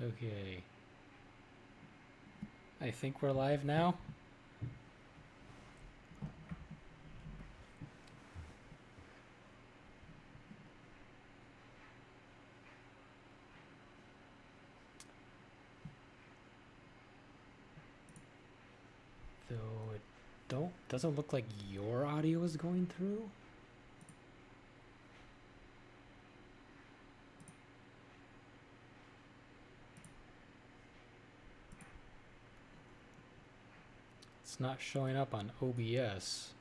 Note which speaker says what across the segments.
Speaker 1: Okay. I think we're live now. Though it doesn't look like your audio is going through. It's not showing up on OBS.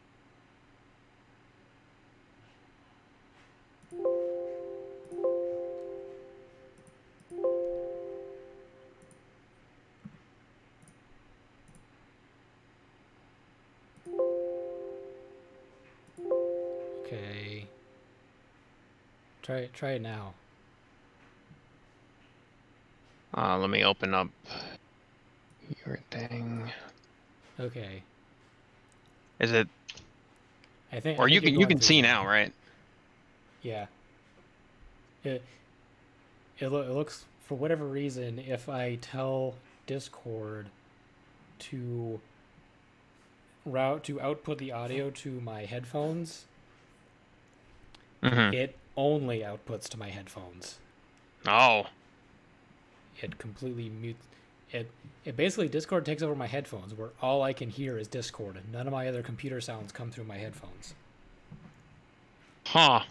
Speaker 1: Okay. Try it now.
Speaker 2: Let me open up your thing.
Speaker 1: Okay.
Speaker 2: Is it?
Speaker 1: I think
Speaker 2: Or
Speaker 1: you're
Speaker 2: you
Speaker 1: going
Speaker 2: can
Speaker 1: through
Speaker 2: see
Speaker 1: fine.
Speaker 2: now, right?
Speaker 1: Yeah. It looks, for whatever reason, if I tell Discord to output the audio to my headphones,
Speaker 2: Mm-hmm.
Speaker 1: it only outputs to my headphones.
Speaker 2: Oh.
Speaker 1: It completely mutes it. It basically, Discord takes over my headphones, where all I can hear is Discord, and none of my other computer sounds come through my headphones.
Speaker 2: Huh.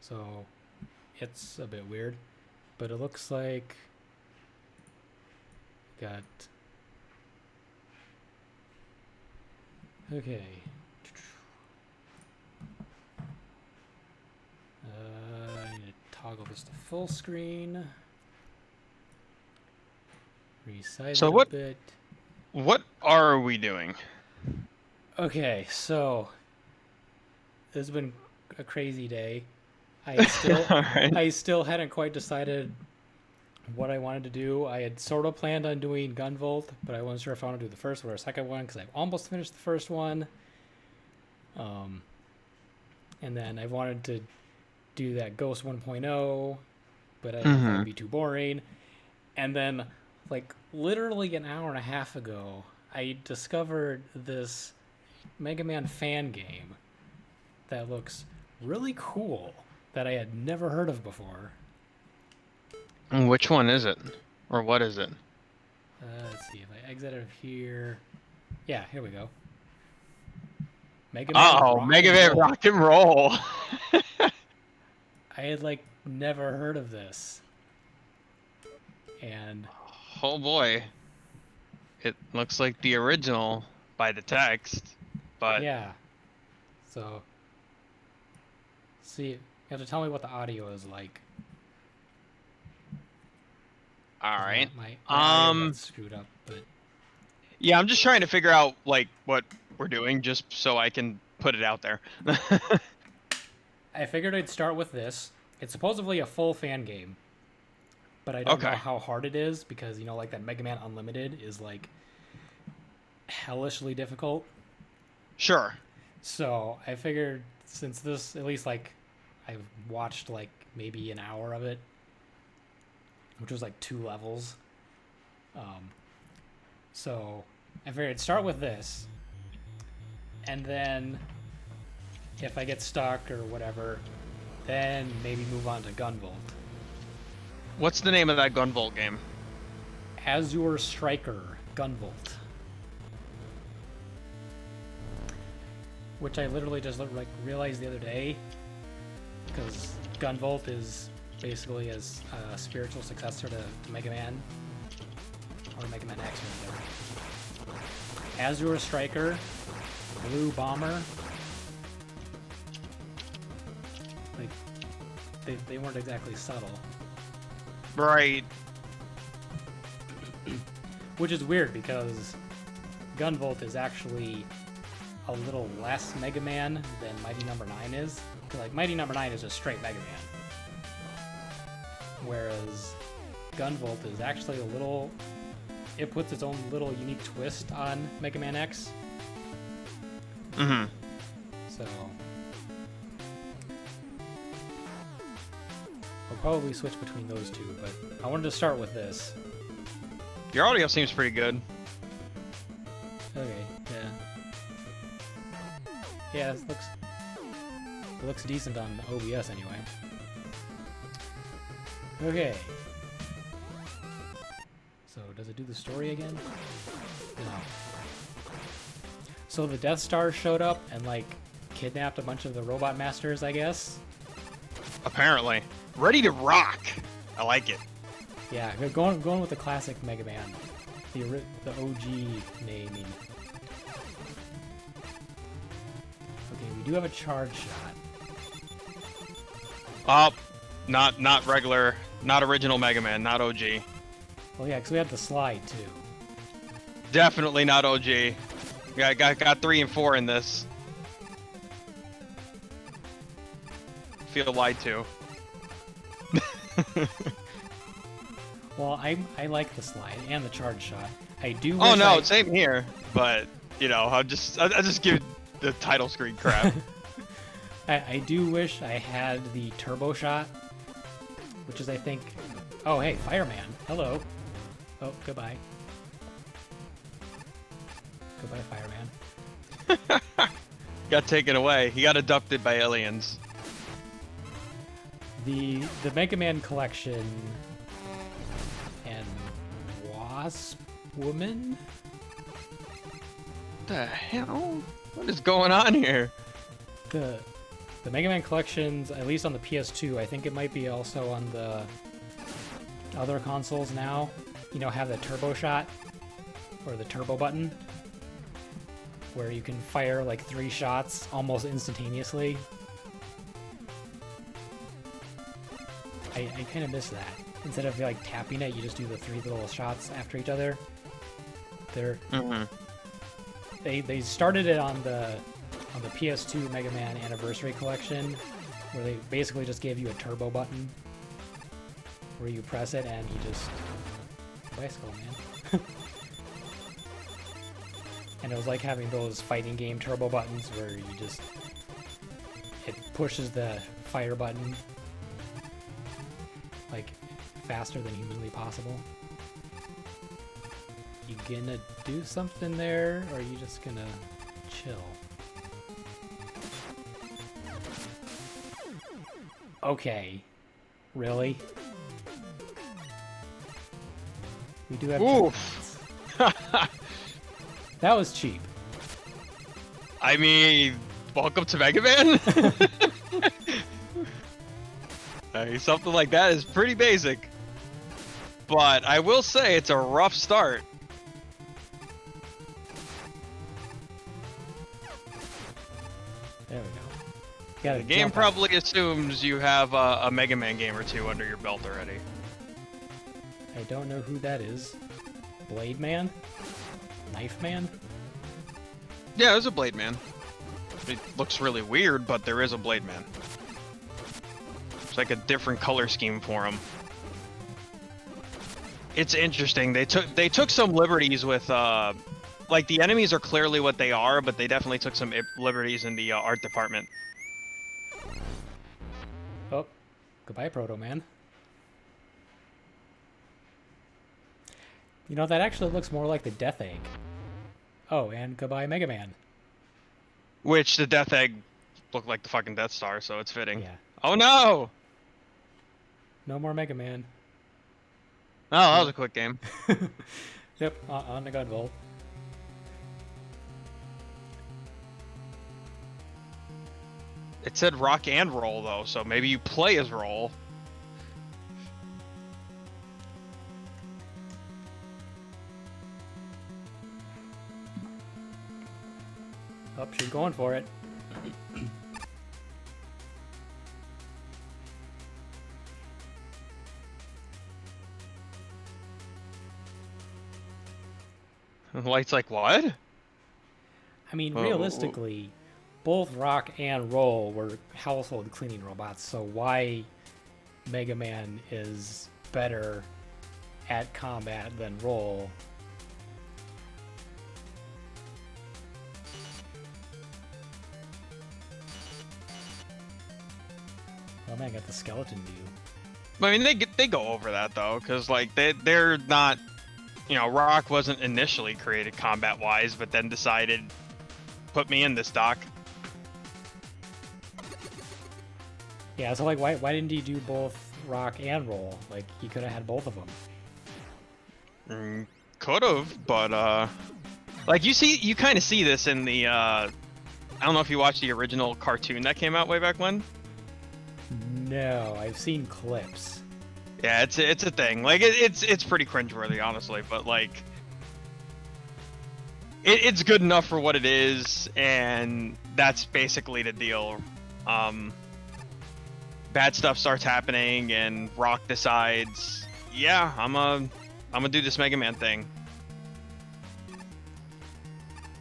Speaker 1: So it's a bit weird, but it looks like got okay. I need to toggle this to full screen. Resize
Speaker 2: So
Speaker 1: it a bit.
Speaker 2: what are we doing?
Speaker 1: Okay, so this has been a crazy day. I still
Speaker 2: All right.
Speaker 1: I still hadn't quite decided what I wanted to do. I had sort of planned on doing Gunvolt, but I wasn't sure if I wanted to do the first one or the second one because I almost finished the first one. And then I wanted to do that Ghost 1.0, but I didn't know if that
Speaker 2: Mm-hmm.
Speaker 1: would be too boring. And then, like, literally an hour and a half ago, I discovered this Mega Man fan game that looks really cool that I had never heard of before.
Speaker 2: Which one is it? Or what is it?
Speaker 1: Let's see if I exit out of here. Yeah, here we go. Mega Man
Speaker 2: Oh,
Speaker 1: Rock
Speaker 2: Mega
Speaker 1: and
Speaker 2: Man
Speaker 1: Roll.
Speaker 2: Rock and Roll.
Speaker 1: I had like never heard of this, and
Speaker 2: Oh boy. It looks like the original by the text, but
Speaker 1: yeah. So, see, you have to tell me what the audio is like,
Speaker 2: all
Speaker 1: because
Speaker 2: right.
Speaker 1: my audio got
Speaker 2: Um,
Speaker 1: screwed up. But
Speaker 2: yeah, I'm just trying to figure out like what we're doing just so I can put it out there.
Speaker 1: I figured I'd start with this. It's supposedly a full fan game, but I don't know
Speaker 2: Okay.
Speaker 1: how hard it is because like that Mega Man Unlimited is like hellishly difficult.
Speaker 2: Sure.
Speaker 1: So I figured since this, at least like I've watched like maybe an hour of it, which was like 2 levels. Um, so I figured I'd start with this, and then if I get stuck or whatever, then maybe move on to Gunvolt.
Speaker 2: What's the name of that Gunvolt game?
Speaker 1: Azure Striker Gunvolt, which I literally just like realized the other day, because Gunvolt is basically as a spiritual successor to Mega Man or Mega Man X or whatever. Azure Striker, Blue Bomber, like they weren't exactly subtle,
Speaker 2: Right.
Speaker 1: which is weird because Gunvolt is actually a little less Mega Man than Mighty Number 9 is. Like Mighty Number 9 is just straight Mega Man, whereas Gunvolt is actually a little. It puts its own little unique twist on Mega Man X.
Speaker 2: Mm-hmm.
Speaker 1: So We'll probably switch between those two, but I wanted to start with this.
Speaker 2: Your audio seems pretty good.
Speaker 1: Okay, yeah. Yeah, it looks decent on OBS anyway. Okay. So, does it do the story again? No. So the Death Star showed up and, like, kidnapped a bunch of the robot masters, I guess?
Speaker 2: Apparently. Ready to rock! I like it.
Speaker 1: Yeah, going with the classic Mega Man. The OG naming. Okay, we do have a charge shot.
Speaker 2: Oh, not regular, not original Mega Man, not OG.
Speaker 1: Well, yeah, because we have the slide, too.
Speaker 2: Definitely not OG. Yeah, got 3 and 4 in this. Feel lied to.
Speaker 1: Well, I like the slide and the charge shot. I do.
Speaker 2: Oh
Speaker 1: wish
Speaker 2: no, same here. But you know, I just give the title screen crap.
Speaker 1: I do wish I had the turbo shot, which is, I think. Oh, hey, Fireman. Hello. Oh, goodbye. Goodbye, Fireman.
Speaker 2: Got taken away. He got abducted by aliens.
Speaker 1: The Mega Man collection and Wasp Woman?
Speaker 2: What the hell? What is going on here?
Speaker 1: The Mega Man collections, at least on the PS2, I think it might be also on the other consoles now, you know, have the turbo shot or the turbo button where you can fire like 3 shots almost instantaneously. I kind of miss that. Instead of like tapping it, you just do the 3 little shots after each other. They started it on the PS2 Mega Man Anniversary Collection, where they basically just gave you a turbo button, where you press it and you just bicycle, man. And it was like having those fighting game turbo buttons where you just it pushes the fire button like faster than humanly possible. You gonna do something there, or are you just gonna chill? Okay. Really? We do have
Speaker 2: Oof.
Speaker 1: That was cheap.
Speaker 2: I mean, welcome to Mega Man? Something like that is pretty basic. But I will say it's a rough start.
Speaker 1: There we go.
Speaker 2: The game probably assumes you have a Mega Man game or 2 under your belt already.
Speaker 1: I don't know who that is. Blade Man? Knife Man?
Speaker 2: Yeah, there's a Blade Man. It looks really weird, but there is a Blade Man. It's like a different color scheme for him. It's interesting. They took some liberties with like the enemies are clearly what they are, but they definitely took some liberties in the art department.
Speaker 1: Oh, goodbye, Proto Man. You know, that actually looks more like the Death Egg. Oh, and goodbye, Mega Man.
Speaker 2: Which the Death Egg looked like the fucking Death Star, so it's fitting.
Speaker 1: Yeah.
Speaker 2: Oh no!
Speaker 1: No more Mega Man.
Speaker 2: Oh, that was a quick game.
Speaker 1: Yep, on the Gunvolt.
Speaker 2: It said rock and roll though, so maybe you play as roll.
Speaker 1: Oh, she's going for it.
Speaker 2: The light's like, what?
Speaker 1: I mean, realistically, both Rock and Roll were household cleaning robots, so why Mega Man is better at combat than Roll? Oh man, I got the skeleton view.
Speaker 2: I mean, they go over that though, because like they're not, you know, Rock wasn't initially created combat wise, but then decided put me in this doc.
Speaker 1: Yeah, so like, why didn't he do both rock and roll? Like, he could have had both of them.
Speaker 2: Could have, but like you kind of see this in the I don't know if you watched the original cartoon that came out way back when.
Speaker 1: No, I've seen clips.
Speaker 2: Yeah, it's a thing. Like it's pretty cringeworthy, honestly, but like it's good enough for what it is, and that's basically the deal. Bad stuff starts happening, and Rock decides, yeah, I'm gonna do this Mega Man thing.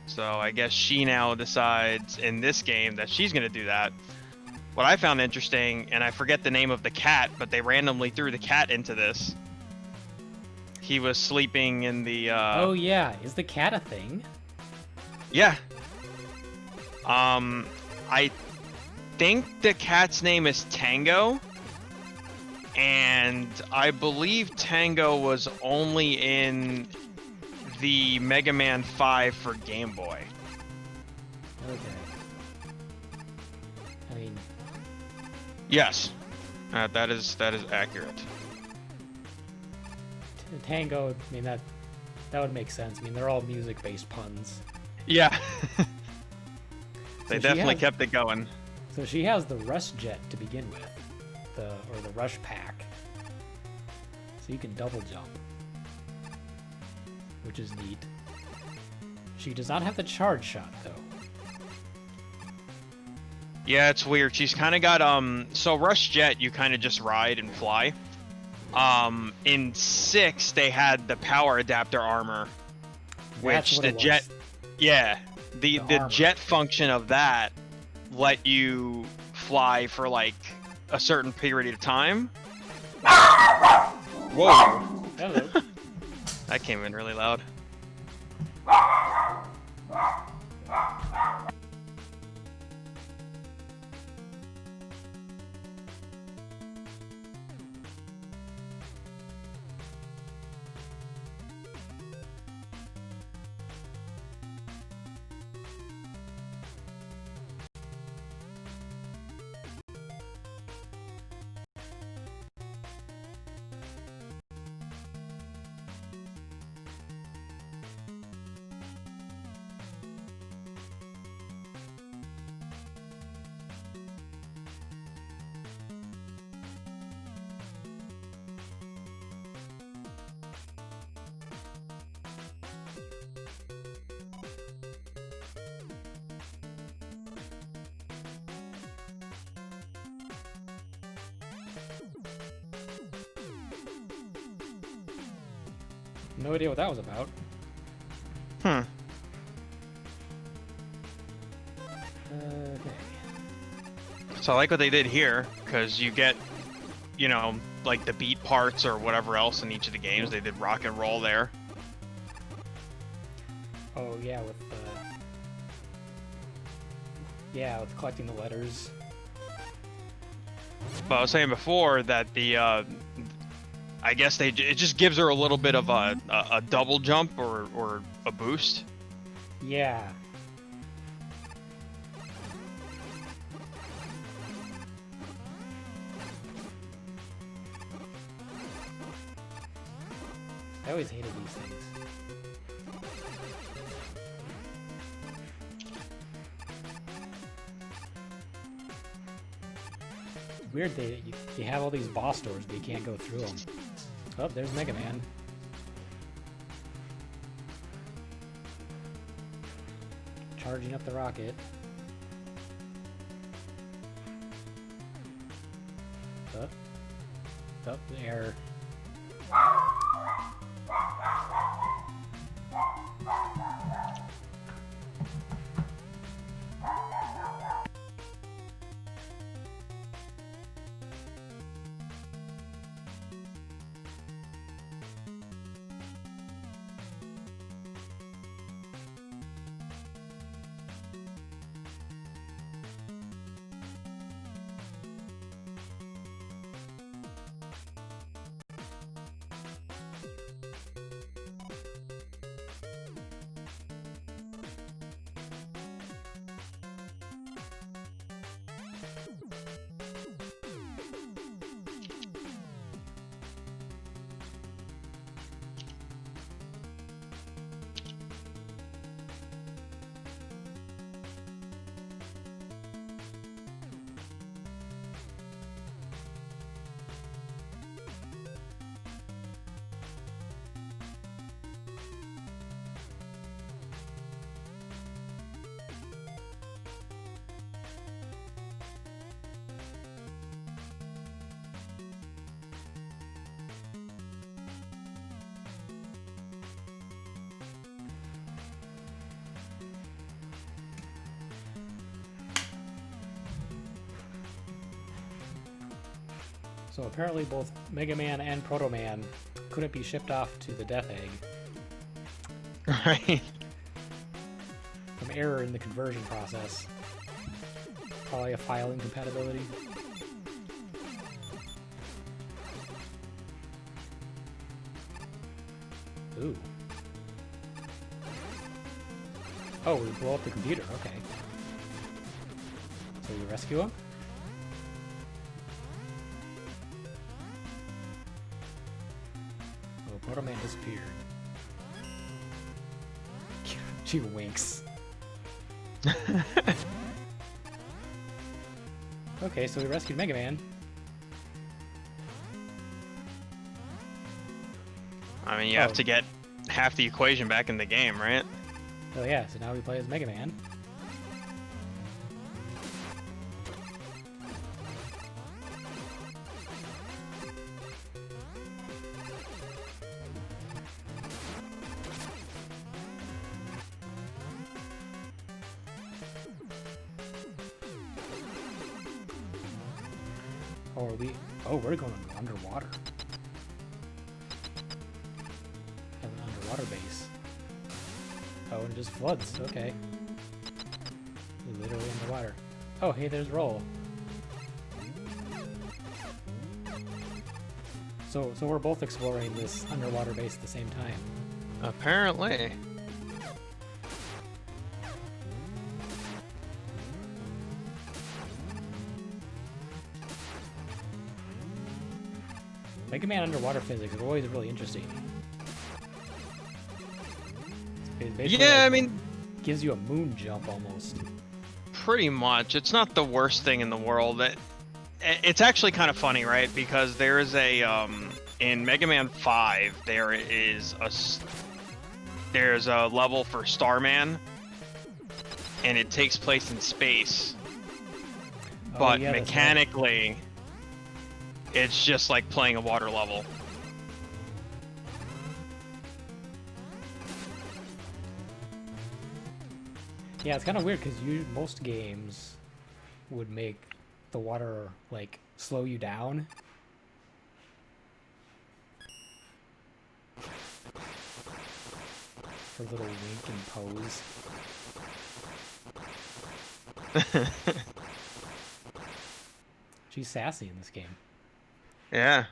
Speaker 2: So I guess she now decides in this game that she's gonna do that. What I found interesting, and I forget the name of the cat, but they randomly threw the cat into this. He was sleeping in the
Speaker 1: Oh yeah, is the cat a thing?
Speaker 2: Yeah. I think the cat's name is Tango, and I believe Tango was only in the Mega Man 5 for Game Boy.
Speaker 1: Okay. I mean,
Speaker 2: Yes, that is accurate.
Speaker 1: Tango. I mean that would make sense. I mean, they're all music-based puns.
Speaker 2: Yeah.
Speaker 1: So
Speaker 2: They
Speaker 1: she
Speaker 2: definitely
Speaker 1: has-
Speaker 2: kept it going.
Speaker 1: So she has the Rush Jet to begin with, or the Rush Pack. So you can double jump, which is neat. She does not have the charge shot though.
Speaker 2: Yeah, it's weird. She's kind of got so Rush Jet you kind of just ride and fly. In 6 they had the power adapter armor,
Speaker 1: That's
Speaker 2: which
Speaker 1: what
Speaker 2: the
Speaker 1: it was.
Speaker 2: jet, yeah, the
Speaker 1: armor.
Speaker 2: jet function of that let you fly for like a certain period of time. Whoa.
Speaker 1: Hello.
Speaker 2: That came in really loud.
Speaker 1: No idea what that was about.
Speaker 2: Hmm.
Speaker 1: Okay.
Speaker 2: So I like what they did here, because you get, you know, like the beat parts or whatever else in each of the games. They did rock and roll there.
Speaker 1: Oh yeah, with collecting the letters.
Speaker 2: But I was saying before that the, I guess it just gives her a little bit of a double jump or a boost.
Speaker 1: Yeah. I always hated these things. Weird you have all these boss doors, but you can't go through them. Oh, there's Mega Man. Charging up the rocket. Oh, error. So apparently both Mega Man and Proto Man couldn't be shipped off to the Death Egg.
Speaker 2: Right.
Speaker 1: Some error in the conversion process. Probably a file incompatibility. Ooh. Oh, we blow up the computer, okay. So we rescue him? Oh, Proto Man disappeared. She winks. Okay, so we rescued Mega Man.
Speaker 2: I mean, you have to get half the equation back in the game, right?
Speaker 1: Oh yeah, so now we play as Mega Man. Oh, we're going underwater. Have an underwater base. Oh, and it just floods. Okay. We're literally underwater. Oh, hey, there's Roll. So we're both exploring this underwater base at the same time.
Speaker 2: Apparently.
Speaker 1: Mega Man underwater physics is always really interesting. It basically,
Speaker 2: Yeah,
Speaker 1: like,
Speaker 2: I mean,
Speaker 1: gives you a moon jump almost.
Speaker 2: pretty much. It's not the worst thing in the world. It's actually kind of funny, right? Because there is a in Mega Man 5, there's a level for Starman, and it takes place in space.
Speaker 1: Oh,
Speaker 2: But
Speaker 1: yeah, that's right.
Speaker 2: mechanically, it's just like playing a water level.
Speaker 1: Yeah, it's kind of weird because most games would make the water like slow you down. For a little wink and pose. She's sassy in this game.
Speaker 2: Yeah.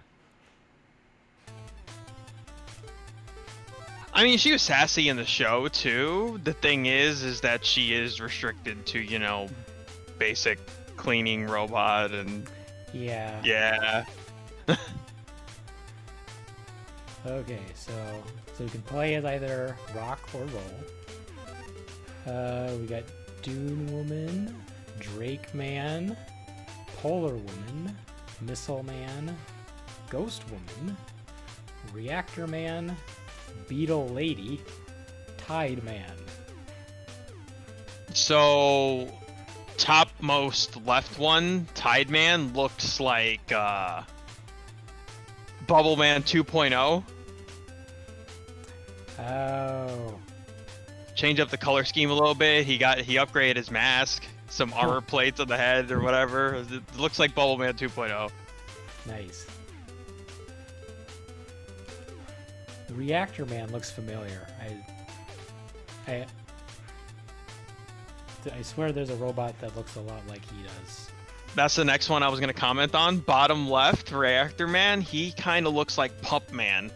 Speaker 2: I mean, she was sassy in the show too. The thing is that she is restricted to, you know, basic cleaning robot and
Speaker 1: Yeah.
Speaker 2: yeah.
Speaker 1: Okay, so you can play as either Rock or Roll. We got Dune Woman, Drake Man, Polar Woman, Missile Man, Ghost Woman, Reactor Man, Beetle Lady, Tide Man.
Speaker 2: So, topmost left one, Tide Man, looks like Bubble Man 2.0.
Speaker 1: Oh.
Speaker 2: Change up the color scheme a little bit. He upgraded his mask, some armor plates on the head or whatever. It looks like Bubble Man 2.0.
Speaker 1: Nice. Reactor Man looks familiar. I swear there's a robot that looks a lot like he does.
Speaker 2: That's the next one I was going to comment on. Bottom left, Reactor Man, he kind of looks like Pump Man.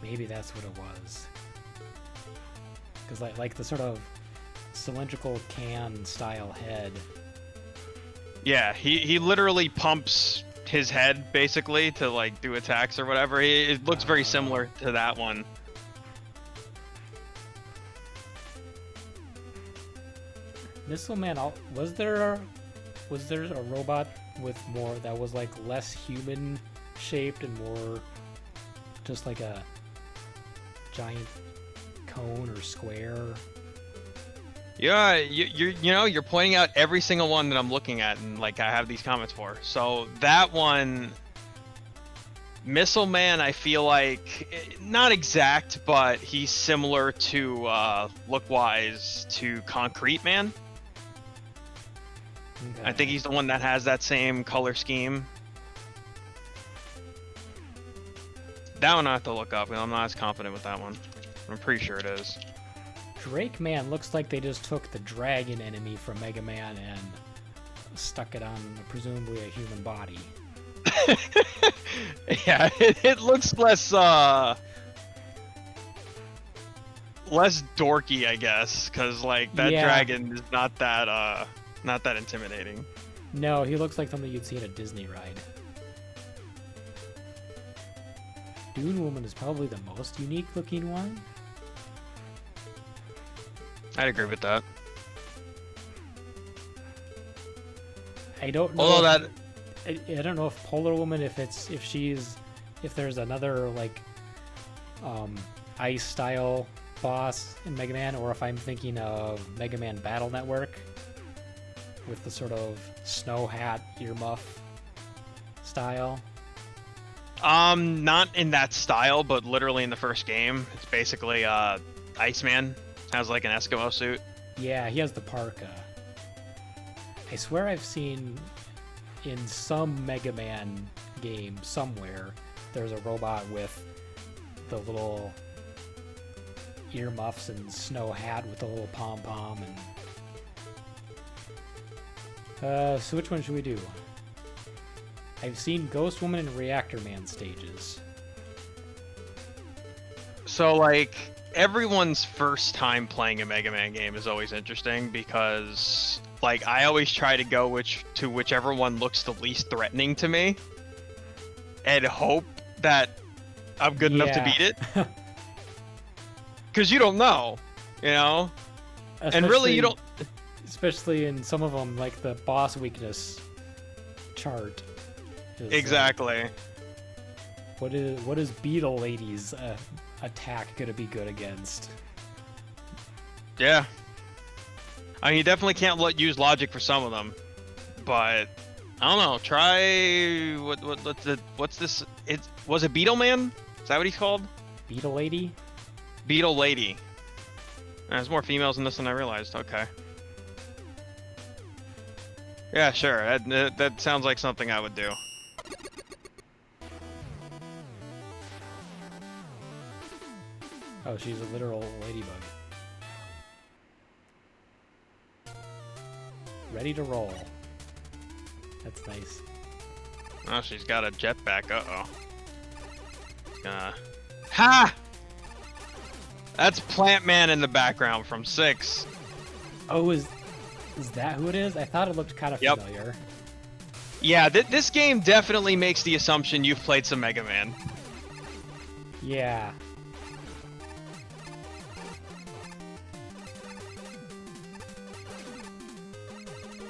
Speaker 1: Maybe that's what it was. Because like the sort of cylindrical can style head.
Speaker 2: Yeah, he literally pumps his head basically to like do attacks or whatever. It looks very similar to that one.
Speaker 1: Missile Man, was there a robot with more that was like less human shaped and more just like a giant cone or square?
Speaker 2: Yeah, you're pointing out every single one that I'm looking at, and like I have these comments for. So that one, Missile Man, I feel like not exact, but he's similar to look-wise to Concrete Man.
Speaker 1: Okay.
Speaker 2: I think he's the one that has that same color scheme. That one I have to look up. I'm not as confident with that one. I'm pretty sure it is.
Speaker 1: Drake Man looks like they just took the dragon enemy from Mega Man and stuck it on presumably a human body.
Speaker 2: Yeah, it looks less less dorky, I guess, because like that dragon is not that intimidating.
Speaker 1: No, he looks like something you'd see at a Disney ride. Dune Woman is probably the most unique looking one.
Speaker 2: I'd agree with that.
Speaker 1: I don't know.
Speaker 2: Although
Speaker 1: I don't know if Polar Woman, if there's another like ice style boss in Mega Man, or if I'm thinking of Mega Man Battle Network with the sort of snow hat earmuff style.
Speaker 2: Not in that style, but literally in the first game, it's basically Iceman has like an Eskimo suit.
Speaker 1: Yeah, he has the parka. I swear I've seen in some Mega Man game somewhere there's a robot with the little earmuffs and snow hat with a little pom-pom and so which one should we do? I've seen Ghost Woman and Reactor Man stages.
Speaker 2: So like everyone's first time playing a Mega Man game is always interesting because like I always try to go whichever one looks the least threatening to me and hope that I'm good enough to beat it. Because you don't know, you know? And really you don't...
Speaker 1: Especially in some of them, like the boss weakness chart.
Speaker 2: Exactly.
Speaker 1: What is Beetle Lady's attack gonna be good against?
Speaker 2: Yeah. I mean, you definitely can't use logic for some of them, but I don't know. Try what's this? Was it Beetle Man? Is that what he's called?
Speaker 1: Beetle Lady.
Speaker 2: Beetle Lady. There's more females in this than I realized. Okay. Yeah, sure. That sounds like something I would do.
Speaker 1: Oh, she's a literal ladybug. Ready to roll. That's nice.
Speaker 2: Oh, she's got a jetpack. Uh-oh. Ha! That's Plant Man in the background from 6.
Speaker 1: Oh, is that who it is? I thought it looked kind of familiar.
Speaker 2: Yeah, this game definitely makes the assumption you've played some Mega Man.
Speaker 1: Yeah.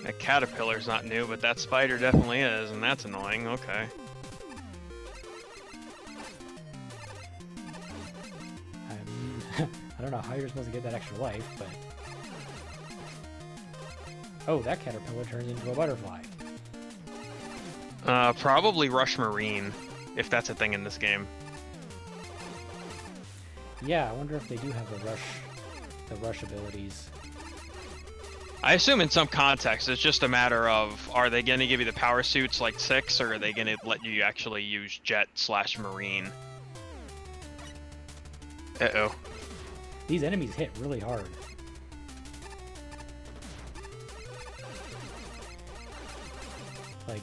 Speaker 2: That caterpillar's not new, but that spider definitely is, and that's annoying. Okay.
Speaker 1: I don't know how you're supposed to get that extra life, but... Oh, that caterpillar turns into a butterfly.
Speaker 2: Probably Rush Marine, if that's a thing in this game.
Speaker 1: Yeah, I wonder if they do have the rush abilities.
Speaker 2: I assume in some context it's just a matter of, are they going to give you the power suits like 6, or are they going to let you actually use Jet/Marine? Uh-oh.
Speaker 1: These enemies hit really hard. Like,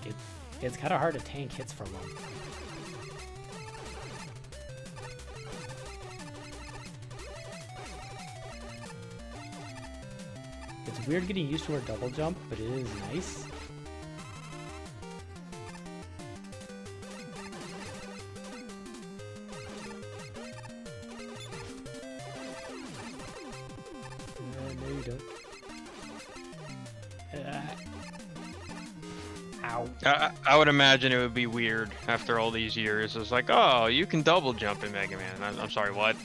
Speaker 1: it's kind of hard to tank hits from them. It's weird getting used to her double jump, but it is nice. No, you don't. Ow.
Speaker 2: I would imagine it would be weird after all these years. It's like, oh, you can double jump in Mega Man. I'm sorry, what?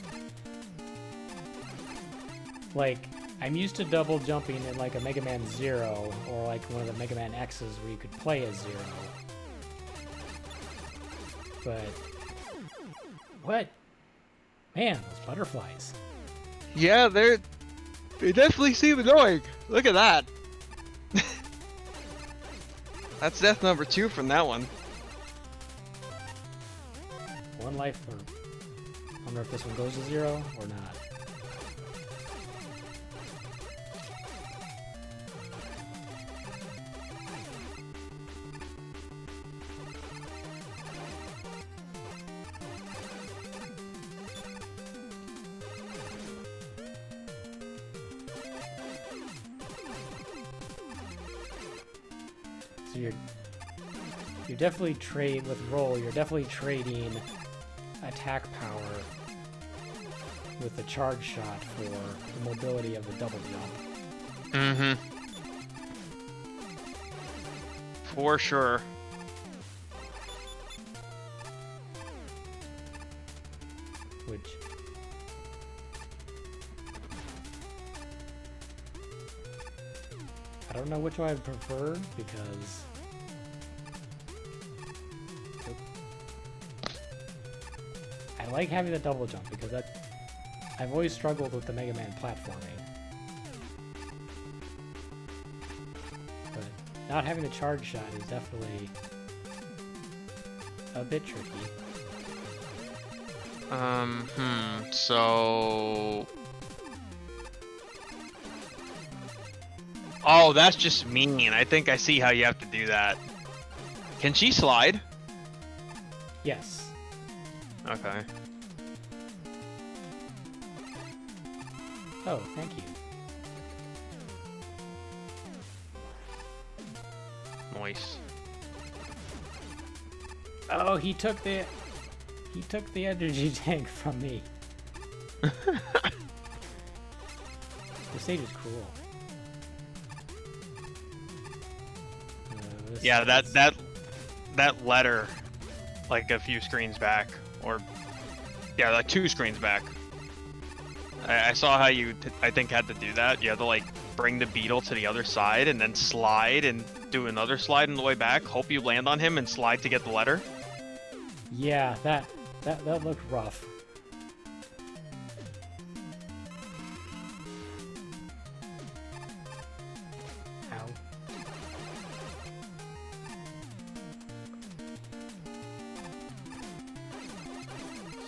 Speaker 1: Like, I'm used to double jumping in like a Mega Man Zero or like one of the Mega Man X's where you could play as Zero. But what? Man, those butterflies.
Speaker 2: Yeah, they definitely seem annoying. Look at that. That's death number 2 from that one.
Speaker 1: One life for wonder if this one goes to 0 or not. So you're definitely with roll. You're definitely trading attack power with the charge shot for the mobility of the double jump.
Speaker 2: Mm-hmm. For sure.
Speaker 1: Which I don't know which one I'd prefer because I like having the double jump because I've always struggled with the Mega Man platforming. But not having the charge shot is definitely a bit tricky.
Speaker 2: So... Oh, that's just mean. I think I see how you have to do that. Can she slide?
Speaker 1: Yes.
Speaker 2: Okay.
Speaker 1: Oh, thank you.
Speaker 2: Nice.
Speaker 1: Oh, he took the energy tank from me. The stage is cool.
Speaker 2: Yeah, that letter, like a few screens back, or yeah, like 2 screens back. I saw how you, I think, had to do that. You had to like bring the beetle to the other side and then slide and do another slide on the way back. Hope you land on him and slide to get the letter.
Speaker 1: Yeah, that looked rough. Ow.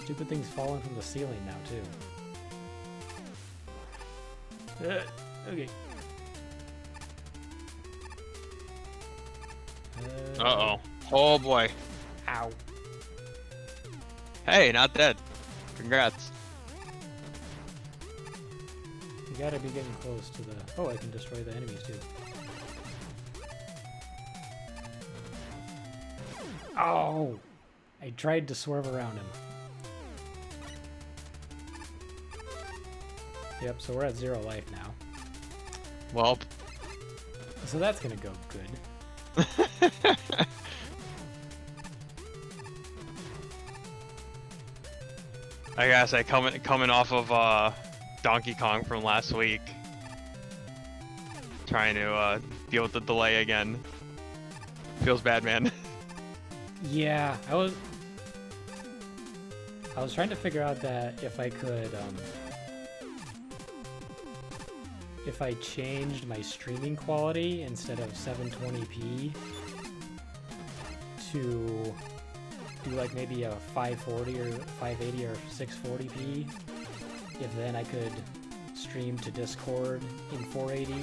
Speaker 1: Stupid things falling from the ceiling now too. Okay.
Speaker 2: Uh-oh. Oh boy.
Speaker 1: Ow.
Speaker 2: Hey, not dead. Congrats.
Speaker 1: You gotta be getting close to the... Oh, I can destroy the enemies too. Oh! I tried to swerve around him. Yep, so we're at 0 life now.
Speaker 2: Well.
Speaker 1: So that's gonna go good.
Speaker 2: I gotta say, coming off of Donkey Kong from last week, trying to deal with the delay again. Feels bad, man.
Speaker 1: Yeah, I was trying to figure out that if I could, if I changed my streaming quality instead of 720p to do like maybe a 540 or 580 or 640p, if then I could stream to Discord in 480.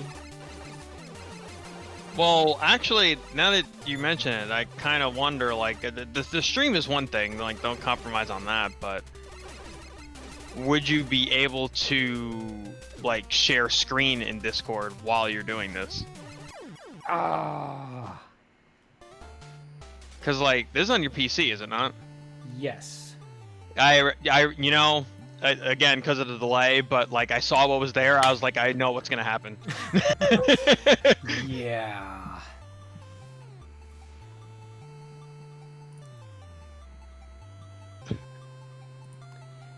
Speaker 2: Well, actually, now that you mention it, I kind of wonder, like, the stream is one thing, like, don't compromise on that, but would you be able to, like, share screen in Discord while you're doing this?
Speaker 1: Ah.
Speaker 2: Because, like, this is on your PC, is it not?
Speaker 1: Yes.
Speaker 2: You know, again, because of the delay, but, like, I saw what was there, I was like, I know what's gonna happen.
Speaker 1: Yeah.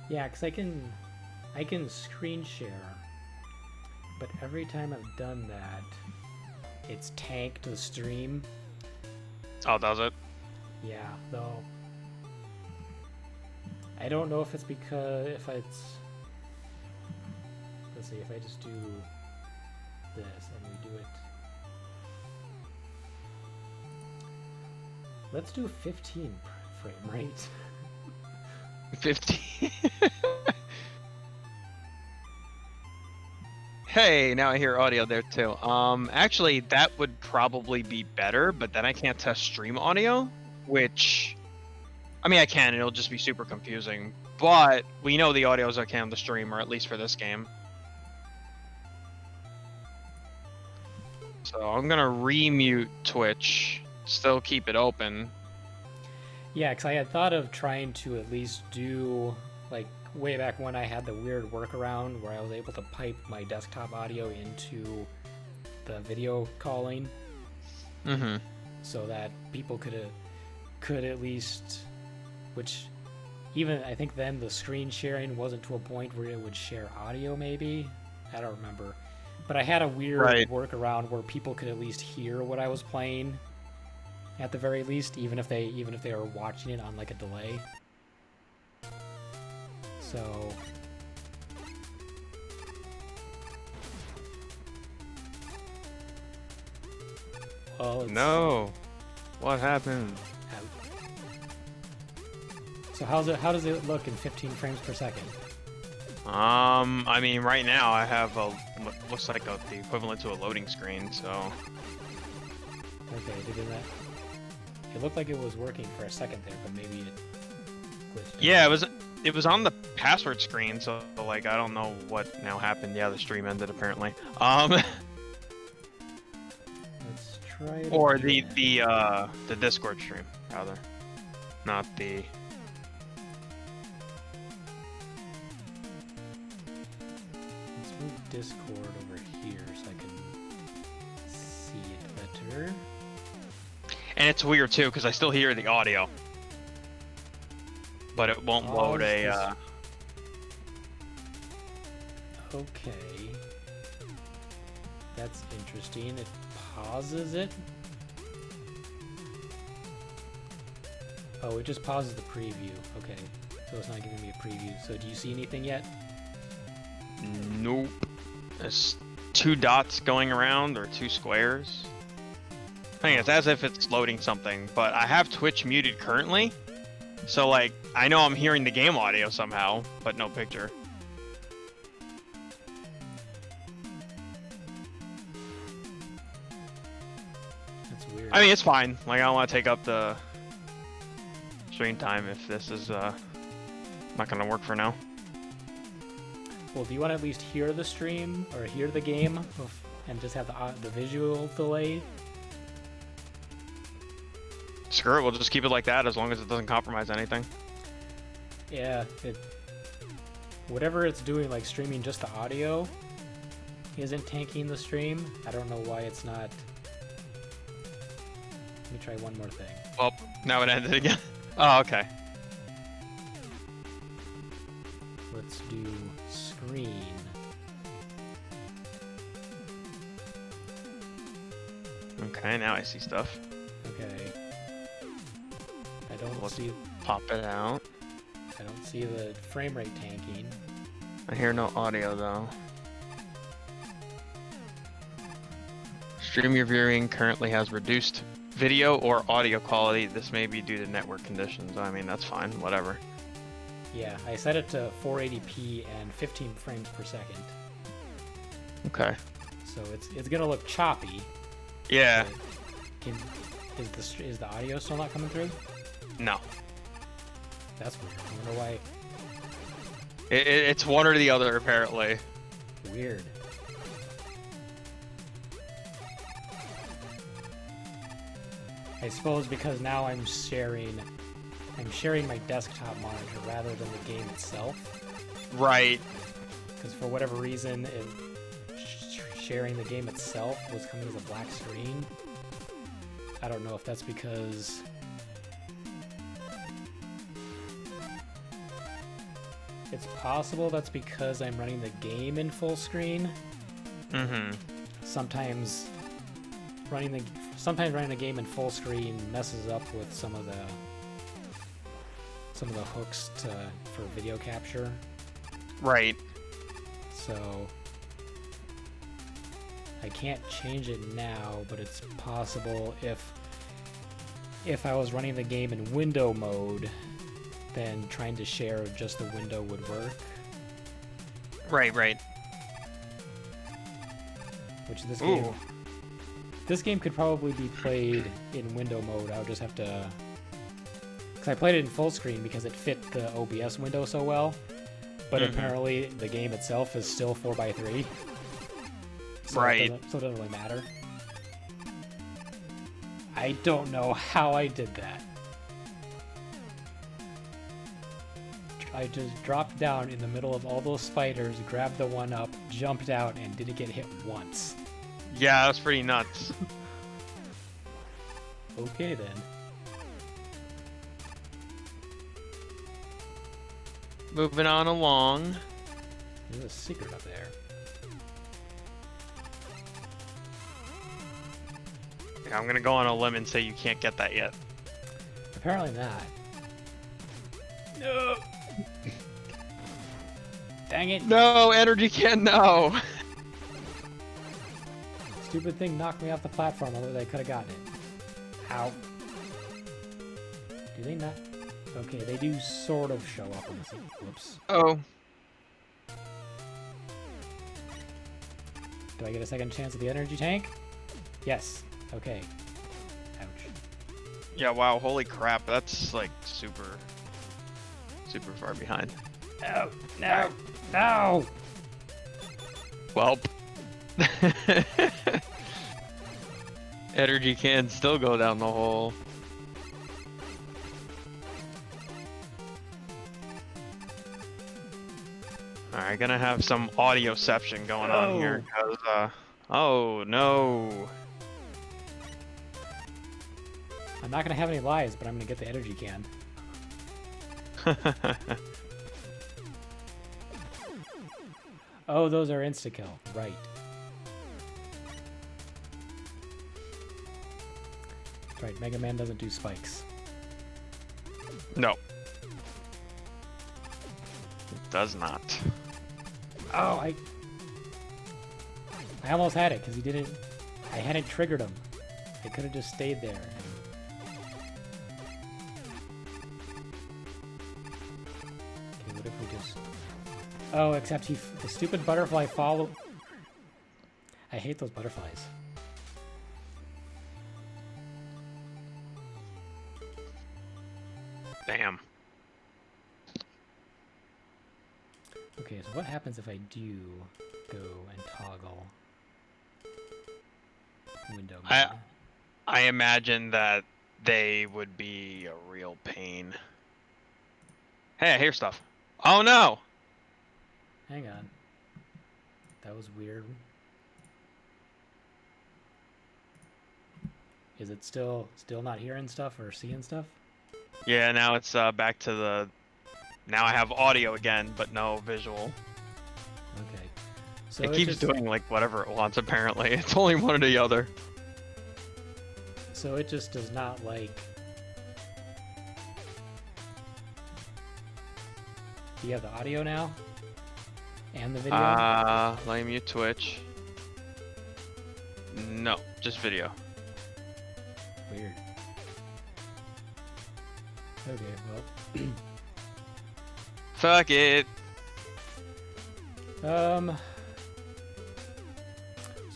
Speaker 1: Yeah, because I can screen share, but every time I've done that, it's tanked the stream.
Speaker 2: Oh, does it?
Speaker 1: Yeah, though. I don't know if it's because let's see, if I just do this and we do it. Let's do 15 frame rate.
Speaker 2: 15. Hey, now I hear audio there too. Actually, that would probably be better, but then I can't test stream audio, which, I mean, I can, it'll just be super confusing. But we know the audio is okay on the stream, or at least for this game. So I'm gonna remute Twitch, still keep it open.
Speaker 1: Yeah, because I had thought of trying to at least do, like, way back when I had the weird workaround where I was able to pipe my desktop audio into the video calling.
Speaker 2: Mm-hmm.
Speaker 1: So that people could at least, which even I think then the screen sharing wasn't to a point where it would share audio, maybe. I don't remember. But I had a weird workaround where people could at least hear what I was playing at the very least, even if they were watching it on like a delay. So well,
Speaker 2: no. What happened?
Speaker 1: So how does it look in 15 frames per second?
Speaker 2: I mean, right now I have what looks like the equivalent to a loading screen, so.
Speaker 1: Okay, it looked like it was working for a second there, but maybe it glitched.
Speaker 2: Yeah, it was on the password screen, so like I don't know what now happened. Yeah, the stream ended apparently.
Speaker 1: Let's try it.
Speaker 2: Or
Speaker 1: again.
Speaker 2: the Discord stream rather, not the.
Speaker 1: Let's move Discord over here so I can see it better.
Speaker 2: And it's weird too because I still hear the audio, but it won't load a.
Speaker 1: Okay, that's interesting. It pauses it. Oh, it just pauses the preview. Okay, so it's not giving me a preview. So do you see anything yet?
Speaker 2: Nope. There's 2 dots going around or 2 squares. I think it's as if it's loading something, but I have Twitch muted currently, so like I know I'm hearing the game audio somehow, but no picture.
Speaker 1: That's weird.
Speaker 2: I mean, it's fine. Like I don't want to take up the stream time if this is not gonna work for now.
Speaker 1: Well, do you want to at least hear the stream or hear the game and just have the visual delay?
Speaker 2: Screw it, we'll just keep it like that as long as it doesn't compromise anything.
Speaker 1: Yeah, whatever it's doing, like streaming just the audio, isn't tanking the stream. I don't know why it's not. Let me try one more thing.
Speaker 2: Well, now it ended again. Oh, okay.
Speaker 1: Let's do screen.
Speaker 2: Okay, now I see stuff.
Speaker 1: Okay. I don't
Speaker 2: Let's
Speaker 1: see.
Speaker 2: Pop it out.
Speaker 1: I don't see the frame rate tanking.
Speaker 2: I hear no audio though. Stream your viewing currently has reduced video or audio quality. This may be due to network conditions. I mean, that's fine, whatever.
Speaker 1: Yeah, I set it to 480p and 15 frames per second.
Speaker 2: Okay.
Speaker 1: So it's gonna look choppy.
Speaker 2: Yeah.
Speaker 1: Is the audio still not coming through?
Speaker 2: No.
Speaker 1: That's weird. I wonder why.
Speaker 2: It's one or the other apparently.
Speaker 1: Weird. I suppose because now I'm sharing my desktop monitor rather than the game itself.
Speaker 2: Right.
Speaker 1: Because for whatever reason, sharing the game itself was coming as a black screen. I don't know if that's because it's possible that's because I'm running the game in full screen.
Speaker 2: Mm-hmm.
Speaker 1: Sometimes running the game in full screen messes up with some of the hooks for video capture.
Speaker 2: Right.
Speaker 1: So I can't change it now, but it's possible if I was running the game in window mode then trying to share just the window would work.
Speaker 2: Right.
Speaker 1: Which
Speaker 2: Ooh.
Speaker 1: this game could probably be played in window mode. I would just have to, because I played it in full screen because it fit the OBS window so well. But apparently the game itself is still 4:3. So
Speaker 2: Right.
Speaker 1: So it doesn't really matter. I don't know how I did that. I just dropped down in the middle of all those spiders, grabbed the one up, jumped out, and didn't get hit once.
Speaker 2: Yeah, that was pretty nuts.
Speaker 1: Okay then.
Speaker 2: Moving on along.
Speaker 1: There's a secret up there.
Speaker 2: Yeah, I'm gonna go on a limb and say you can't get that yet.
Speaker 1: Apparently not. No. Dang it.
Speaker 2: No, energy can no.
Speaker 1: Stupid thing knocked me off the platform, although I could have gotten it. Ow. Do they not? Okay, they do sort of show up on this. Whoops.
Speaker 2: Oh.
Speaker 1: Do I get a second chance at the energy tank? Yes. Okay. Ouch.
Speaker 2: Yeah, wow, holy crap, that's like super far behind.
Speaker 1: No! No! No!
Speaker 2: Welp. Energy can still go down the hole. Alright, gonna have some audioception going on here, because, oh no.
Speaker 1: I'm not gonna have any lives, but I'm gonna get the energy can. Oh, those are insta-kill. Right. That's right, Mega Man doesn't do spikes.
Speaker 2: No. It does not.
Speaker 1: Oh, I almost had it, because he didn't... I hadn't triggered him. I could have just stayed there. Okay, what if we just... Oh, except the stupid butterfly followed... I hate those butterflies.
Speaker 2: Damn.
Speaker 1: Okay, so what happens if I do go and toggle window mode?
Speaker 2: I imagine that they would be a real pain. Hey, I hear stuff. Oh no!
Speaker 1: Hang on. That was weird. Is it still not hearing stuff or seeing stuff?
Speaker 2: Yeah, now it's back to the... Now I have audio again, but no visual.
Speaker 1: Okay. So
Speaker 2: it keeps doing like whatever it wants apparently. It's only one or the other.
Speaker 1: So it just does not like... Do you have the audio now? And the video?
Speaker 2: Let me mute Twitch. No, just video.
Speaker 1: Weird. Okay, well...
Speaker 2: Fuck it.
Speaker 1: So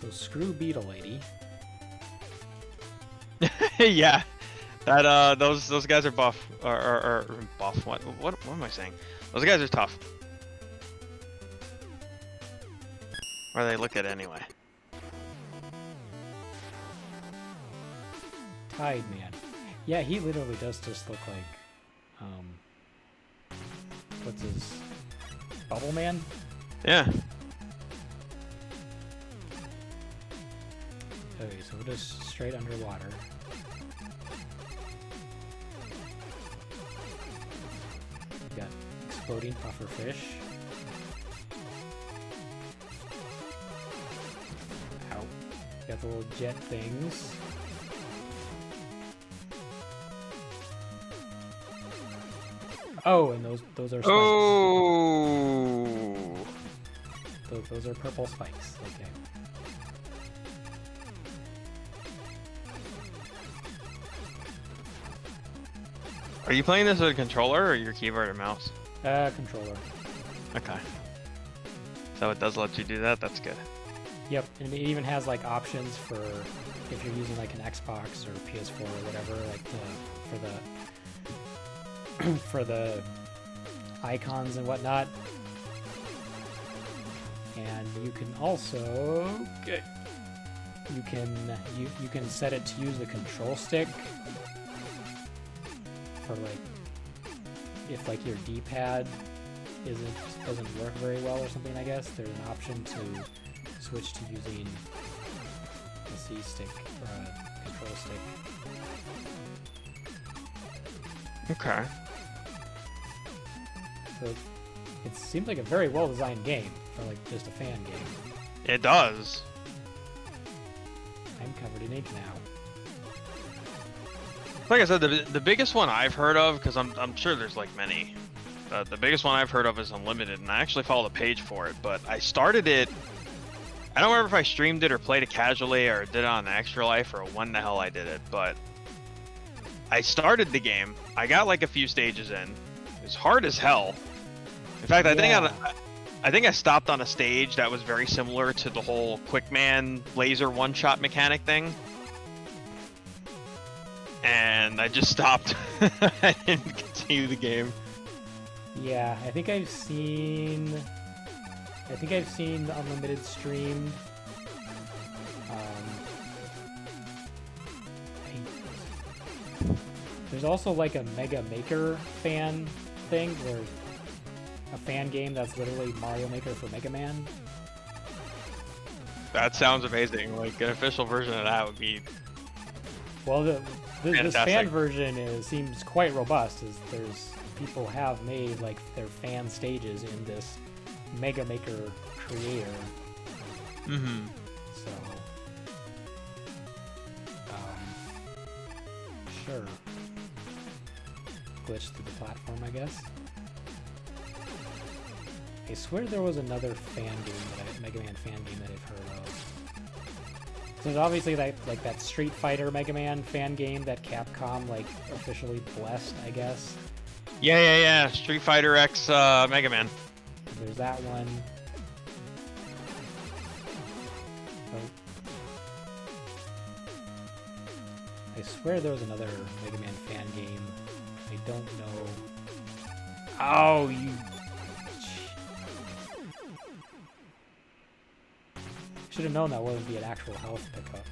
Speaker 1: screw Beetle Lady.
Speaker 2: Yeah, that those guys are buff or buff. What am I saying? Those guys are tough. Or they look at anyway.
Speaker 1: Tide Man. Yeah, he literally does just look like, what's his... Bubble Man?
Speaker 2: Yeah.
Speaker 1: Okay, so we're just straight underwater. We've got exploding puffer fish. Ow. Got the little jet things. Oh, and those are spikes.
Speaker 2: Oh.
Speaker 1: Those are purple spikes. Okay.
Speaker 2: Are you playing this with a controller or your keyboard or mouse?
Speaker 1: Controller.
Speaker 2: Okay. So it does let you do that? That's good.
Speaker 1: Yep, and it even has like options for if you're using like an Xbox or PS4 or whatever, like for the icons and whatnot. And you can also you can set it to use the control stick for like if like your D-pad doesn't work very well or something. I guess there's an option to switch to using a C stick or a control stick.
Speaker 2: Okay.
Speaker 1: So it seems like a very well-designed game for like just a fan game.
Speaker 2: It does.
Speaker 1: I'm covered in ink now.
Speaker 2: Like I said, the biggest one I've heard of, because I'm sure there's like many. The biggest one I've heard of is Unlimited, and I actually followed a page for it. But I started it. I don't remember if I streamed it or played it casually or did it on Extra Life or when the hell I did it. But I started the game. I got like a few stages in. It's hard as hell. In fact, I think I stopped on a stage that was very similar to the whole Quickman laser one-shot mechanic thing. And I just stopped. I didn't continue the game.
Speaker 1: Yeah, I think I've seen Unlimited streamed. There's also like a Mega Maker fan thing where a fan game that's literally Mario Maker for Mega Man.
Speaker 2: That sounds amazing. Like an official version of that would be.
Speaker 1: Well, this
Speaker 2: fantastic.
Speaker 1: fan version seems quite robust. As there's people have made like their fan stages in this Mega Maker creator.
Speaker 2: Mm-hmm.
Speaker 1: So, sure. Glitch through the platform, I guess. I swear there was another fan game Mega Man fan game that I've heard of. So there's obviously like that Street Fighter Mega Man fan game that Capcom like officially blessed, I guess.
Speaker 2: Yeah. Street Fighter X Mega Man.
Speaker 1: There's that one. Oh. I swear there was another Mega Man fan game. I don't know. Oh, you. Should have known that wouldn't be an actual health pickup.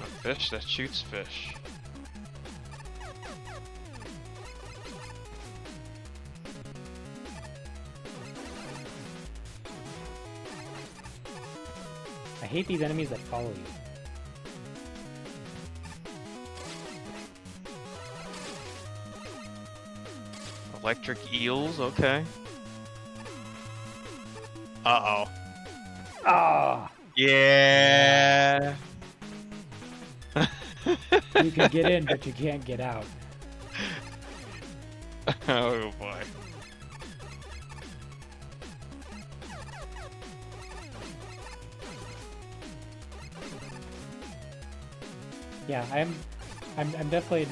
Speaker 2: A fish that shoots fish.
Speaker 1: I hate these enemies that follow you.
Speaker 2: Electric eels, okay. Uh-oh.
Speaker 1: Ah!
Speaker 2: Yeah.
Speaker 1: You can get in, but you can't get out.
Speaker 2: Oh boy.
Speaker 1: Yeah, I'm definitely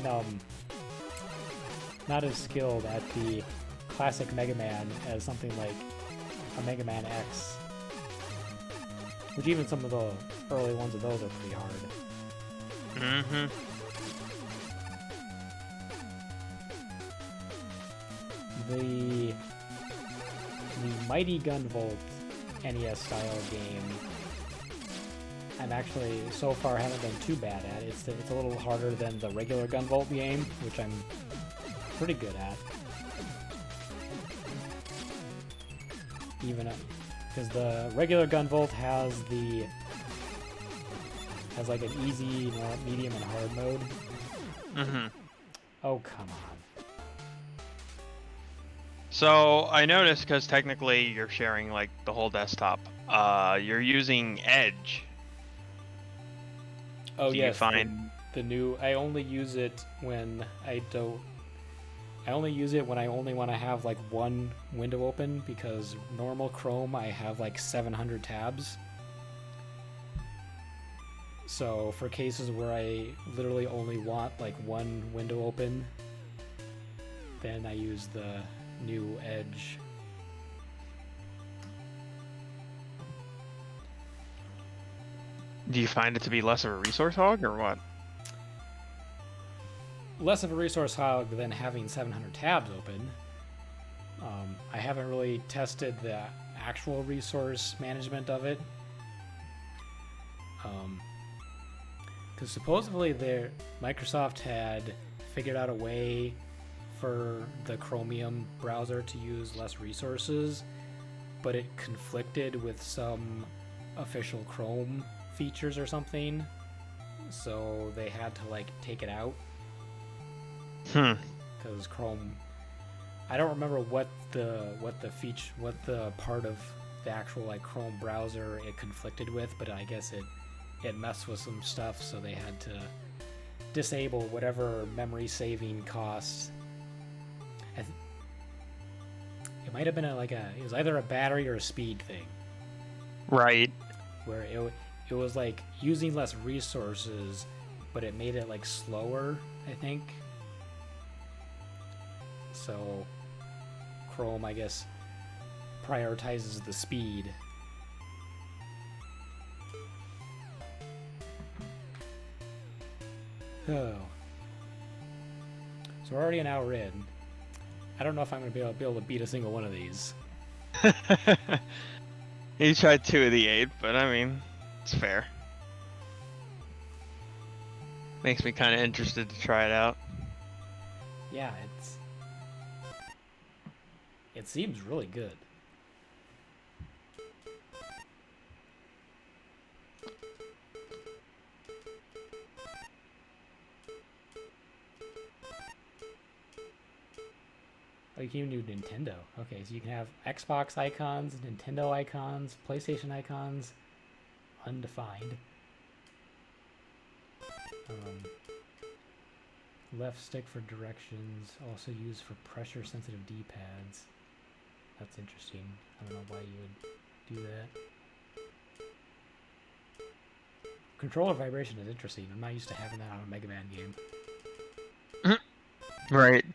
Speaker 1: not as skilled at the classic Mega Man as something like a Mega Man X. Which even some of the early ones of those are pretty hard.
Speaker 2: Mm-hmm.
Speaker 1: The Mighty Gunvolt NES style game, I'm actually so far haven't been too bad at. It's a little harder than the regular Gunvolt game, which I'm pretty good at. Even because the regular Gunvolt has like an easy, medium, and hard mode.
Speaker 2: Mm-hmm.
Speaker 1: Oh, come on.
Speaker 2: So I noticed, because technically you're sharing like the whole desktop, you're using Edge.
Speaker 1: Oh,
Speaker 2: Do
Speaker 1: yes.
Speaker 2: you find
Speaker 1: the new. I only use it when I don't. I only use it when I only want to have like one window open, because normal Chrome I have like 700 tabs. So for cases where I literally only want like one window open, then I use the new Edge.
Speaker 2: Do you find it to be less of a resource hog or what?
Speaker 1: Less of a resource hog than having 700 tabs open. I haven't really tested the actual resource management of it. Because supposedly Microsoft had figured out a way for the Chromium browser to use less resources, but it conflicted with some official Chrome features or something, so they had to like take it out. Because Chrome, I don't remember what the part of the actual like Chrome browser it conflicted with, but I guess it messed with some stuff, so they had to disable whatever memory saving costs. It might have been it was either a battery or a speed thing.
Speaker 2: Right.
Speaker 1: Where it was like using less resources, but it made it like slower, I think. So Chrome, I guess, prioritizes the speed. Oh. So we're already an hour in. I don't know if I'm going to be able to beat a single one of these.
Speaker 2: You tried 2 of the 8, but I mean, it's fair. Makes me kind of interested to try it out.
Speaker 1: Yeah, it seems really good. Oh, you can even do Nintendo. Okay, so you can have Xbox icons, Nintendo icons, PlayStation icons, undefined. Left stick for directions, also used for pressure-sensitive D-pads. That's interesting. I don't know why you would do that. Controller vibration is interesting. I'm not used to having that on a Mega Man game.
Speaker 2: Right.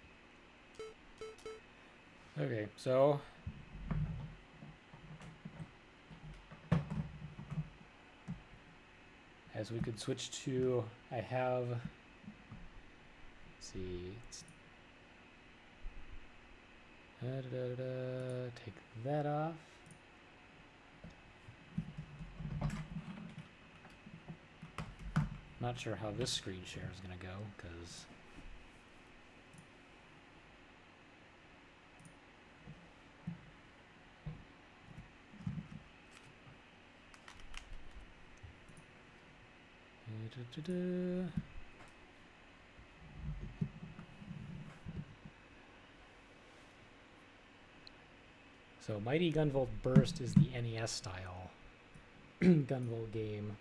Speaker 1: Okay, so as we could switch to, I have, let's see, take that off. Not sure how this screen share is going to go, because so Mighty Gunvolt Burst is the NES style Gunvolt game.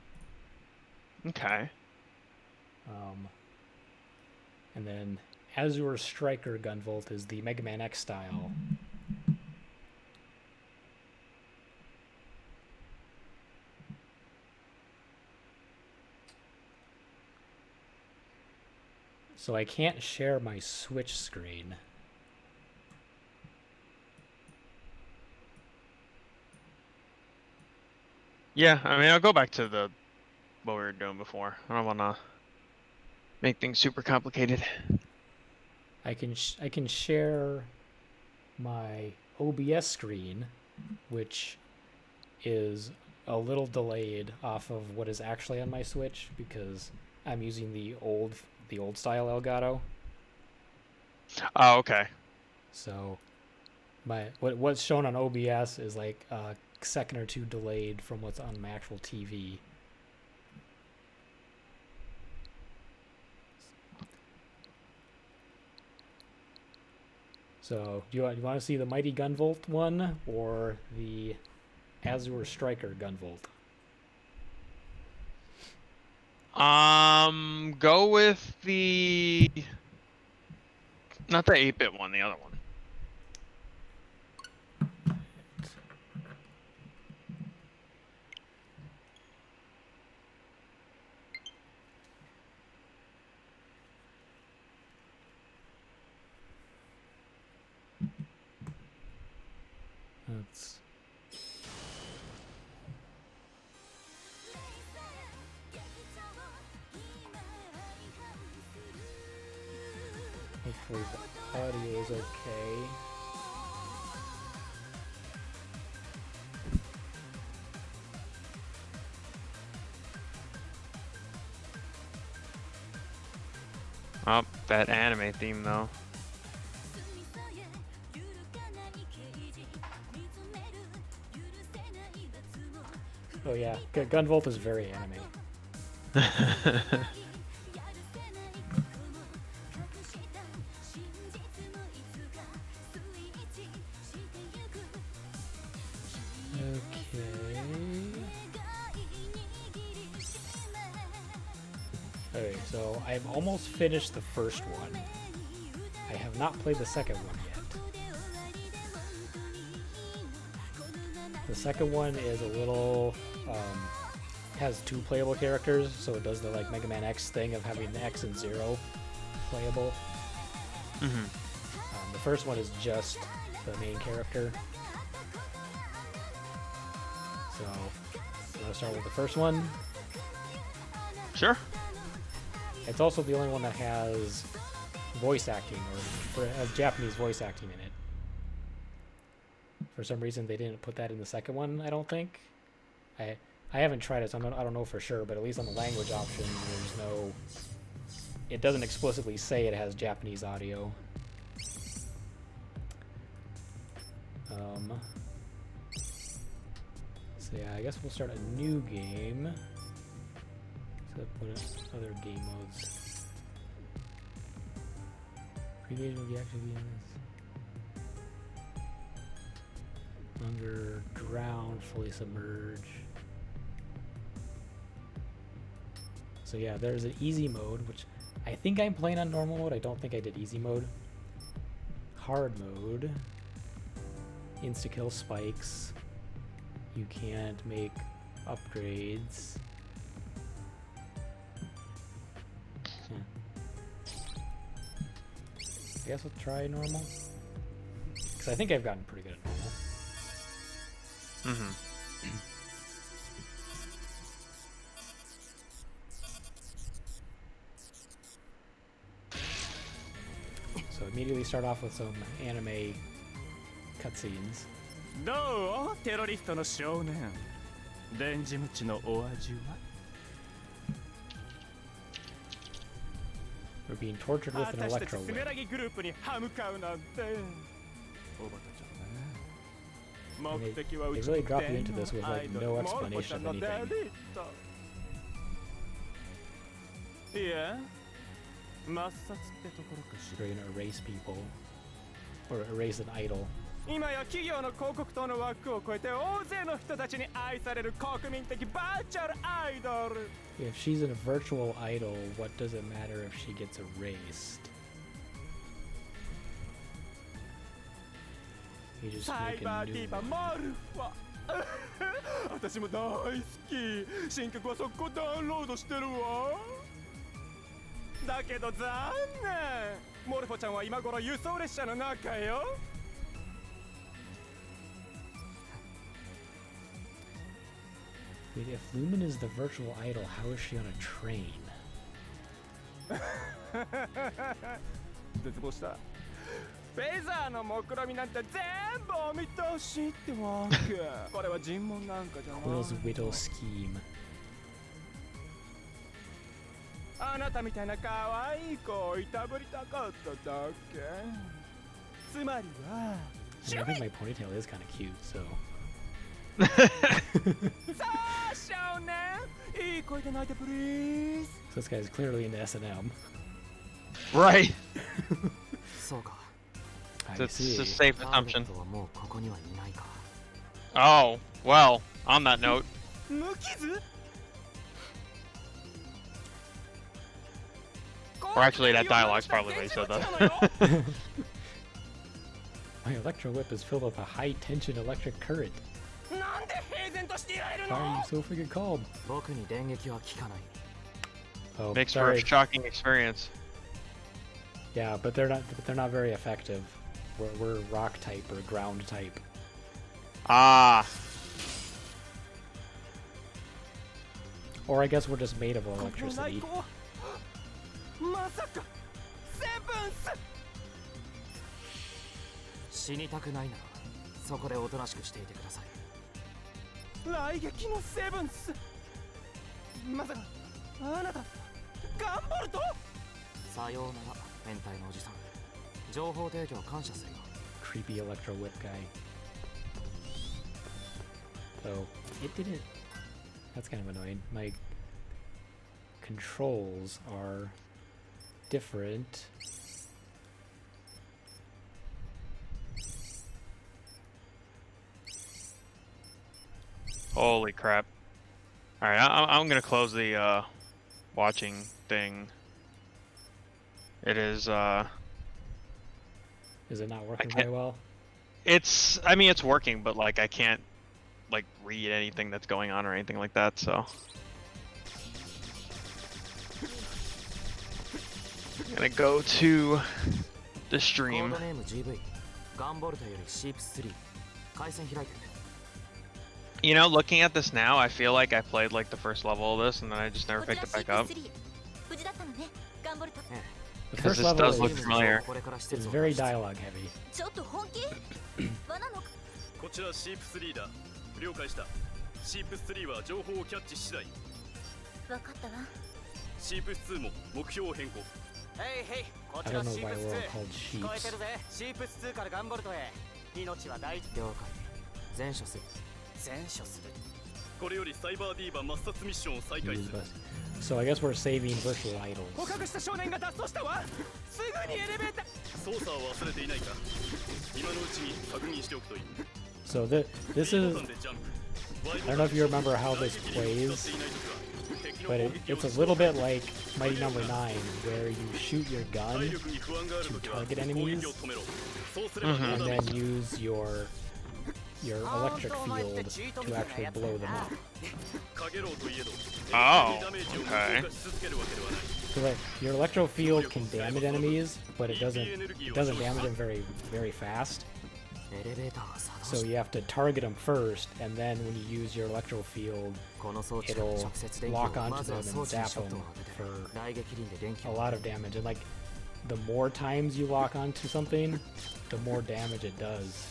Speaker 2: Okay.
Speaker 1: And then Azure Striker Gunvolt is the Mega Man X style. So I can't share my Switch screen.
Speaker 2: Yeah, I mean, I'll go back to what we were doing before. I don't want to make things super complicated.
Speaker 1: I can share my OBS screen, which is a little delayed off of what is actually on my Switch because I'm using the old style Elgato.
Speaker 2: Oh, okay.
Speaker 1: So what's shown on OBS is like a second or two delayed from what's on my actual TV. So do you want to see the Mighty Gunvolt one or the Azure Striker Gunvolt?
Speaker 2: Go with not the 8-bit one, the other one.
Speaker 1: notes. Hopefully the audio is okay.
Speaker 2: Oh, that anime theme though.
Speaker 1: Oh yeah, Gunvolt is very anime. Okay, so I've almost finished the first one. I have not played the second one yet. The second one is a little, has 2 playable characters, so it does the like Mega Man X thing of having X and 0 playable. The first one is just the main character. So, I'm gonna start with the first one.
Speaker 2: Sure.
Speaker 1: It's also the only one that has voice acting, or has Japanese voice acting in it. For some reason, they didn't put that in the second one, I don't think. I haven't tried it, so I don't know for sure, but at least on the language option, there's no... It doesn't explicitly say it has Japanese audio. So yeah, I guess we'll start a new game. So put other game modes. Pre-game will be actually under, drown, fully submerge. So yeah, there's an easy mode, which I think I'm playing on normal mode. I don't think I did easy mode. Hard mode. Insta-kill spikes. You can't make upgrades. I guess we'll try normal. Because I think I've gotten pretty good at normal. So immediately start off with some anime cutscenes.
Speaker 3: どうテロリストの少年電磁ムチのお味は
Speaker 1: We're being tortured with an
Speaker 3: 私たち
Speaker 1: electro
Speaker 3: スメ
Speaker 1: whip.
Speaker 3: ラギグループに歯向かうなんておばたちゃんね目的は
Speaker 1: They
Speaker 3: うち
Speaker 1: really
Speaker 3: の
Speaker 1: drop you
Speaker 3: 電
Speaker 1: into this with
Speaker 3: のア
Speaker 1: like
Speaker 3: イドル
Speaker 1: no
Speaker 3: モルコち
Speaker 1: explanation
Speaker 3: ゃ
Speaker 1: of
Speaker 3: んのデ
Speaker 1: anything.
Speaker 3: リットいや抹殺ってところかし
Speaker 1: We're gonna erase people. Or erase an idol.
Speaker 3: 今や企業の広告塔の枠を超えて大勢の人たちに愛される国民的バーチャルアイドル
Speaker 1: If she's a virtual idol, what does it matter if she gets erased? You just
Speaker 3: サイ
Speaker 1: make
Speaker 3: バ
Speaker 1: a
Speaker 3: ーデ
Speaker 1: new
Speaker 3: ィーバ
Speaker 1: one.
Speaker 3: マルファ私も大好き新曲は速攻ダウンロードしてるわだけど残念モルフォちゃんは今頃輸送列車の中よ
Speaker 1: Wait, if Lumen is the virtual idol, how is she on a train?
Speaker 3: 絶望したフェザーの目論見なんて全部お見通しってわけこれは尋問なんかじゃない
Speaker 1: Quill's Widow scheme.
Speaker 3: あなたみたいな可愛い子をいたぶりたかっただけつまりは
Speaker 1: I mean, I think my ponytail is kind of cute, so.
Speaker 3: さあ少年いい声で泣いてプリーズ
Speaker 1: So this guy's clearly into S&M.
Speaker 2: Right.
Speaker 4: そうか
Speaker 1: I
Speaker 2: That's
Speaker 1: see.
Speaker 2: a safe
Speaker 4: ターゲ
Speaker 2: assumption.
Speaker 4: ットはもうここにはいないか
Speaker 2: Oh, well, on that note.
Speaker 3: 無傷
Speaker 2: Or actually, that dialogue's probably what he said that.
Speaker 1: My electro whip is filled with a high tension electric current.
Speaker 3: なんで平然としていられる
Speaker 1: Why are
Speaker 3: の
Speaker 1: you so freaking calm?
Speaker 4: 僕に電撃は効かない
Speaker 1: Oh,
Speaker 2: Makes for a
Speaker 1: sorry.
Speaker 2: shocking experience.
Speaker 1: Yeah, but they're not very effective. We're rock type or ground type.
Speaker 2: Ah.
Speaker 1: Or I guess we're just made of
Speaker 3: この内
Speaker 1: electricity.
Speaker 3: 向まさかセブンス
Speaker 4: 死にたくないならそこでおとなしくしていてください。
Speaker 3: 雷撃のセブンスまさかあなたガンボルト
Speaker 4: さようなら変態のおじさん。情報提供感謝するよ。
Speaker 1: Creepy electro whip guy. So it didn't. That's kind of annoying. My controls are different.
Speaker 2: Holy crap. Alright, I'm gonna close the watching thing. It is
Speaker 1: Is it not working
Speaker 2: can't-
Speaker 1: very well?
Speaker 2: I mean it's working, but like I can't like read anything that's going on or anything like that, so I'm gonna go to the
Speaker 4: コー
Speaker 2: stream.
Speaker 4: ドネーム GV ガンボルトよりシープ3回線開いてる。
Speaker 2: You know, looking at this now, I feel like I played like the first level of this and then I just never
Speaker 5: こち
Speaker 2: picked
Speaker 5: ら
Speaker 2: it back up.
Speaker 5: 無事だったのねガンボルト
Speaker 1: The
Speaker 2: Because
Speaker 1: first
Speaker 2: this
Speaker 1: level
Speaker 2: does look
Speaker 1: is,
Speaker 2: familiar.
Speaker 4: これから施設
Speaker 1: is
Speaker 4: を
Speaker 1: very
Speaker 4: 脱出
Speaker 1: dialogue heavy.
Speaker 5: ちょっと本気罠の
Speaker 3: こちらシープ3だ了解したシープ3は情報をキャッチ次第
Speaker 5: 分かったわ
Speaker 3: シープ2も目標を変更
Speaker 6: ヘイヘイこ
Speaker 1: I
Speaker 6: ちら
Speaker 1: don't know
Speaker 6: シー
Speaker 1: why
Speaker 6: プ
Speaker 1: we're all
Speaker 6: 2
Speaker 1: called
Speaker 6: 聞こえて
Speaker 1: sheeps.
Speaker 6: るぜシープ2からガンボルトへ命は大事
Speaker 4: 了解。全処する。
Speaker 6: 全処する
Speaker 3: これよりサイバーディーバ抹殺ミッションを再開
Speaker 1: Use
Speaker 3: する
Speaker 1: bus. So I guess we're saving virtual
Speaker 3: 捕
Speaker 1: idols.
Speaker 3: 獲した少年が脱走したわすぐにエレベーター操作を忘れていないか今のうちに確認しておくといい
Speaker 1: So this
Speaker 3: B
Speaker 1: is,
Speaker 3: ボタンでジャンプ
Speaker 1: I don't know if you remember how this plays, but it's a little bit like Mighty Number 9, where you shoot your gun
Speaker 3: 体力に不安があるときは
Speaker 1: target
Speaker 3: 攻
Speaker 1: enemies
Speaker 3: 撃を止めろそうすれば
Speaker 1: and
Speaker 3: ノーダメ
Speaker 1: then
Speaker 3: ージ
Speaker 1: use your electric field to actually blow them up.
Speaker 3: かげろうといえど
Speaker 2: Oh,
Speaker 3: ダメージを無
Speaker 2: okay.
Speaker 3: 効化し続けるわけではない
Speaker 1: So like your electro field can damage enemies, but it doesn't damage them very fast.
Speaker 4: エレベーターが作動
Speaker 1: So
Speaker 4: し
Speaker 1: you have to target them first, and then when you use your electro field,
Speaker 4: この装置から
Speaker 1: it'll
Speaker 4: 直接電気を
Speaker 1: lock onto
Speaker 4: まずは
Speaker 1: them
Speaker 4: 装
Speaker 1: and
Speaker 4: 置に
Speaker 1: zap
Speaker 4: ショッ
Speaker 1: them
Speaker 4: トを当てて
Speaker 1: for
Speaker 4: 雷撃輪で電気
Speaker 1: a
Speaker 4: を
Speaker 1: lot of damage. And like the more times you lock onto something, the more damage it does.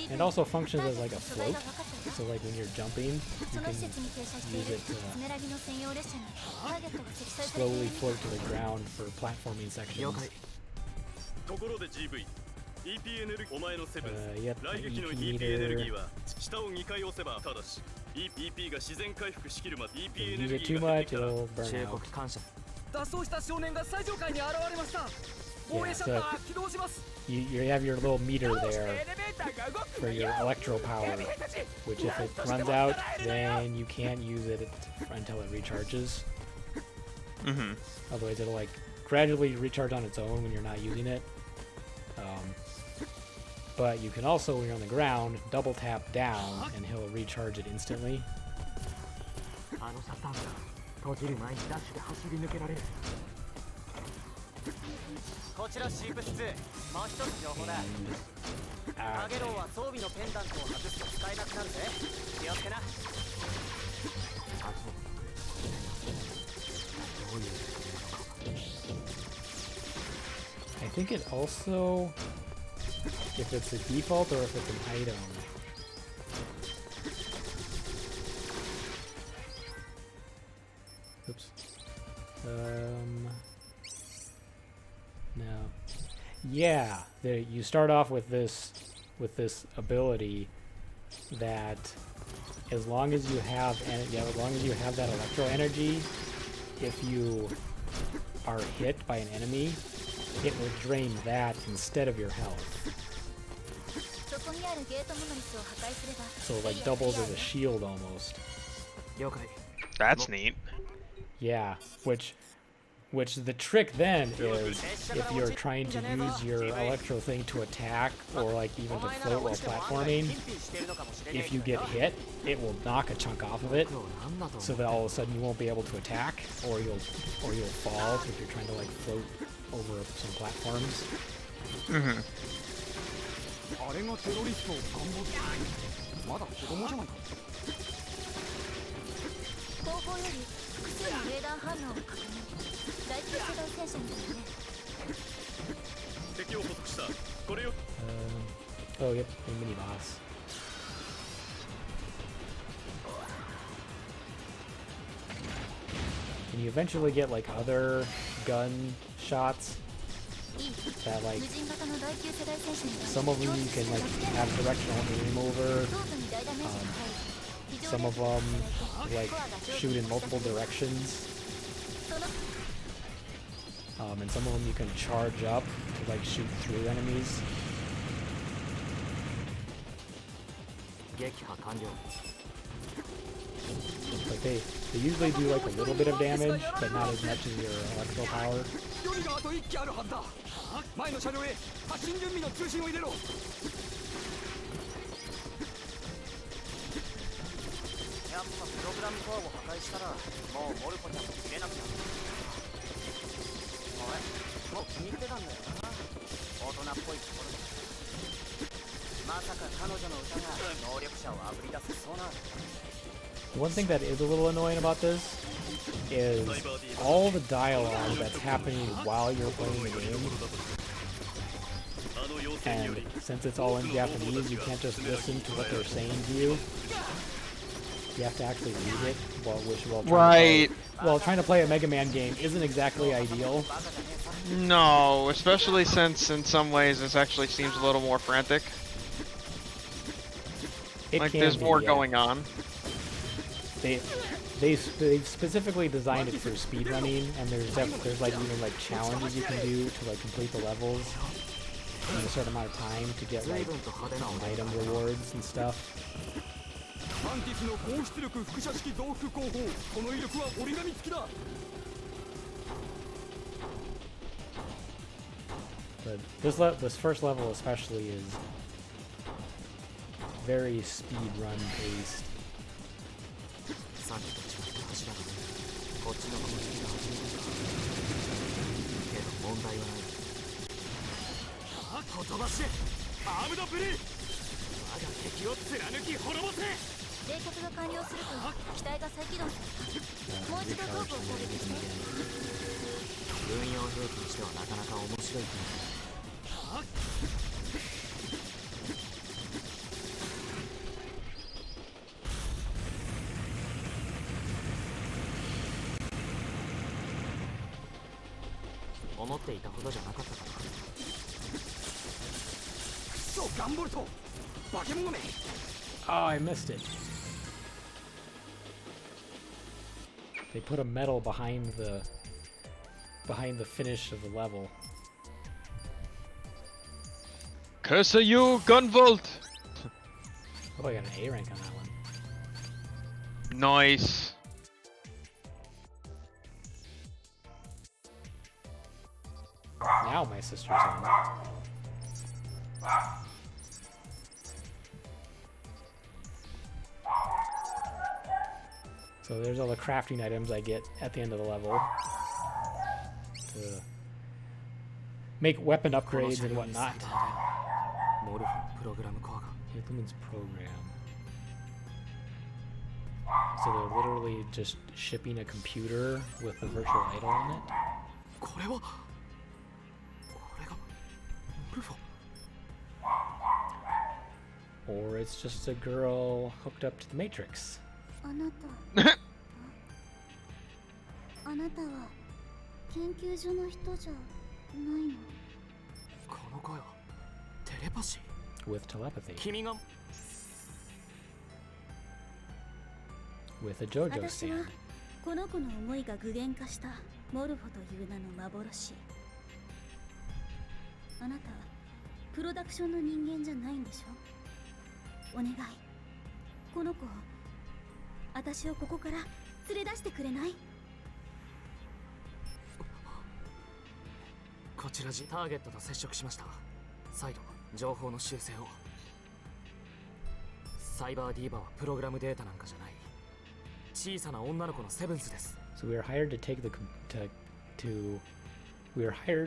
Speaker 1: It also functions as like a float. So like when you're jumping, you
Speaker 5: その
Speaker 1: can
Speaker 5: 施設に停車してい
Speaker 1: use
Speaker 5: る
Speaker 1: it to
Speaker 5: スネラギの専用列車にターゲットが設置されている
Speaker 1: slowly float to the ground for platforming
Speaker 4: 了
Speaker 1: sections.
Speaker 4: 解。
Speaker 3: ところで GV EP エネルギーお前のセブン
Speaker 1: Yep,
Speaker 3: 雷撃の
Speaker 1: EP
Speaker 3: EP エネルギー
Speaker 1: meter.
Speaker 3: は下を2回押せばただし EP が自然回復しきるまで EP
Speaker 1: If
Speaker 3: エ
Speaker 1: you
Speaker 3: ネ
Speaker 1: use
Speaker 3: ル
Speaker 1: it
Speaker 3: ギ
Speaker 1: too
Speaker 3: ーが減っ
Speaker 1: much,
Speaker 3: てきた
Speaker 1: it'll burn
Speaker 4: 忠
Speaker 1: out.
Speaker 4: 告感謝。
Speaker 6: 脱走した少年が最上階に現れました防衛シャッター起動します
Speaker 1: You have your little meter
Speaker 3: どうして
Speaker 1: there
Speaker 3: エレベーターが動く
Speaker 1: for
Speaker 3: の
Speaker 1: your
Speaker 3: よ
Speaker 1: electro power,
Speaker 3: エビヘたち
Speaker 1: which if it runs out, then you can't use it until it recharges.
Speaker 2: Mm-hmm.
Speaker 1: Otherwise, it'll like gradually recharge on its own when you're not using it. But you can also, when you're on the ground, double tap down and he'll recharge it instantly.
Speaker 4: あのシャッターが閉じる前にダッシュで走り抜けられる。
Speaker 6: こちらシープ2もう一つ情報だ
Speaker 1: Ah,
Speaker 6: カゲロウは装備のペンダントを外すと使えなくなるぜ気をつけな
Speaker 4: あ、そう。どういう仕組みなのか。
Speaker 1: I think it also, if it's a default or if it's an item. Oops. No. Yeah, you start off with this ability that as long as you have that electro energy, if you are hit by an enemy, it will drain that instead of your health.
Speaker 5: そこにあるゲートモノリスを破壊すれば
Speaker 1: So it like doubles as a shield almost.
Speaker 4: 了解。
Speaker 2: That's neat.
Speaker 1: Yeah, which the trick then is if you're trying to use your electro thing to attack or like even to float while platforming, if you get hit, it will knock a chunk off of it,
Speaker 4: 今日なんだと
Speaker 1: so
Speaker 4: 思う
Speaker 1: that all of a sudden you won't be able to attack, or you'll fall if you're trying to like float over some platforms.
Speaker 2: Mhm.
Speaker 3: あれがテロリストを頑張ってまだ子供じゃないか。
Speaker 5: 後方より複数のレーダー反応を確認。第9世代戦車みたいね。
Speaker 3: 敵を捕捉した。これを
Speaker 1: Oh, yep, the mini boss. And you eventually get like other gun shots that like
Speaker 5: 無人型の第9世代戦車には
Speaker 1: some of them you can like have directional aim over.
Speaker 5: 頭部に大ダメージが入り、非常
Speaker 1: Some
Speaker 5: に
Speaker 1: of them like shoot in multiple directions.
Speaker 5: その
Speaker 1: And some of them you can charge up to like shoot through enemies.
Speaker 4: 撃破完了。
Speaker 1: Like they usually do like a little bit of damage, but not as much as your electrical power.
Speaker 3: 距離があと1機あるはずだ。前の車両へ発進準備の通信を入れろ。
Speaker 4: やっぱプログラムコアを破壊したらもうモルコちゃんも切れなくなる。俺もう気に入ってたんだよな。大人っぽいところで。まさか彼女の歌が能力者をあぶり出せそうな。
Speaker 1: One thing that is a little annoying about this is all the dialogue that's happening while you're playing the game. And since it's all in Japanese, you can't just listen to what they're saying to you. You have to actually read it, while trying to play a Mega Man game isn't exactly ideal.
Speaker 2: No, especially since in some ways this actually seems a little more frantic.
Speaker 1: It
Speaker 2: Like
Speaker 1: can
Speaker 2: there's
Speaker 1: be,
Speaker 2: more
Speaker 1: yeah.
Speaker 2: going on.
Speaker 1: They specifically designed it for speedrunning, and there's like even like challenges you can do to like complete the levels in a certain amount of time to get like item rewards and stuff.
Speaker 3: マンティスの高出力輻射式増幅工法。この威力は折り紙付きだ。
Speaker 1: But this first level especially is very speedrun based.
Speaker 4: さっきと違って柱がね、こっちの方の敵が始めたけど問題はない。ほとばしアームドプレイ。我が敵を貫き滅ぼせ。
Speaker 5: 冷却が完了すると機体が再起動された。もう一度頭部を攻撃して。
Speaker 4: 軍用兵器にしてはなかなか面白いね。思っていたほどじゃなかったかな。
Speaker 3: そうガンボルト。化け物め。
Speaker 1: Oh, I missed it. They put a medal behind the finish of the level.
Speaker 2: Curse you, Gunvolt!
Speaker 1: Oh, I got an A rank on that one.
Speaker 2: Nice.
Speaker 1: Now my sister's on. So there's all the crafting items I get at the end of the level to make weapon upgrades and whatnot.
Speaker 4: モルフォンプログラムコアが
Speaker 1: Hickelman's program. So they're literally just shipping a computer with a virtual idol on it.
Speaker 4: これがモルフォン。
Speaker 1: Or it's just a girl hooked up to the Matrix.
Speaker 5: あなたは研究所の人じゃないの？
Speaker 4: この声はテレパシー。
Speaker 1: With telepathy.
Speaker 4: 君が
Speaker 1: With a JoJo
Speaker 5: 私は
Speaker 1: stand.
Speaker 5: この子の思いが具現化したモルフォという名の幻。あなたプロダクションの人間じゃないんでしょ？お願い、この子を私をここから連れ出してくれない？
Speaker 4: こちらじターゲットと接触しました。再度情報の修正を。サイバーディーバはプログラムデータなんかじゃない。小さな女の子のセブンスです。
Speaker 1: So we were hired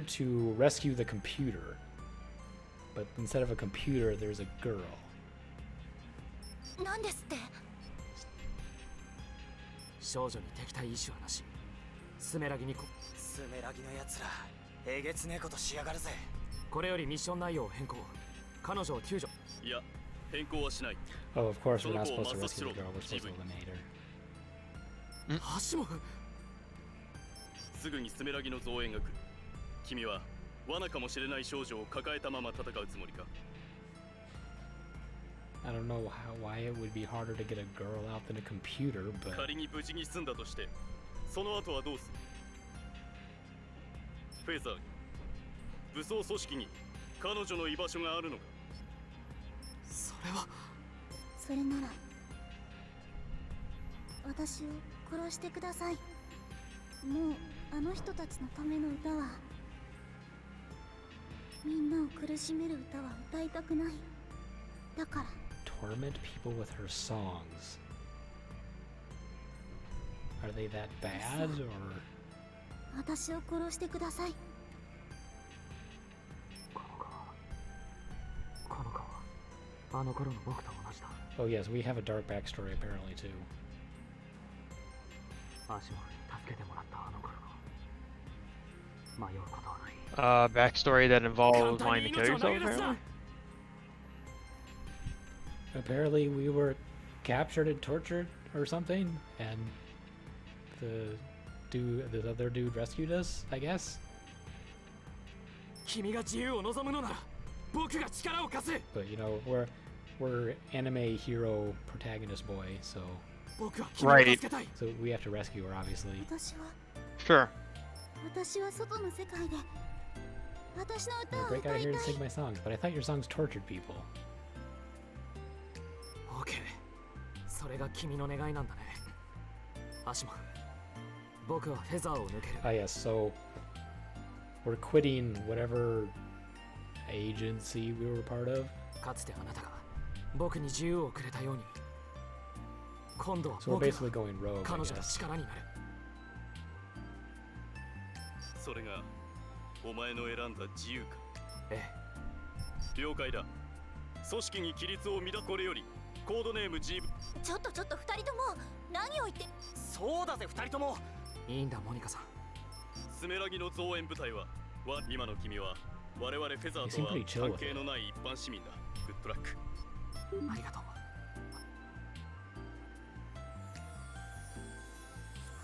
Speaker 1: to rescue the computer. but instead of a computer, there's a girl.
Speaker 5: なんですって。
Speaker 6: 少女に敵対意志はなし。スメラギに
Speaker 4: スメラギのやつらえげつねえことしやがるぜ。
Speaker 6: これよりミッション内容を変更。彼女を救助。
Speaker 7: いや、変更はしない。
Speaker 1: Oh, of course we're not supposed to rescue the girl. We're supposed to eliminate her.
Speaker 6: ハシモフ。
Speaker 7: すぐにスメラギの増援が来る。君は罠かもしれない少女を抱えたまま戦うつもりか。
Speaker 1: I don't know why it would be harder to get a girl out than a computer, but
Speaker 7: 仮に無事に済んだとして、その後はどうする？フェザー、武装組織に彼女の居場所があるのか？
Speaker 6: それは。
Speaker 5: それなら私を殺してください。もうあの人たちのための歌は、みんなを苦しめる歌は歌いたくない。だから
Speaker 1: torment people with her songs. Are they that bad or?
Speaker 5: 私を殺してください。
Speaker 6: この顔はあの頃の僕と同じだ。
Speaker 1: Oh yes, we have a dark backstory apparently too.
Speaker 6: アシモフに助けてもらったあの頃の。迷うことはない。
Speaker 2: Backstory that involves wanting to kill yourself, apparently?
Speaker 1: Apparently we were captured and tortured or something, and the other dude rescued us, I guess.
Speaker 6: 君が自由を望むのなら、僕が力を貸す。
Speaker 1: But you know, we're anime hero protagonist boy, so
Speaker 6: 僕は君を助けたい。
Speaker 1: so we have to rescue her, obviously.
Speaker 5: 私は外の世界で私の歌
Speaker 1: You're a
Speaker 5: を
Speaker 1: great
Speaker 5: 歌
Speaker 1: guy
Speaker 5: い
Speaker 1: here
Speaker 5: た
Speaker 1: to
Speaker 5: い。
Speaker 1: sing my songs, but I thought your songs tortured people.
Speaker 6: オーケー。それが君の願いなんだね。アシモフ、僕はフェザーを抜ける。
Speaker 1: Ah yes, so we're quitting whatever agency we were part of.
Speaker 6: かつてあなたが僕に自由をくれたように、今度は
Speaker 1: So we're
Speaker 6: 僕
Speaker 1: basically
Speaker 6: が
Speaker 1: going rogue, I
Speaker 6: 彼女の
Speaker 1: guess.
Speaker 6: 力になる。
Speaker 7: それがお前の選んだ自由か？
Speaker 6: ええ。
Speaker 7: 了解だ。組織に規律を乱これよりコードネーム G。
Speaker 5: ちょっと2人とも何を言って。
Speaker 4: そうだぜ2人とも。
Speaker 6: いいんだモニカさん。
Speaker 7: スメラギの増援部隊は今の君は我々フェザーとは
Speaker 1: You seem pretty chill with
Speaker 7: 関係のない一般市民だ。グッドラック。
Speaker 6: ありがとう。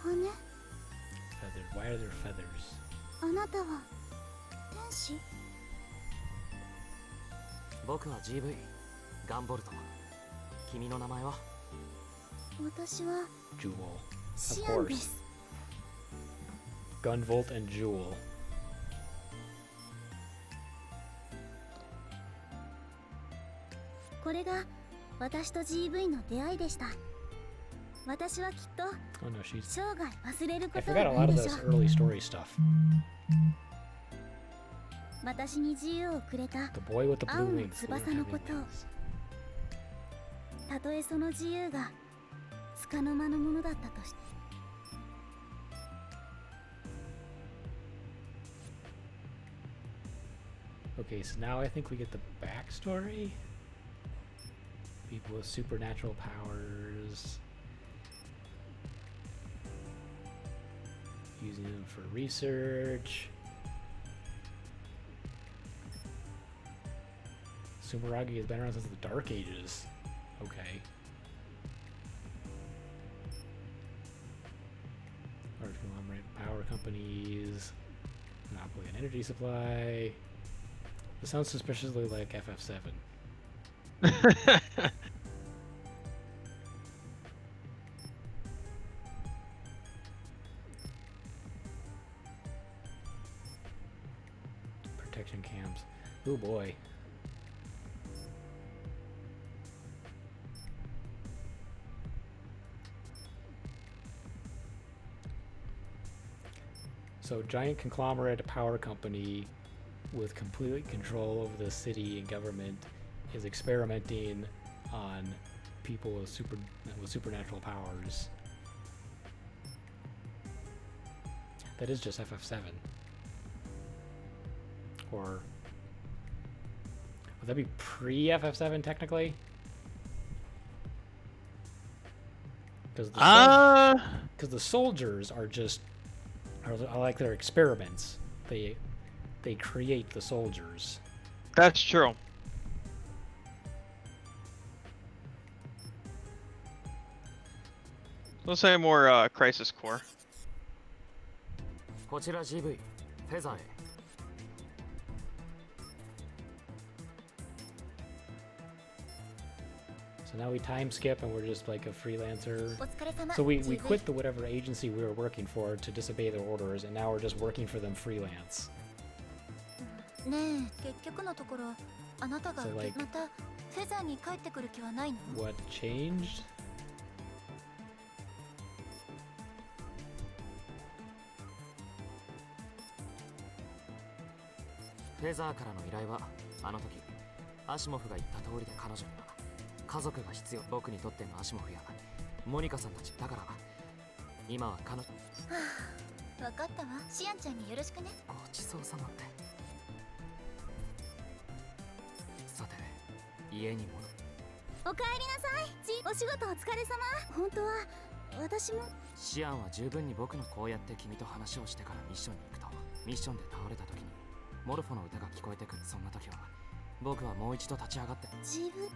Speaker 5: 羽？
Speaker 1: Feathers. Why are there feathers?
Speaker 5: あなたは天使？
Speaker 6: 僕は GV ガンボルト。君の名前は？
Speaker 5: 私は
Speaker 1: Jewel.
Speaker 5: シ
Speaker 1: Of
Speaker 5: アンで
Speaker 1: course.
Speaker 5: す。
Speaker 1: Gunvolt and Jewel.
Speaker 5: これが私と GV の出会いでした。私はきっと
Speaker 1: Oh no, she's.
Speaker 5: 生涯忘れるこ
Speaker 1: I
Speaker 5: と
Speaker 1: forgot
Speaker 5: は
Speaker 1: a
Speaker 5: ない
Speaker 1: lot of
Speaker 5: でし
Speaker 1: this
Speaker 5: ょう。
Speaker 1: early story stuff.
Speaker 5: 私に自由をくれた
Speaker 1: The boy with the
Speaker 5: 青
Speaker 1: blue
Speaker 5: の
Speaker 1: wings. We
Speaker 5: 翼
Speaker 1: don't
Speaker 5: の
Speaker 1: have
Speaker 5: こ
Speaker 1: any
Speaker 5: とを、
Speaker 1: wings.
Speaker 5: たとえその自由が束の間のものだったとして。
Speaker 1: Okay, so now I think we get the backstory. People with supernatural powers. Using them for research. Sumeragi has been around since the Dark Ages. Okay. Large conglomerate power companies. Monopoly on energy supply. This sounds suspiciously like FF7. Protection camps. Oh boy. So, giant conglomerate power company with complete control over the city and government is experimenting on people with supernatural powers. That is just FF7. Or Would that be pre FF7 technically? Because the soldiers are just are like their experiments. They create the soldiers.
Speaker 2: That's true. Let's say more Crisis Core.
Speaker 6: こちら GV フェザーへ
Speaker 1: So now we time skip and we're just like a freelancer.
Speaker 5: お疲れ様
Speaker 1: So we
Speaker 5: ジーズ
Speaker 1: quit the whatever agency we were working for to disobey their orders, and now we're just working for them freelance.
Speaker 5: ねえ結局のところあなたが
Speaker 1: So, like-
Speaker 5: またフェザーに帰ってくる気はないの
Speaker 1: What changed?
Speaker 6: フェザーからの依頼はあの時アシモフが言った通りで彼女には家族が必要。僕にとってのアシモフやモニカさんたちだから今は彼女
Speaker 5: 分かったわシアンちゃんによろしくね
Speaker 6: ごちそうさまって。さて家に戻る。
Speaker 5: おかえりなさいお仕事お疲れ様本当は私も
Speaker 6: シアンは十分に僕のこうやって君と話をしてからミッションに行くと、ミッションで倒れた時にモルフォの歌が聞こえてくる。そんな時は僕はもう一度立ち上がって
Speaker 5: 自分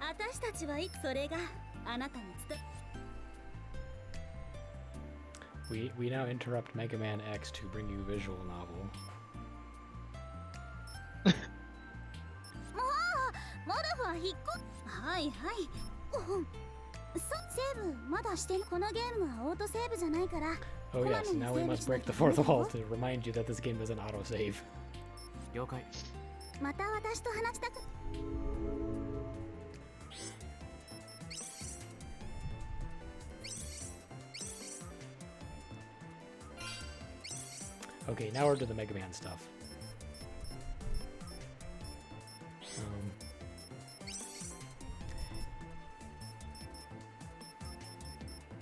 Speaker 5: 私たちはいそれがあなたに伝え
Speaker 1: We now interrupt Mega Man X to bring you visual novel.
Speaker 5: モルフは引っ越はいはいセーブまだしてこのゲームはオートセーブじゃないから
Speaker 1: Oh yes, now we must break the fourth wall to remind you that this game doesn't autosave.
Speaker 6: 了解。
Speaker 5: また私と話したく
Speaker 1: Okay, now we're to the Mega Man stuff.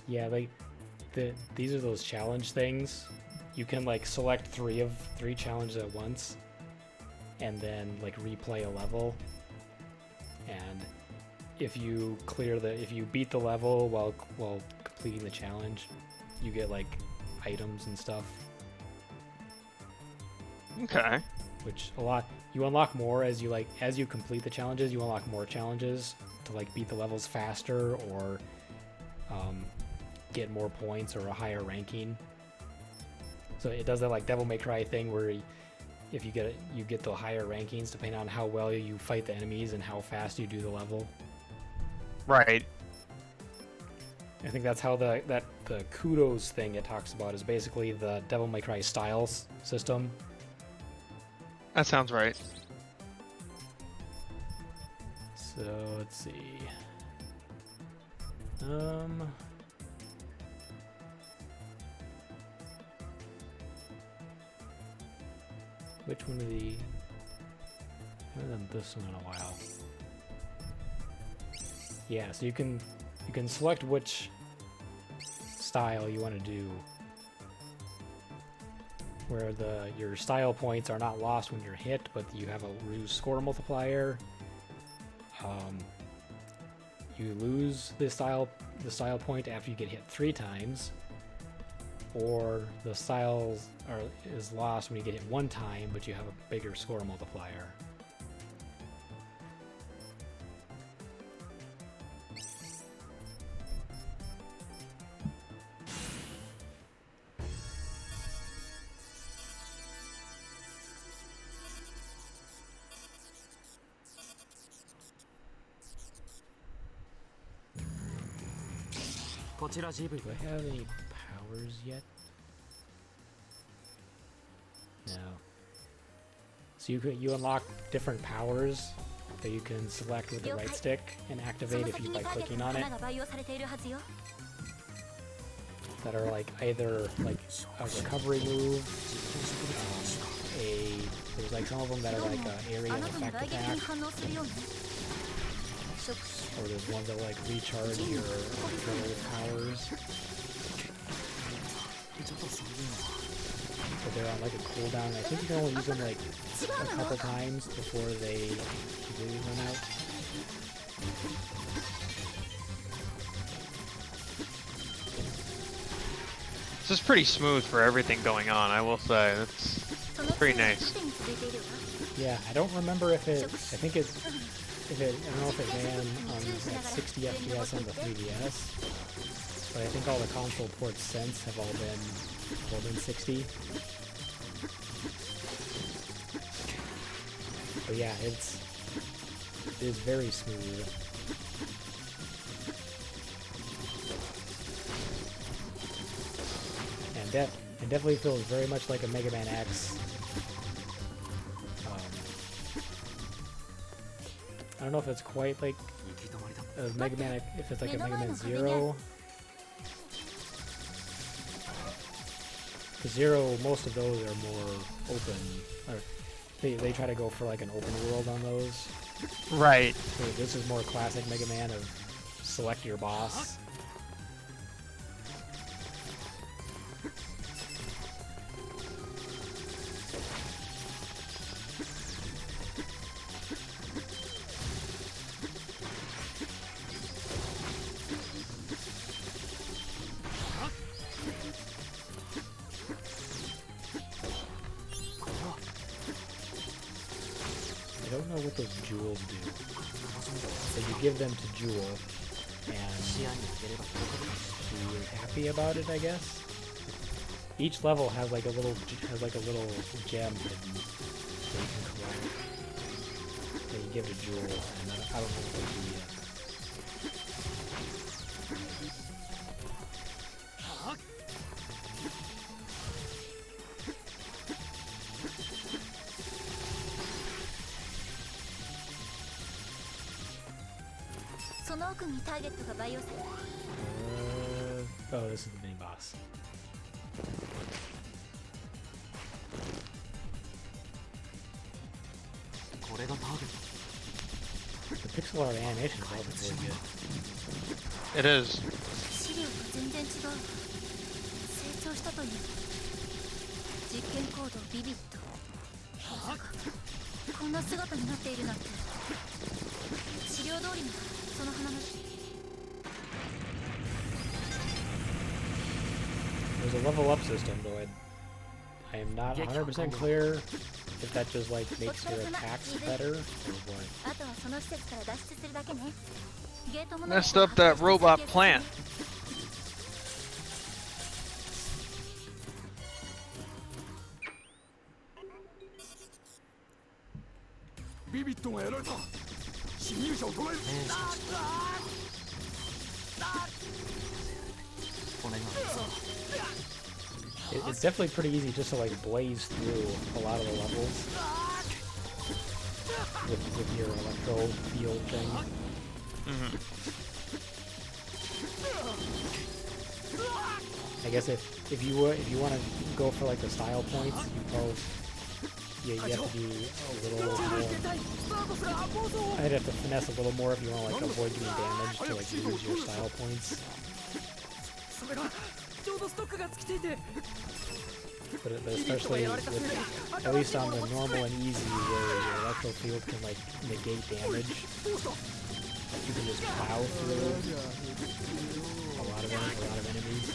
Speaker 1: Yeah, like these are those challenge things. You can like select three challenges at once, and then like replay a level. And if you beat the level while completing the challenge, you get like items and stuff.
Speaker 2: Okay.
Speaker 1: Which you unlock more as you complete the challenges. You unlock more challenges to like beat the levels faster or get more points or a higher ranking. So it does that like Devil May Cry thing where if you get the higher rankings depending on how well you fight the enemies and how fast you do the level.
Speaker 2: Right.
Speaker 1: I think that's how the kudos thing it talks about is basically the Devil May Cry styles system.
Speaker 2: That sounds right.
Speaker 1: So let's see. Which one of the? I haven't done this one in a while. Yeah, so you can select which style you want to do. Where your style points are not lost when you're hit, but you have a reduced score multiplier. You lose the style point after you get hit 3 times, or the style is lost when you get hit 1 time, but you have a bigger score multiplier. Do I have any powers yet? No. So you unlock different powers that you can select with the right stick and activate by clicking on it. That are like either like a recovery move, there's like some of them that are like area and effect attack. Or there's ones that like recharge your control powers. they're on like a cooldown. I think you can only use them like a couple times before they completely run out.
Speaker 2: This is pretty smooth for everything going on, I will say. It's pretty nice.
Speaker 1: Yeah, I don't remember if it. I think it's. If it, I don't know if it ran on at 60 FPS on the 3DS, but I think all the console ports since have all been 60. But yeah, it is very smooth. And it definitely feels very much like a Mega Man X. I don't know if it's quite like a Mega Man, if it's like a Mega Man Zero. Because Zero, most of those are more open, or they try to go for like an open world on those.
Speaker 2: Right.
Speaker 1: So this is more classic Mega Man of select your boss. I don't know what those jewels do. So you give them to Jewel, and you're happy about it, I guess. Each level has like a little gem hidden that you can collect. That you give to Jewel, and I don't know what they do yet. Oh, this is the mini boss. The pixel art animation is also really good.
Speaker 2: It is.
Speaker 5: 資料と全然違う。成長したという。実験コードビビット。まさかこんな姿になっているなんて。資料通りのその花の。
Speaker 1: There's a level up system, though I am not 100% clear if that just like makes your attacks better or what.
Speaker 5: あとはその施設から脱出するだけね。ゲートも
Speaker 2: Messed up that robot plant.
Speaker 3: ビビットがやられた。侵入者を捕らえる。
Speaker 1: It's definitely pretty easy just to like blaze through a lot of the levels with your electro field thing. I guess if you want to go for like the style points, you have to be a little more. I'd have to finesse a little more if you want to like avoid getting damaged to like use your style points. But especially with, at least on the normal and easy, where your electro field can like negate damage, you can just plow through a lot of enemies.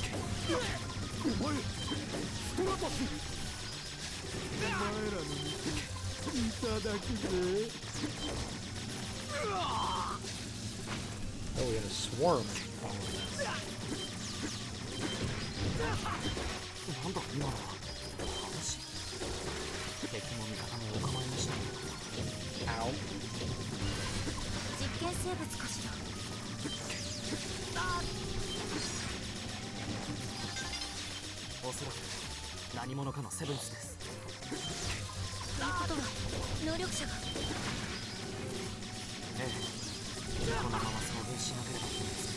Speaker 1: Oh, we got a swarm following us. Ow.
Speaker 5: 実験生物かしら。
Speaker 6: おそらく何者かのセブンスです。
Speaker 5: ということは能力者が。
Speaker 6: ええ、このまま遭遇しなければいいんです。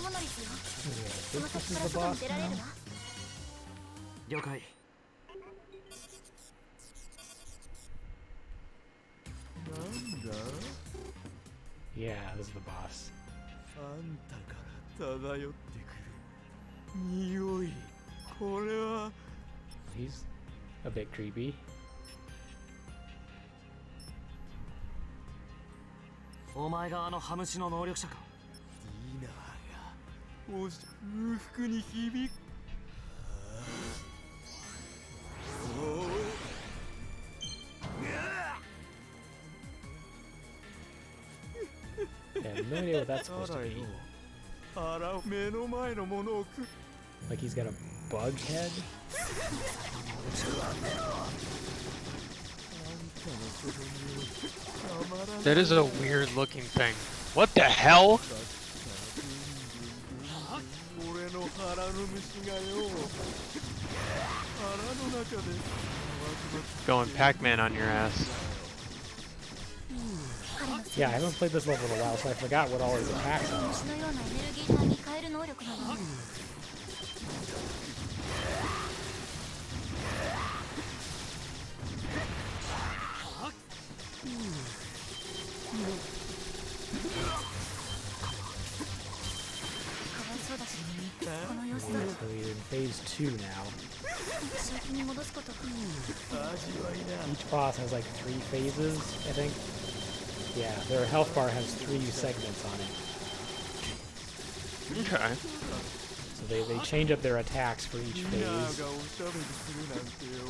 Speaker 5: ものですよ。
Speaker 1: Yeah,
Speaker 5: その
Speaker 1: this
Speaker 5: 先から
Speaker 1: is the
Speaker 5: 外に
Speaker 1: boss
Speaker 5: 出られる
Speaker 1: now.
Speaker 5: わ。
Speaker 6: 了解。
Speaker 1: Yeah, this is the boss.
Speaker 3: あんたから漂ってくる匂い。これは
Speaker 1: He's a bit creepy.
Speaker 6: お前があのハムシの能力者か。
Speaker 3: ディナーが空腹に響く。お
Speaker 1: I have no idea what that's
Speaker 3: あ
Speaker 1: supposed to
Speaker 3: らよ
Speaker 1: be.
Speaker 3: あら目の前のものを食っ
Speaker 1: Like he's got a bug head?
Speaker 2: That is a weird looking thing. What the hell?
Speaker 3: 俺の腹の虫がよ腹の中で
Speaker 2: Going Pac-Man on your ass.
Speaker 1: Yeah, I haven't played this level in a while, so I forgot what all his attacks are.
Speaker 5: 虫のようなエネルギー体に変える能力なの。 かわいそうだし、この様子だ。
Speaker 1: So we're in phase 2 now.
Speaker 5: 正気に戻すこと。
Speaker 1: Each boss has like 3 phases, I think. Yeah, their health bar has 3 segments on it.
Speaker 2: Okay.
Speaker 1: So they change up their attacks for each
Speaker 3: ディナー
Speaker 1: phase.
Speaker 3: がおしゃべりするなんてよ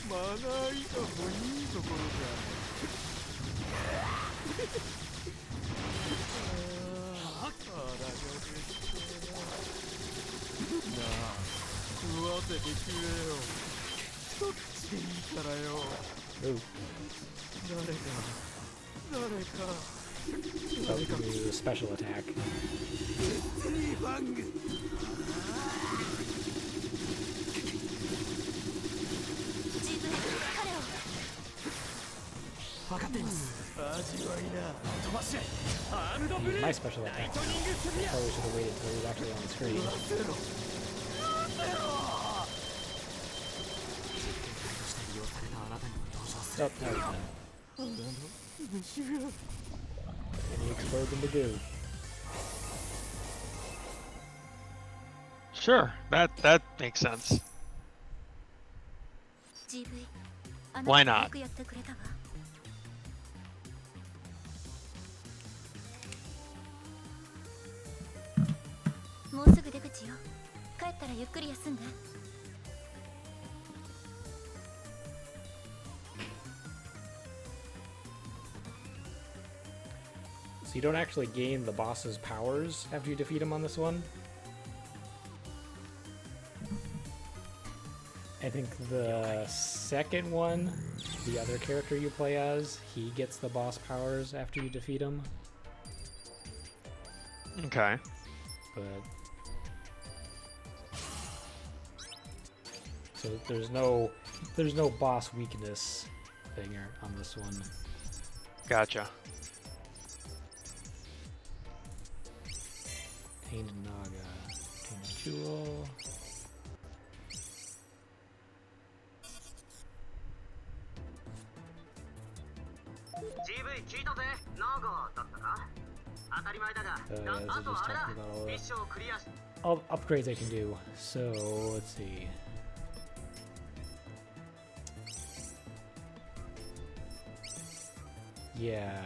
Speaker 3: まな板もいいところじゃ腹が出てなあ食わせてくれよ一口でいいからよ
Speaker 1: Ooh,
Speaker 3: 誰か
Speaker 1: so we can do a special attack.
Speaker 3: リファング
Speaker 5: ジブリ、彼を。
Speaker 6: 分かっています。
Speaker 3: 味わいな
Speaker 6: 飛ばし
Speaker 3: アームドブ
Speaker 1: Use
Speaker 3: レ
Speaker 1: my special attack now. Probably should have waited until he was actually on the screen.
Speaker 3: ゼロ
Speaker 6: として利用されたあなたにも同情する。
Speaker 1: Oh, now he's done.
Speaker 3: 虫が
Speaker 1: And he explodes into goo.
Speaker 2: Sure, that makes sense.
Speaker 5: GV、あ
Speaker 2: Why
Speaker 5: なた
Speaker 2: not?
Speaker 5: よくやってくれたわ。もうすぐ出口よ。帰ったらゆっくり休んで。
Speaker 1: So you don't actually gain the boss's powers after you defeat him on this one. I think the second one, the other character you play as, he gets the boss powers after you defeat him.
Speaker 2: Okay.
Speaker 1: But so there's no boss weakness thing on this one.
Speaker 2: Gotcha.
Speaker 1: Tainted Naga, Tainted Jewel.
Speaker 4: GV 聞いたぜナーガーだったか当たり前だが
Speaker 1: Yeah,
Speaker 4: な
Speaker 1: this
Speaker 4: あ
Speaker 1: is
Speaker 4: と
Speaker 1: just
Speaker 4: あれだ
Speaker 1: talking about
Speaker 4: ミッションをクリアし
Speaker 1: all the upgrades I can do. So let's see. Yeah.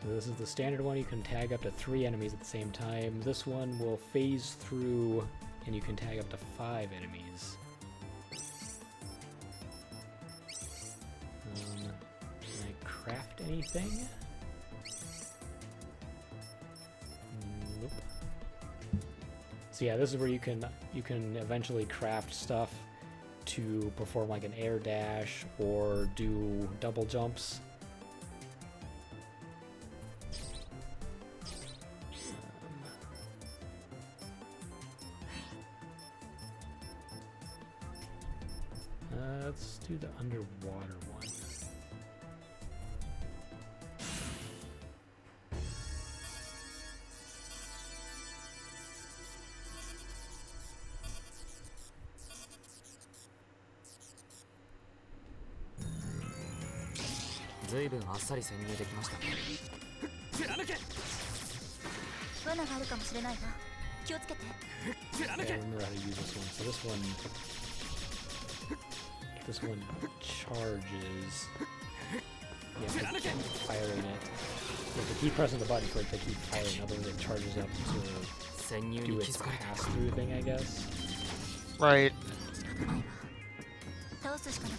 Speaker 1: So this is the standard one. You can tag up to 3 enemies at the same time. This one will phase through, and you can tag up to 5 enemies. Can I craft anything? Nope. So yeah, this is where you can eventually craft stuff to perform like an air dash or do double jumps. Let's do the underwater one.
Speaker 6: ずいぶんあっさり潜入できました。
Speaker 3: 貫け。
Speaker 5: 罠があるかもしれないわ。気をつけて。
Speaker 1: I remember how to use this one. So this one charges. You have to keep firing it. You have to keep pressing the button for it to keep firing, otherwise it charges up to
Speaker 6: 潜入
Speaker 1: do
Speaker 6: に気
Speaker 1: its
Speaker 6: づかれた。
Speaker 1: pass-through thing, I guess.
Speaker 2: Right.
Speaker 5: 倒すしかない。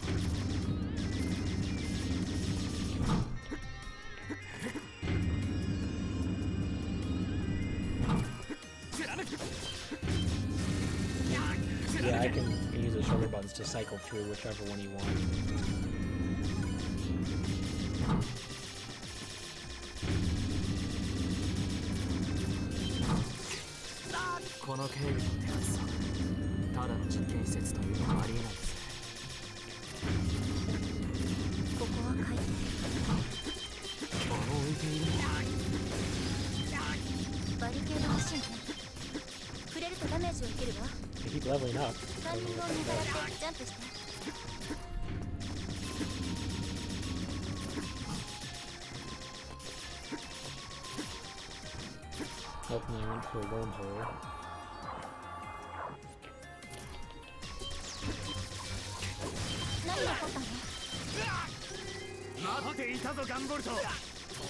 Speaker 1: Yeah, I can use the shoulder buttons to cycle through whichever one you want.
Speaker 6: この警備の手厚さ、ただの実験施設というのはありえないですね。
Speaker 5: ここは海底。
Speaker 6: 場を置いているのは
Speaker 5: バリケードマシンね。触れるとダメージを受けるわ。
Speaker 1: They keep leveling up.
Speaker 5: タイミングを見計らってジャンプして。
Speaker 1: Oh, and I went for a wormhole.
Speaker 5: 何が起こったの？
Speaker 3: 待っていたぞガンボルト。飛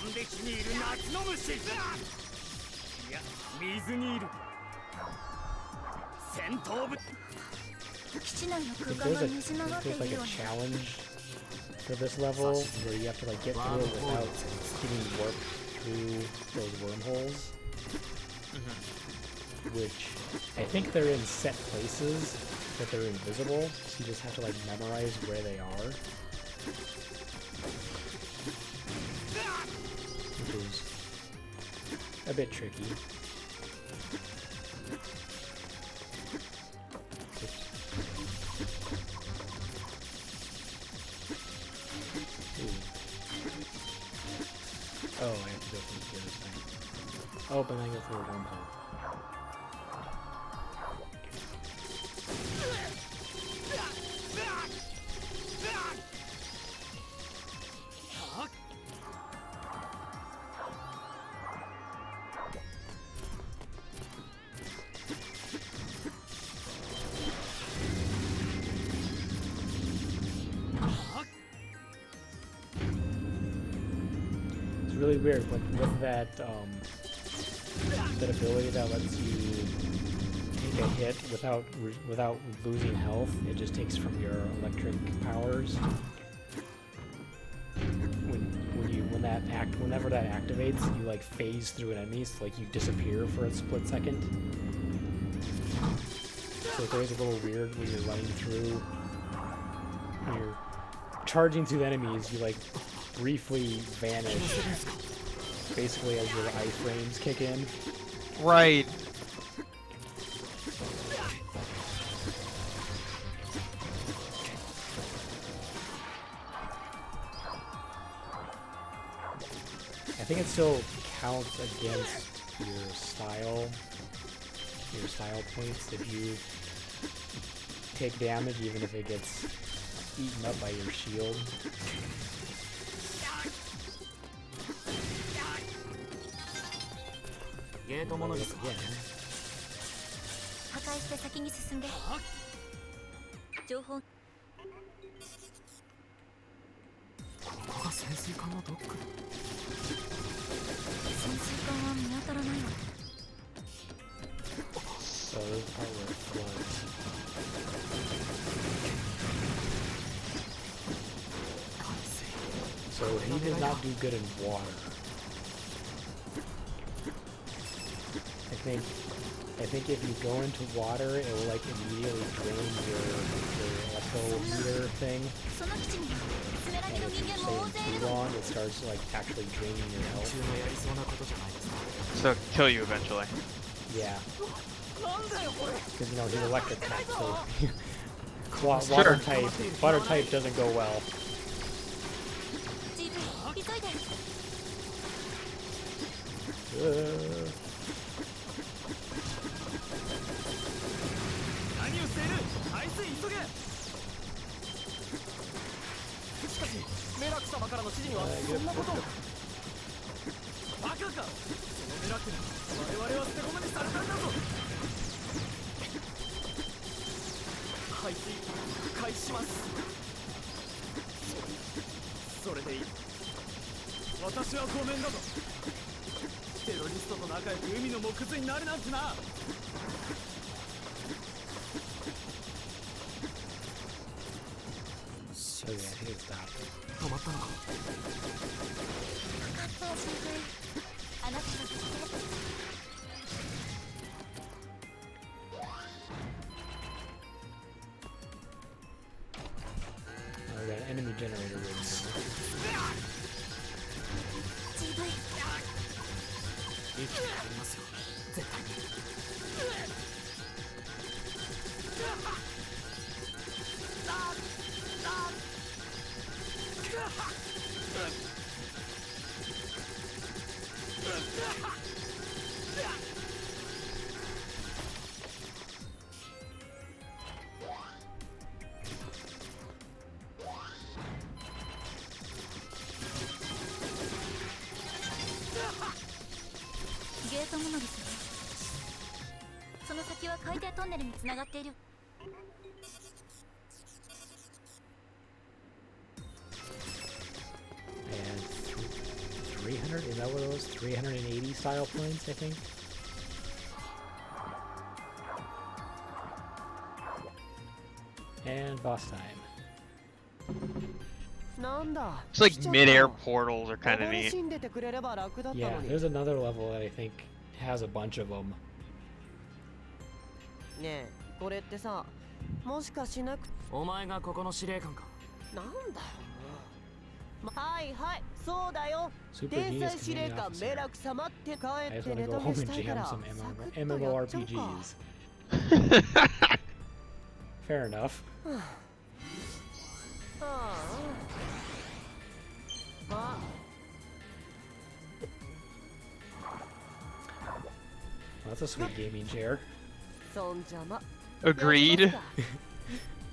Speaker 3: んで火にいる夏の虫。いや水にいる戦闘部。
Speaker 5: 基地内の
Speaker 1: I
Speaker 5: 空
Speaker 1: think
Speaker 5: 間がねじ曲がってい
Speaker 1: there's like
Speaker 5: る
Speaker 1: a
Speaker 5: ように。
Speaker 1: challenge for this level where you have to like get through it without getting warped through those wormholes. Which I think they're in set places, but they're invisible, so you just have to like memorize where they are. Which is a bit tricky. Oops. Ooh. Oh, I have to go through the other side. Oh, but then I go through a wormhole. It's really weird with that that ability that lets you take a hit without losing health. It just takes from your electric powers. Whenever that activates, you like phase through an enemy, so like you disappear for a split second. So it's always a little weird when you're running through. When you're charging through enemies, you like briefly vanish, basically as your iframes kick in.
Speaker 2: Right.
Speaker 1: I think it still counts against your style points if you take damage, even if it gets eaten up by your shield.
Speaker 6: ゲートものですか。
Speaker 1: Again.
Speaker 5: 破壊して先に進んで。情報。
Speaker 6: ここが潜水艦のドック。
Speaker 5: 潜水艦は見当たらないわ。
Speaker 1: So this is the part where it floods. So he did not do good in water. I think if you go into water, it will like immediately drain your electro meter thing.
Speaker 5: その基地には詰められ
Speaker 1: And
Speaker 5: る
Speaker 1: if
Speaker 5: 人
Speaker 1: you
Speaker 5: 間も大
Speaker 1: stay
Speaker 5: 勢い
Speaker 1: in
Speaker 5: る
Speaker 1: too
Speaker 5: の。
Speaker 1: long, it starts like actually draining your
Speaker 6: 宇
Speaker 1: health.
Speaker 6: 宙のやりそうなことじゃないですか。
Speaker 2: So kill you eventually.
Speaker 1: Yeah,
Speaker 3: なんだよこれ。
Speaker 1: because you know he's electric type, so
Speaker 2: Sure.
Speaker 1: water type doesn't go well.
Speaker 5: GV 急いで。
Speaker 3: 何をしている。排水急げ。しかしメラク様からの指示にはバカか。そのメラクル我々は捨て駒にされたんだぞ。排水開始します。それでいい。私はごめんだぞ。テロリストと仲良く海の木図になるなんてな。
Speaker 1: So yeah, he stopped.
Speaker 6: 止まったのか。
Speaker 5: よかった CV。 あなたが助けて。
Speaker 1: Oh, we got an enemy generator waiting for me.
Speaker 5: CV。
Speaker 6: 生きてやりますよ絶対に。
Speaker 5: ゲートものですね。その先は海底トンネルにつながっている。
Speaker 1: And 300, is that what it was? 380 style points, I think. And boss time.
Speaker 3: なんだ。
Speaker 2: It's like mid-air portals are kind of neat.
Speaker 3: 死んでてくれれば楽だった
Speaker 1: Yeah,
Speaker 3: のに。
Speaker 1: there's another level that I think has a bunch of them.
Speaker 3: ねえ、これってさ、もしかしなく。
Speaker 6: お前がここの司令官か。
Speaker 3: なんだろうな。はいはい、そうだよ。
Speaker 1: Super
Speaker 3: 天
Speaker 1: genius
Speaker 3: 才司令
Speaker 1: commanding
Speaker 3: 官
Speaker 1: officer.
Speaker 3: メラク様って帰
Speaker 1: I
Speaker 3: っ
Speaker 1: just
Speaker 3: て
Speaker 1: want
Speaker 3: ネ
Speaker 1: to
Speaker 3: タ
Speaker 1: go
Speaker 3: に
Speaker 1: home
Speaker 3: し
Speaker 1: and
Speaker 3: たいか
Speaker 1: jam
Speaker 3: ら
Speaker 1: some
Speaker 3: サクッとやっちゃおうか。
Speaker 1: MMORPGs. Fair enough.
Speaker 3: ああ。あ
Speaker 1: Well, that's a sweet gaming chair.
Speaker 3: そんじゃま。
Speaker 2: Agreed.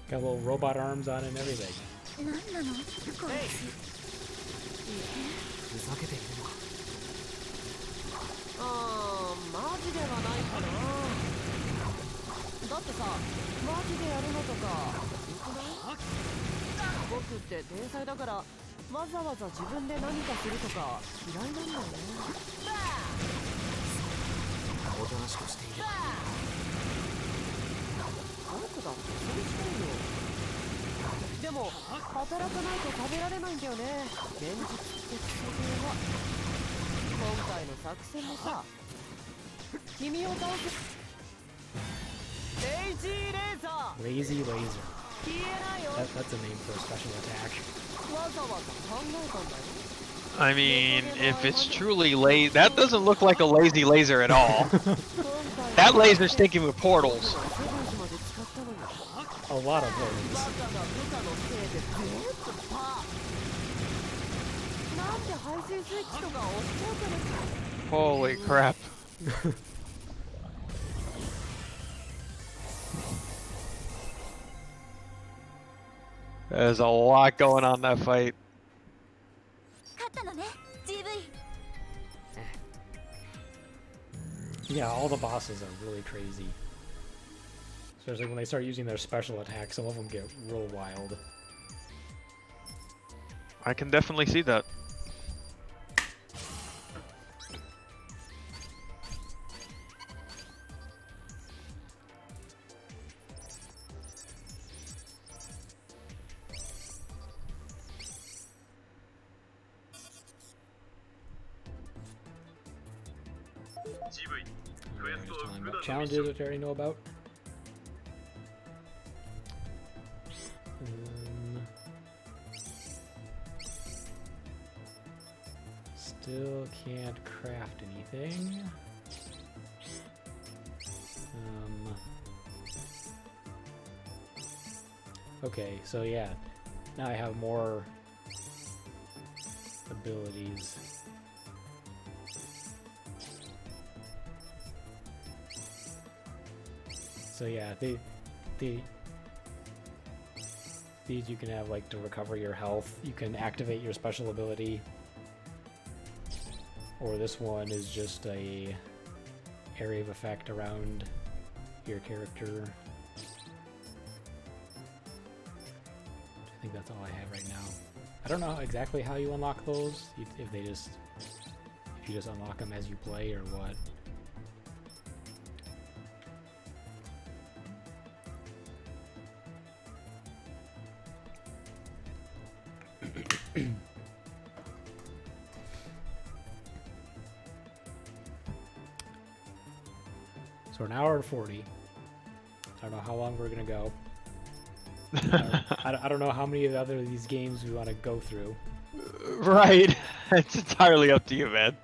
Speaker 1: Got little robot arms on it and everything.
Speaker 5: 何なのこいつ。
Speaker 6: ふざけているのか。
Speaker 3: ああ、マジではないかな。だってさ、マジでやるのとかよくない？僕って天才だからわざわざ自分で何かするとか嫌いなんだよね。
Speaker 6: おとなしくしている。
Speaker 3: 僕だってそうしたいよ。でも働かないと食べられないんだよね。現実的それは。今回の作戦もさ、君を倒すレイジーレーザー。
Speaker 1: Lazy laser.
Speaker 3: 消えないよ。
Speaker 1: That's a name for a special attack.
Speaker 3: わざわざ考えたんだよ。
Speaker 2: I mean, if it's truly lazy, that doesn't look like a lazy laser at all. That laser's thinking with portals.
Speaker 1: A lot of
Speaker 3: バ
Speaker 1: those.
Speaker 3: カが部下のせいで全部パー。なんで排水スイッチとか押しちゃうかね。
Speaker 2: Holy crap. There's a lot going on in that fight.
Speaker 5: 勝ったのね GV。
Speaker 1: Yeah, all the bosses are really crazy. Especially when they start using their special attacks, some of them get real wild.
Speaker 2: I can definitely see that.
Speaker 1: Yeah, just telling about challenges which I already know about. Still can't craft anything. Okay, so yeah, now I have more abilities. So yeah, these you can have like to recover your health. You can activate your special ability or this one is just a area of effect around your character. I think that's all I have right now. I don't know exactly how you unlock those, if you just unlock them as you play or what. So we're an hour and 40. I don't know how long we're gonna go. I don't know how many of the other of these games we want to go through.
Speaker 2: Right. It's entirely up to you, man.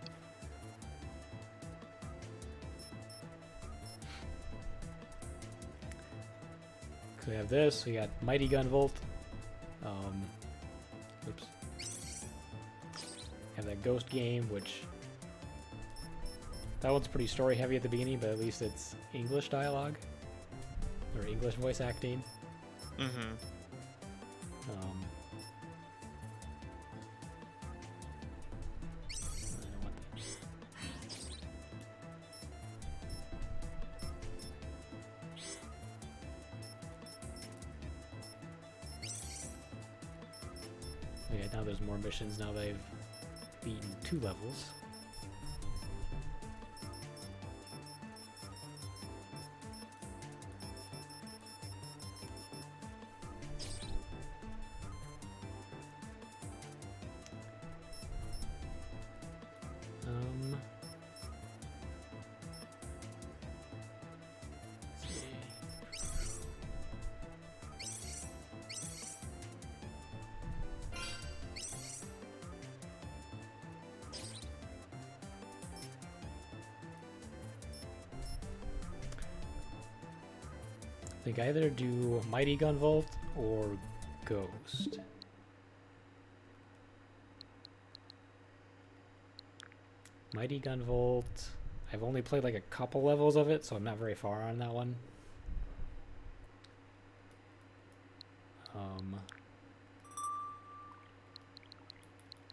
Speaker 1: So we have this. We got Mighty Gun Volt. Oops. Have that Ghost game, which that one's pretty story heavy at the beginning, but at least it's English dialogue or English voice acting.
Speaker 2: Mm-hmm.
Speaker 1: I don't want that. Yeah, now there's more missions now that I've beaten 2 levels. Let's see. I think either do Mighty Gun Volt or Ghost. Mighty Gun Volt. I've only played like a couple levels of it, so I'm not very far on that one.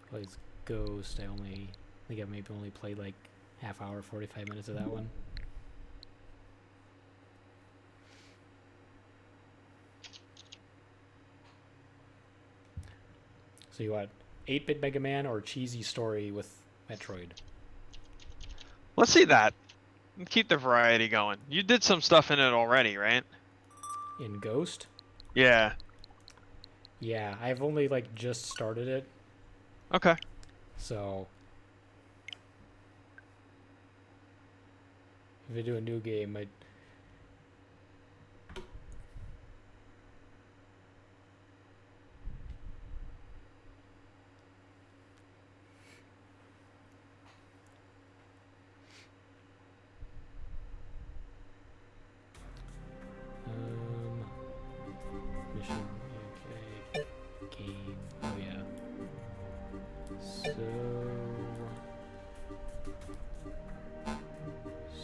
Speaker 1: Plays Ghost. I think I maybe only played like half hour, 45 minutes of that one. So you want 8-bit Mega Man or cheesy story with Metroid?
Speaker 2: Let's see that. Keep the variety going. You did some stuff in it already, right?
Speaker 1: In Ghost?
Speaker 2: Yeah.
Speaker 1: Yeah, I've only like just started it,
Speaker 2: Okay.
Speaker 1: so if I do a new game, I'd mission, okay, game, oh yeah. So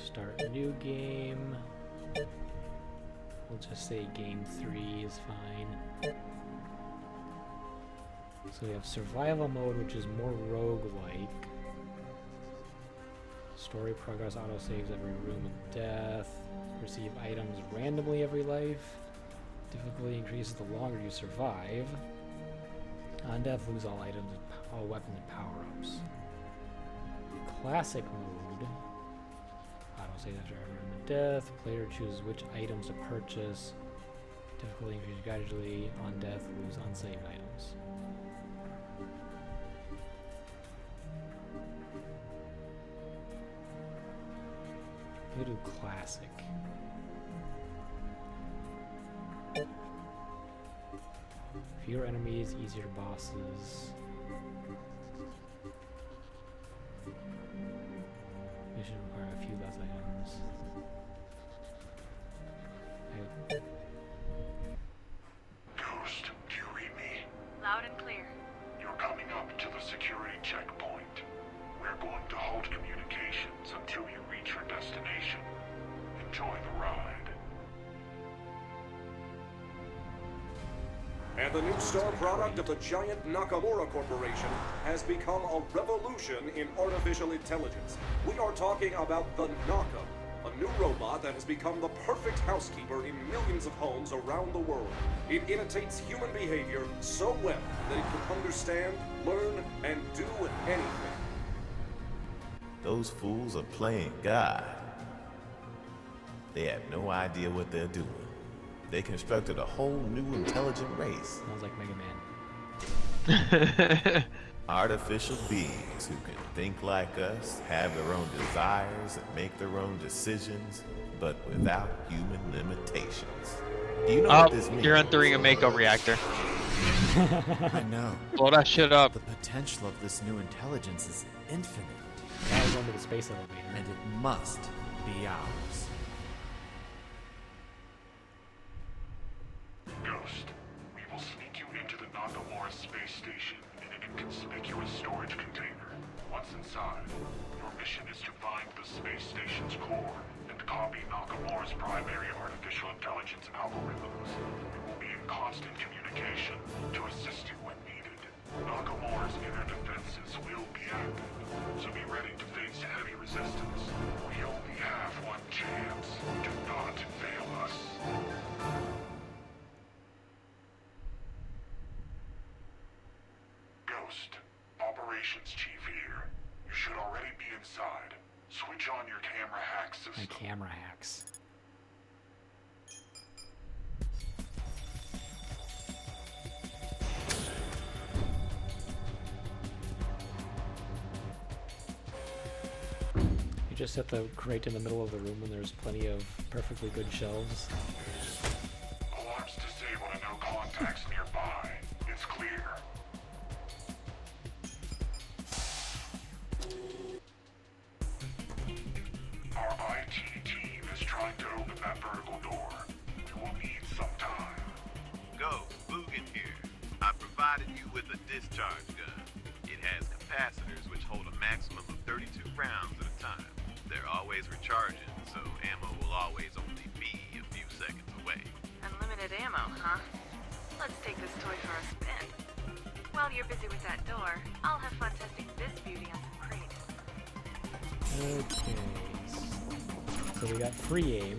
Speaker 1: start a new game. We'll just say game 3 is fine. So we have survival mode, which is more roguelike. Story progress autosaves every room of death. Receive items randomly every life. Difficulty increases the longer you survive. On death, lose all items, all weapons and power-ups. Classic mode. Autosave after every room of death. Player chooses which items to purchase. Difficulty increases gradually. On death, lose unsaved items. We do classic. Fewer enemies, easier bosses. Mission require a few less items.
Speaker 8: Ghost, do you read me?
Speaker 5: Loud and clear.
Speaker 8: You're coming up to the security checkpoint. We're going to halt communications until you reach your destination. Enjoy the ride.
Speaker 9: And the new star product of the giant Nakamura Corporation has become a revolution in artificial intelligence. We are talking about the Naka, a new robot that has become the perfect housekeeper in millions of homes around the world. It imitates human behavior so well that it can understand, learn, and do anything.
Speaker 10: Those fools are playing God. They have no idea what they're doing. They constructed a whole new intelligent race.
Speaker 1: Sounds like Mega Man.
Speaker 10: Artificial beings who can think like us, have their own desires, and make their own decisions, but without human limitations. Do you know what this means?
Speaker 2: You're entering a Mako reactor.
Speaker 11: I know.
Speaker 2: Blow that shit up.
Speaker 11: The potential of this new intelligence is infinite.
Speaker 1: Now we're going to the space elevator.
Speaker 11: And it must be ours.
Speaker 8: Ghost, we will sneak you into the Nakamura space station in an inconspicuous storage container. Once inside, your mission is to find the space station's core and copy Nakamura's primary artificial intelligence algorithms. We will be in constant communication to assist you when needed. Nakamura's inner defenses will be active, so be ready to face heavy resistance. We only have one chance. Do not fail us. Ghost, Operations Chief here. You should already be inside. Switch on your camera hack system.
Speaker 1: My camera hacks. You just set the crate in the middle of the room and there's plenty of perfectly good shelves.
Speaker 8: Alarms disable and no contacts nearby. It's clear. Our IT team is trying to open that vertical door. We will need some time.
Speaker 12: Go, Boogan here. I provided you with a discharge gun. It has capacitors which hold a maximum of 32 rounds at a time. They're always recharging, so ammo will always only be a few seconds away.
Speaker 13: Unlimited ammo, huh? Let's take this toy for a spin. While you're busy with that door, I'll have fun testing this beauty on some crate.
Speaker 1: Okay. So we got free aim.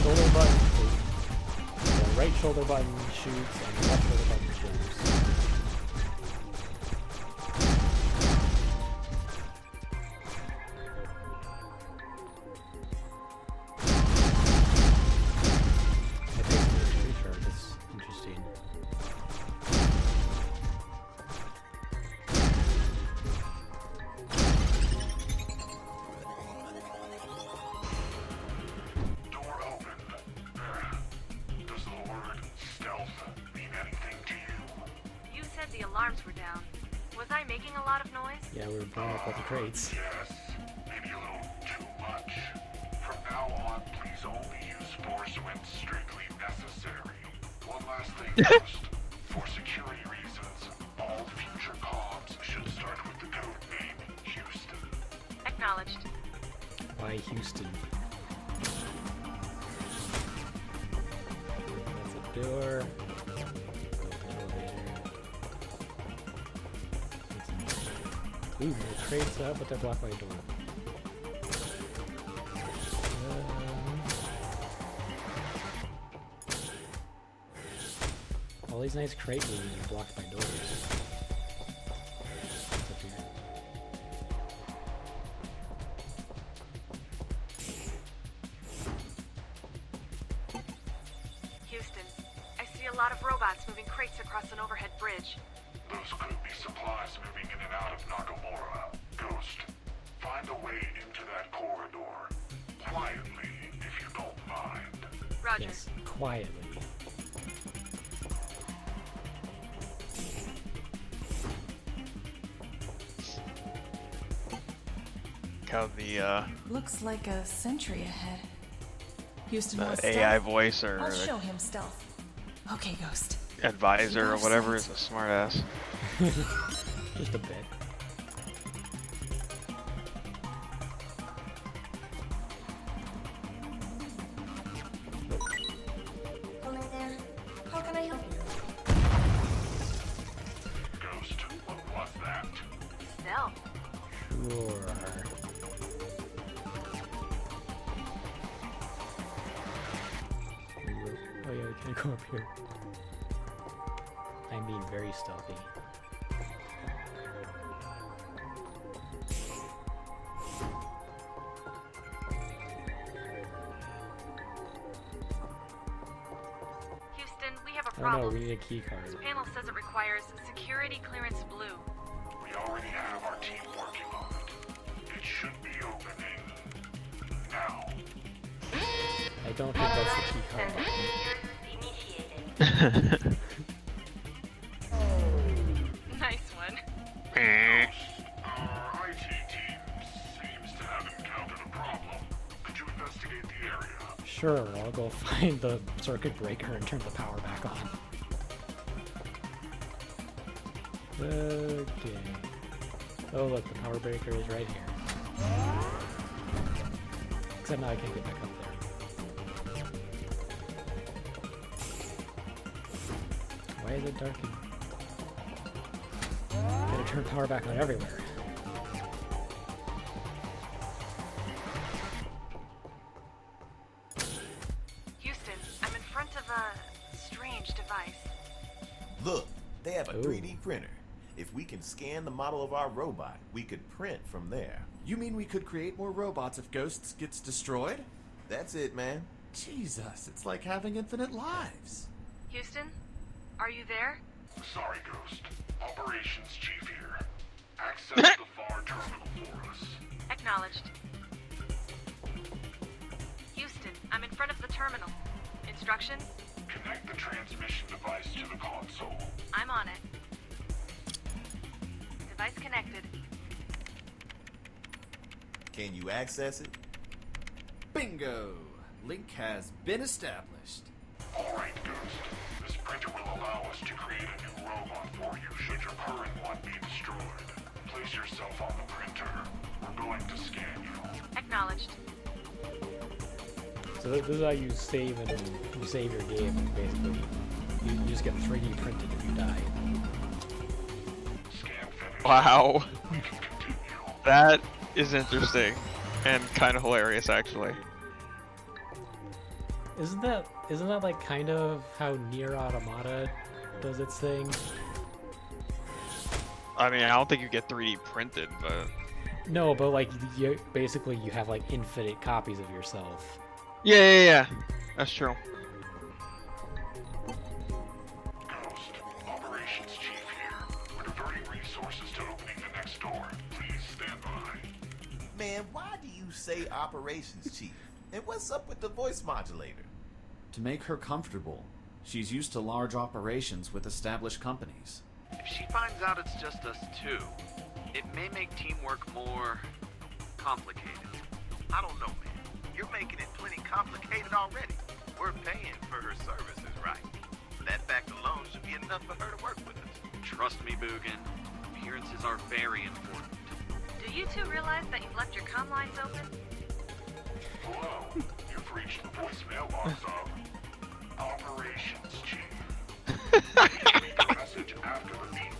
Speaker 1: Shoulder button. The right shoulder button shoots and the left shoulder button shoots. Yeah, we were blowing up all the crates.
Speaker 8: Yes, maybe a little too much. From now on, please only use force when strictly necessary. One last thing, Ghost. For security reasons, all future comms should start with the code name Houston.
Speaker 13: Acknowledged.
Speaker 1: Why Houston? That's a door. Ooh, the crates up, but they're blocked by a door. All these nice crate rooms are blocked by doors. What's up here?
Speaker 13: Houston, I see a lot of robots moving crates across an overhead bridge.
Speaker 8: Those could be supplies moving in and out of Nakamura. Ghost, find a way into that corridor. Quietly, if you don't mind.
Speaker 13: Roger.
Speaker 1: Yes, quietly.
Speaker 2: How the
Speaker 14: looks like a sentry ahead. Houston wants
Speaker 2: AI
Speaker 14: stealth.
Speaker 2: voice or
Speaker 14: I'll show him stealth. Okay, Ghost.
Speaker 2: advisor or whatever is a smartass.
Speaker 1: Just a bit.
Speaker 5: there. How can I help you?
Speaker 8: Ghost, what was that?
Speaker 13: Stealth.
Speaker 1: Sure. Oh yeah, we can't go up here. I mean, very stealthy.
Speaker 13: Houston, we have a
Speaker 1: Oh no,
Speaker 13: problem.
Speaker 1: we need a key
Speaker 13: This
Speaker 1: card.
Speaker 13: panel says it requires security clearance blue.
Speaker 8: We already have our team working on it. It should be opening now.
Speaker 1: I don't think that's the key card.
Speaker 13: Initiated. Nice one.
Speaker 8: Our IT team seems to have encountered a problem. Could you investigate the area?
Speaker 1: Sure, I'll go find the circuit breaker and turn the power back on. Okay. Oh look, the power breaker is right here. Except now I can't get back up there. Why is it dark? Gotta turn power back on everywhere.
Speaker 13: Houston, I'm in front of a strange device.
Speaker 10: Look, they have a
Speaker 1: Ooh.
Speaker 10: 3D printer. If we can scan the model of our robot, we could print from there.
Speaker 11: You mean we could create more robots if Ghosts gets destroyed?
Speaker 10: That's it, man.
Speaker 11: Jesus, it's like having infinite lives.
Speaker 13: Houston, are you there?
Speaker 8: Sorry, Ghost. Operations Chief here. Access the far terminal for us.
Speaker 13: Acknowledged. Houston, I'm in front of the terminal. Instructions?
Speaker 8: Connect the transmission device to the console.
Speaker 13: I'm on it. Device connected.
Speaker 10: Can you access it?
Speaker 11: Bingo! Link has been established.
Speaker 8: Alright, Ghost. This printer will allow us to create a new robot for you should your current one be destroyed. Place yourself on the printer. We're going to scan you.
Speaker 13: Acknowledged.
Speaker 1: So this is how you save your game, basically. You just get 3D printed if you die.
Speaker 8: Scan finished.
Speaker 2: Wow.
Speaker 8: We can continue.
Speaker 2: That is interesting and kind of hilarious, actually.
Speaker 1: Isn't that like kind of how Nier Automata does its thing?
Speaker 2: I mean, I don't think you get 3D printed, but
Speaker 1: No, but like basically you have like infinite copies of yourself.
Speaker 2: yeah, that's true.
Speaker 8: Ghost, Operations Chief here. We're diverting resources to opening the next door. Please stand by.
Speaker 10: Man, why do you say operations chief? And what's up with the voice modulator?
Speaker 11: To make her comfortable. She's used to large operations with established companies.
Speaker 15: If she finds out it's just us two, it may make teamwork more complicated.
Speaker 12: I don't know, man. You're making it plenty complicated already. We're paying for her services, right? That fact alone should be enough for her to work with us.
Speaker 15: Trust me, Bugin. Appearances are very important.
Speaker 13: Do you two realize that you've left your comm lines open?
Speaker 8: Hello, you've reached the voicemail box of Operations Chief. Please leave your message after the beep.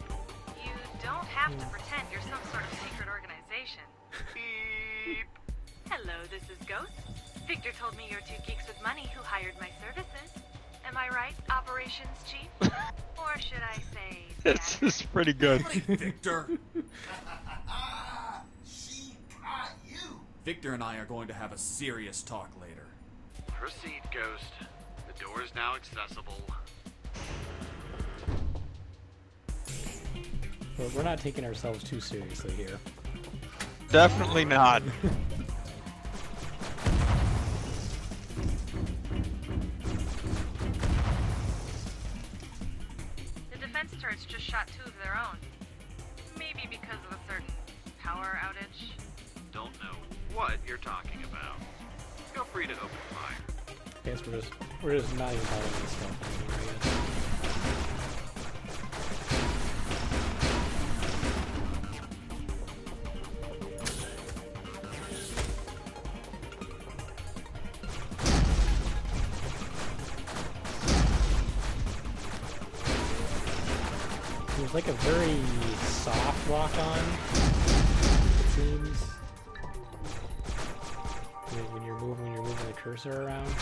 Speaker 13: You don't have to pretend you're some sort of secret organization.
Speaker 15: Beep.
Speaker 13: Hello, this is Ghost. Victor told me you're two geeks with money who hired my services. Am I right, Operations Chief? Or should I say...
Speaker 2: This is pretty good.
Speaker 11: Victor!
Speaker 10: She got you!
Speaker 11: Victor and I are going to have a serious talk later.
Speaker 15: Proceed, Ghost. The door is now accessible.
Speaker 1: But we're not taking ourselves too seriously here.
Speaker 2: Definitely not.
Speaker 13: The defense turrets just shot two of their own. Maybe because of a certain power outage.
Speaker 15: Don't know what you're talking about. Feel free to open fire.
Speaker 1: I guess we're just not even bothering this stuff anymore, I guess. It's like a very soft lock-on, it seems. When you're moving the cursor around.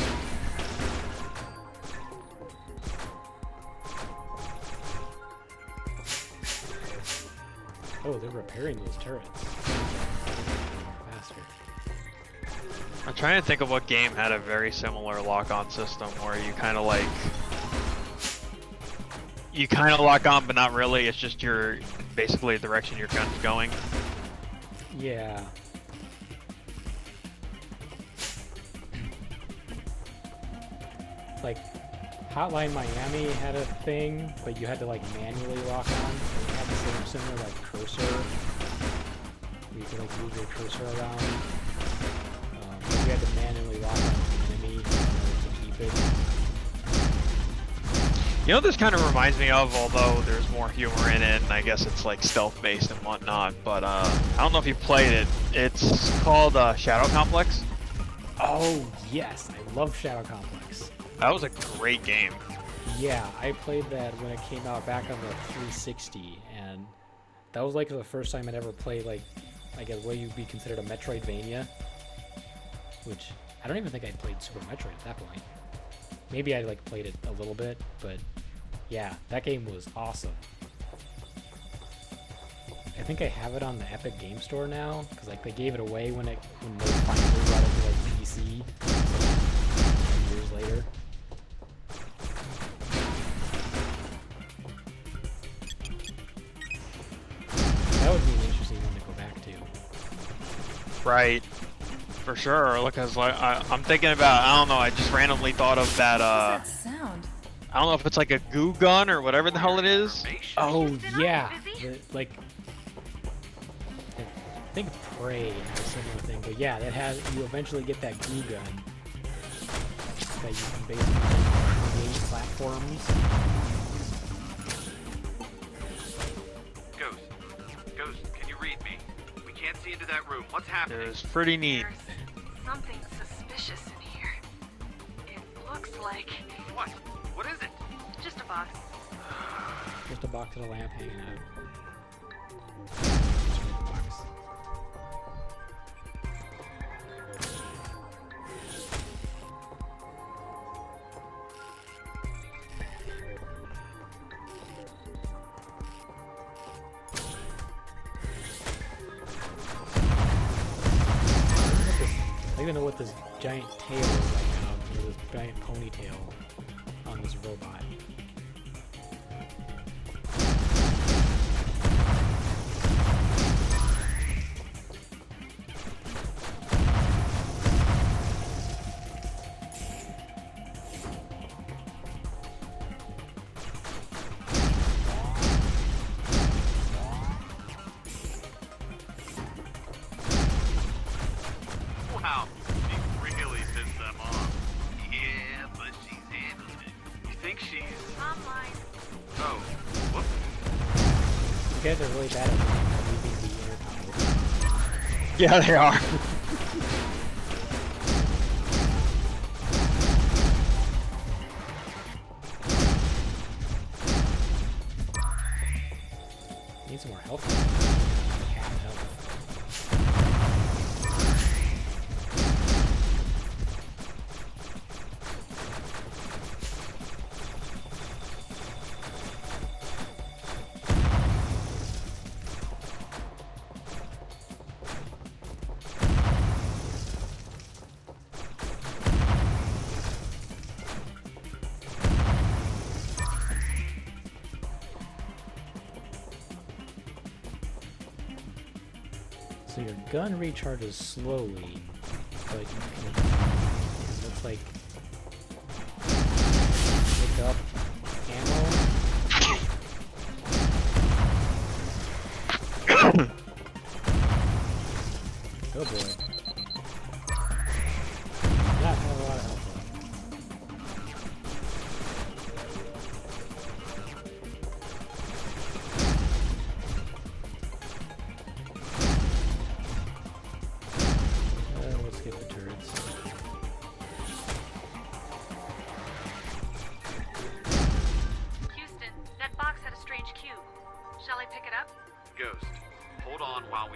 Speaker 1: Oh, they're repairing those turrets. Faster.
Speaker 2: I'm trying to think of what game had a very similar lock-on system where you kind of like... You kind of lock on, but not really. It's just your... basically the direction your gun's going.
Speaker 1: Yeah. Like, Hotline Miami had a thing, but you had to like manually lock on. And it had the same similar like cursor. Where you could like move your cursor around. But you had to manually lock on the enemy in order to keep it.
Speaker 2: You know what this kind of reminds me of, although there's more humor in it, and I guess it's like stealth-based and whatnot, but I don't know if you played it. It's called Shadow Complex.
Speaker 1: Oh, yes. I love Shadow Complex.
Speaker 2: That was a great game.
Speaker 1: Yeah, I played that when it came out back on the 360, and that was like the first time I'd ever played, like, I guess what you'd be considered a Metroidvania, which I don't even think I'd played Super Metroid at that point. Maybe I like played it a little bit, but yeah, that game was awesome. I think I have it on the Epic Game Store now, because like they gave it away when they finally brought it to like PC, so, years later. That would be an interesting one to go back to.
Speaker 2: Right. For sure, because like, I'm thinking about, I don't know, I just randomly thought of that,
Speaker 14: What's that sound?
Speaker 2: I don't know if it's like a goo gun or whatever the hell it is.
Speaker 1: Oh, yeah. Like, I think Prey has a similar thing, but yeah, that has, you eventually get that goo gun that you can basically create platforms.
Speaker 15: Ghost, can you read me? We can't see into that room. What's happening?
Speaker 2: It was pretty neat.
Speaker 13: There's something suspicious in here. It looks like...
Speaker 15: What? What is it?
Speaker 13: Just a box.
Speaker 1: Just a box of a lamp hanging out. I don't even know what this giant tail is right now, or this giant ponytail on this robot.
Speaker 15: Wow, she really pissed them off. Yeah, but she's handled it. You think she's...
Speaker 13: Online.
Speaker 15: Oh, whoops.
Speaker 1: You guys are really bad at leaving the intercom.
Speaker 2: Yeah, they are.
Speaker 1: Need some more health. Half health. So your gun recharges slowly, but you can, it looks like, pick up ammo. Oh boy. Not have a lot of health left. Let's get the turrets.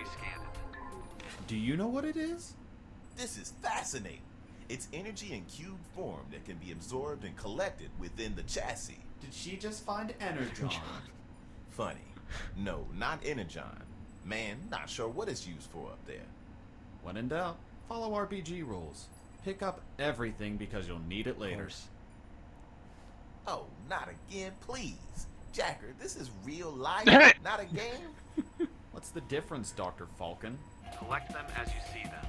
Speaker 15: scan it.
Speaker 11: Do you know what it is?
Speaker 10: This is fascinating. It's energy in cube form that can be absorbed and collected within the chassis.
Speaker 11: Did she just find Energon?
Speaker 10: Funny. No, not Energon. Man, not sure what it's used for up there.
Speaker 11: When in doubt, follow RPG rules. Pick up everything because you'll need it later.
Speaker 10: Oh, not again, please. Jacker, this is real life, not a game.
Speaker 11: What's the difference, Dr. Falcon?
Speaker 15: Collect them as you see them.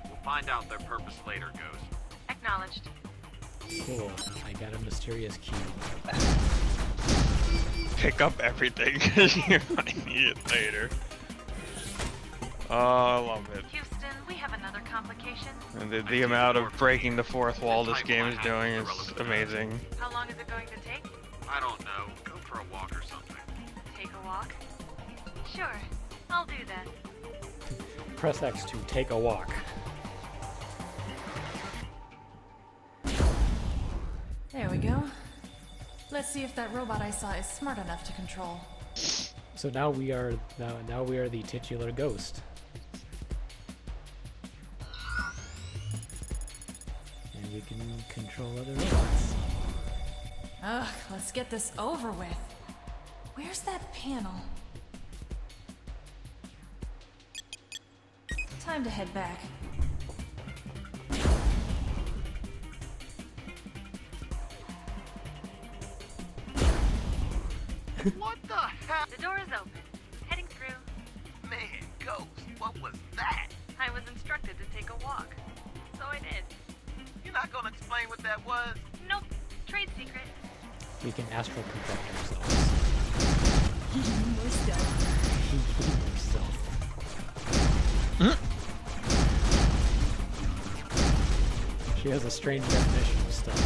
Speaker 15: We'll find out their purpose later, Ghost.
Speaker 13: Acknowledged.
Speaker 1: Cool. I got a mysterious cube.
Speaker 2: Pick up everything because you might need it later. Oh, I love it.
Speaker 13: Houston, we have another complication.
Speaker 2: And the amount of breaking the fourth wall this game is doing is amazing.
Speaker 13: How long is it going to take?
Speaker 15: I don't know. Go for a walk or something.
Speaker 13: Take a walk? Sure, I'll do that.
Speaker 1: Press X to take a walk.
Speaker 14: There we go. Let's see if that robot I saw is smart enough to control.
Speaker 1: So now we are the titular ghost. And we can control other robots.
Speaker 14: Ugh, let's get this over with. Where's that panel? Time to head back.
Speaker 15: What the hell?
Speaker 13: The door is open. Heading through.
Speaker 15: Man, Ghost, what was that?
Speaker 13: I was instructed to take a walk. So I did.
Speaker 15: You're not gonna explain what that was?
Speaker 13: Nope. Trade secret.
Speaker 1: We can astral project ourselves.
Speaker 14: More stuff.
Speaker 1: She has a strange definition of stuff.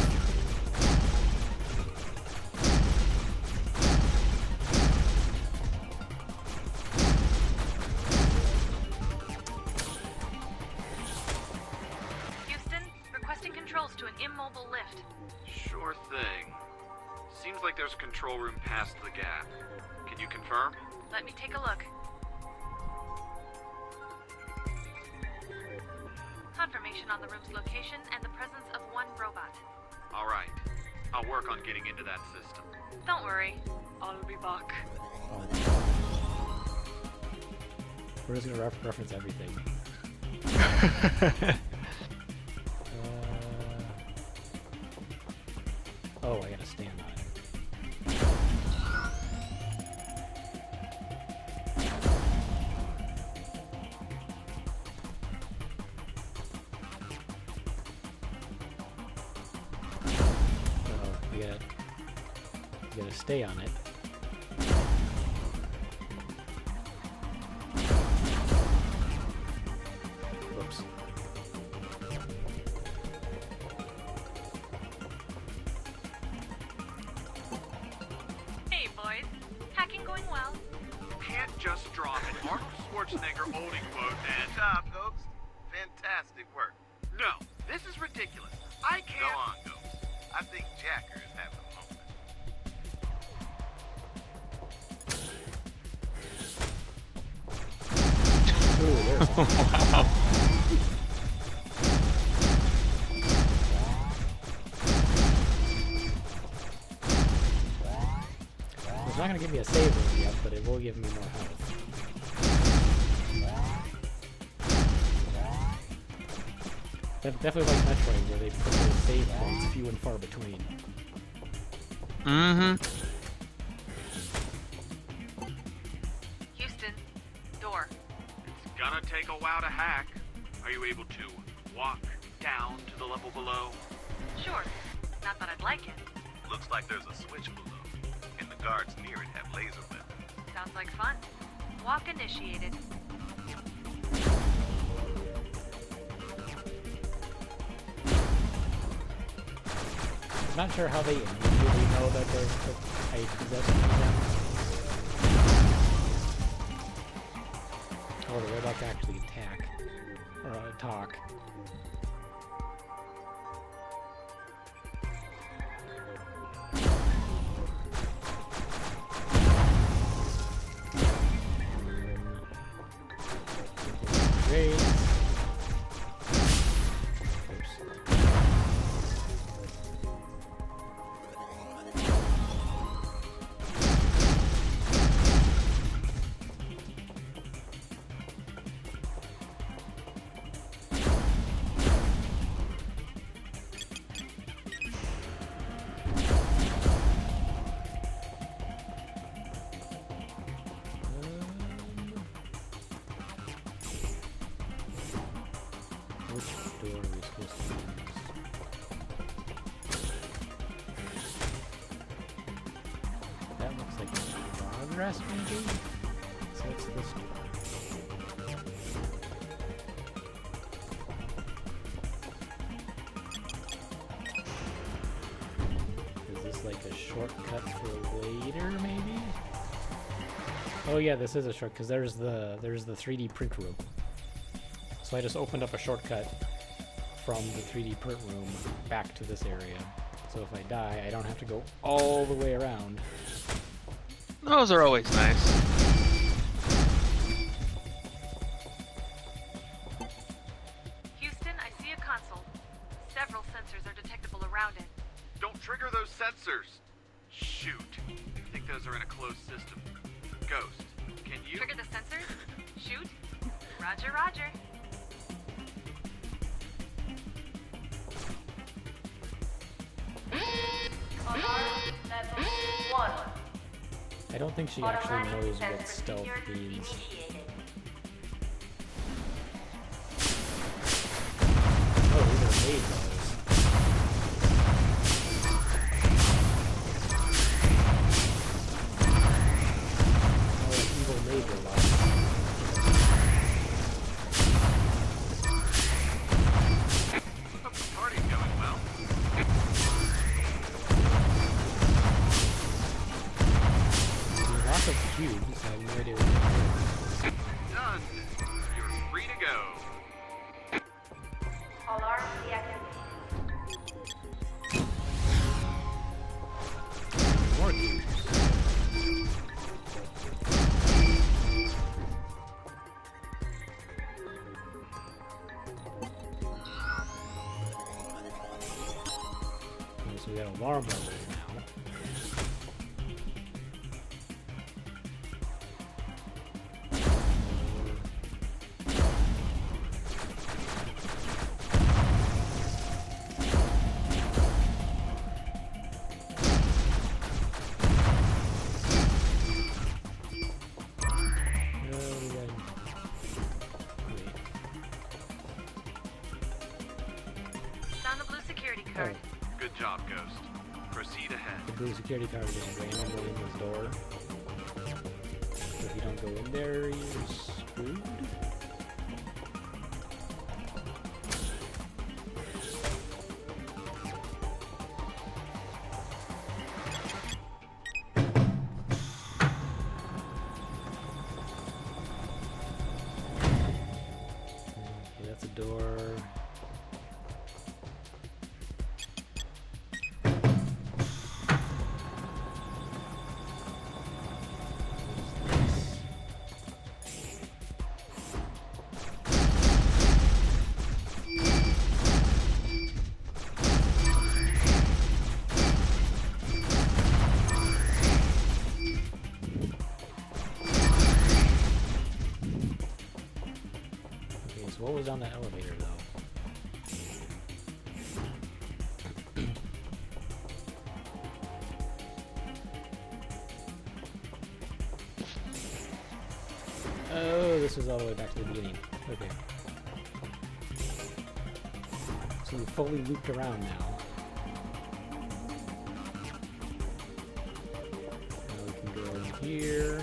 Speaker 13: Houston, requesting controls to an immobile lift.
Speaker 15: Sure thing. Seems like there's a control room past the gap. Can you confirm?
Speaker 13: Let me take a look. Confirmation on the room's location and the presence of one robot.
Speaker 15: All right. I'll work on getting into that system.
Speaker 13: Don't worry, I'll be back.
Speaker 1: We're just gonna reference everything. Oh, I gotta stand on it. You gotta stay on it. Whoops.
Speaker 13: Hey boys, hacking going well?
Speaker 15: You can't just drop an Arnold Schwarzenegger holding quote and... Good job, Ghost. Fantastic work. No, this is ridiculous. I can't... Go on, Ghost. I think Jacker is having a moment.
Speaker 1: Ooh, there's
Speaker 2: Wow.
Speaker 1: It's not gonna give me a save room yet, but it will give me more health. Definitely like Metroid, where they put those save points few and far between.
Speaker 2: Mm-hmm.
Speaker 13: Houston, door.
Speaker 15: It's gonna take a while to hack. Are you able to walk down to the level below?
Speaker 13: Sure. Not that I'd like it.
Speaker 12: Looks like there's a switch below, and the guards near it have laser weapons.
Speaker 13: Sounds like fun. Walk initiated.
Speaker 1: I'm not sure how they immediately know that I possess them. Or the robots actually attack. Or talk. address, maybe? So it's this door. Is this like a shortcut for later, maybe? Oh yeah, this is a shortcut because there's the 3D print room. So I just opened up a shortcut from the 3D print room back to this area. So if I die, I don't have to go all the way around.
Speaker 2: Those are always nice.
Speaker 13: Houston, I see a console. Several sensors are detectable around it.
Speaker 15: Don't trigger those sensors. Shoot. I think those are in a closed system. Ghost, can you...
Speaker 13: Trigger the sensors? Shoot? Roger, roger.
Speaker 16: Alarm level 1.
Speaker 1: I don't think she actually knows what stealth means. Oh, these are made those. Oh, an evil maid robot.
Speaker 15: Hope the party's going well.
Speaker 1: Lots of cubes. I have no idea what they're doing.
Speaker 15: Done. You're free to go.
Speaker 16: Alarm deactivated.
Speaker 1: More cubes. Okay, so we got alarm levels now.
Speaker 13: Found the blue security card.
Speaker 15: Good job, Ghost. Proceed ahead.
Speaker 1: The blue security card is randomly in this door. So if you don't go in there, you're screwed. Okay, that's a door. Okay, so what was on the elevator though? Oh, this is all the way back to the beginning. Okay. So we fully looped around now. Now we can go in here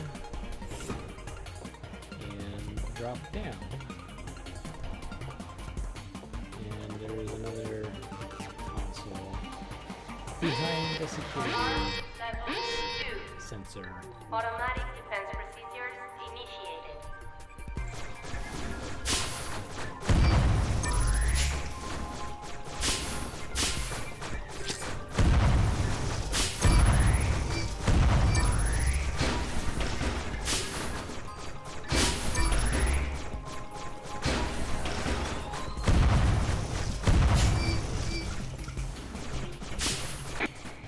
Speaker 1: and drop down. And there is another console behind the security
Speaker 16: Level 2.
Speaker 1: sensor.
Speaker 16: Automatic defense procedures initiated.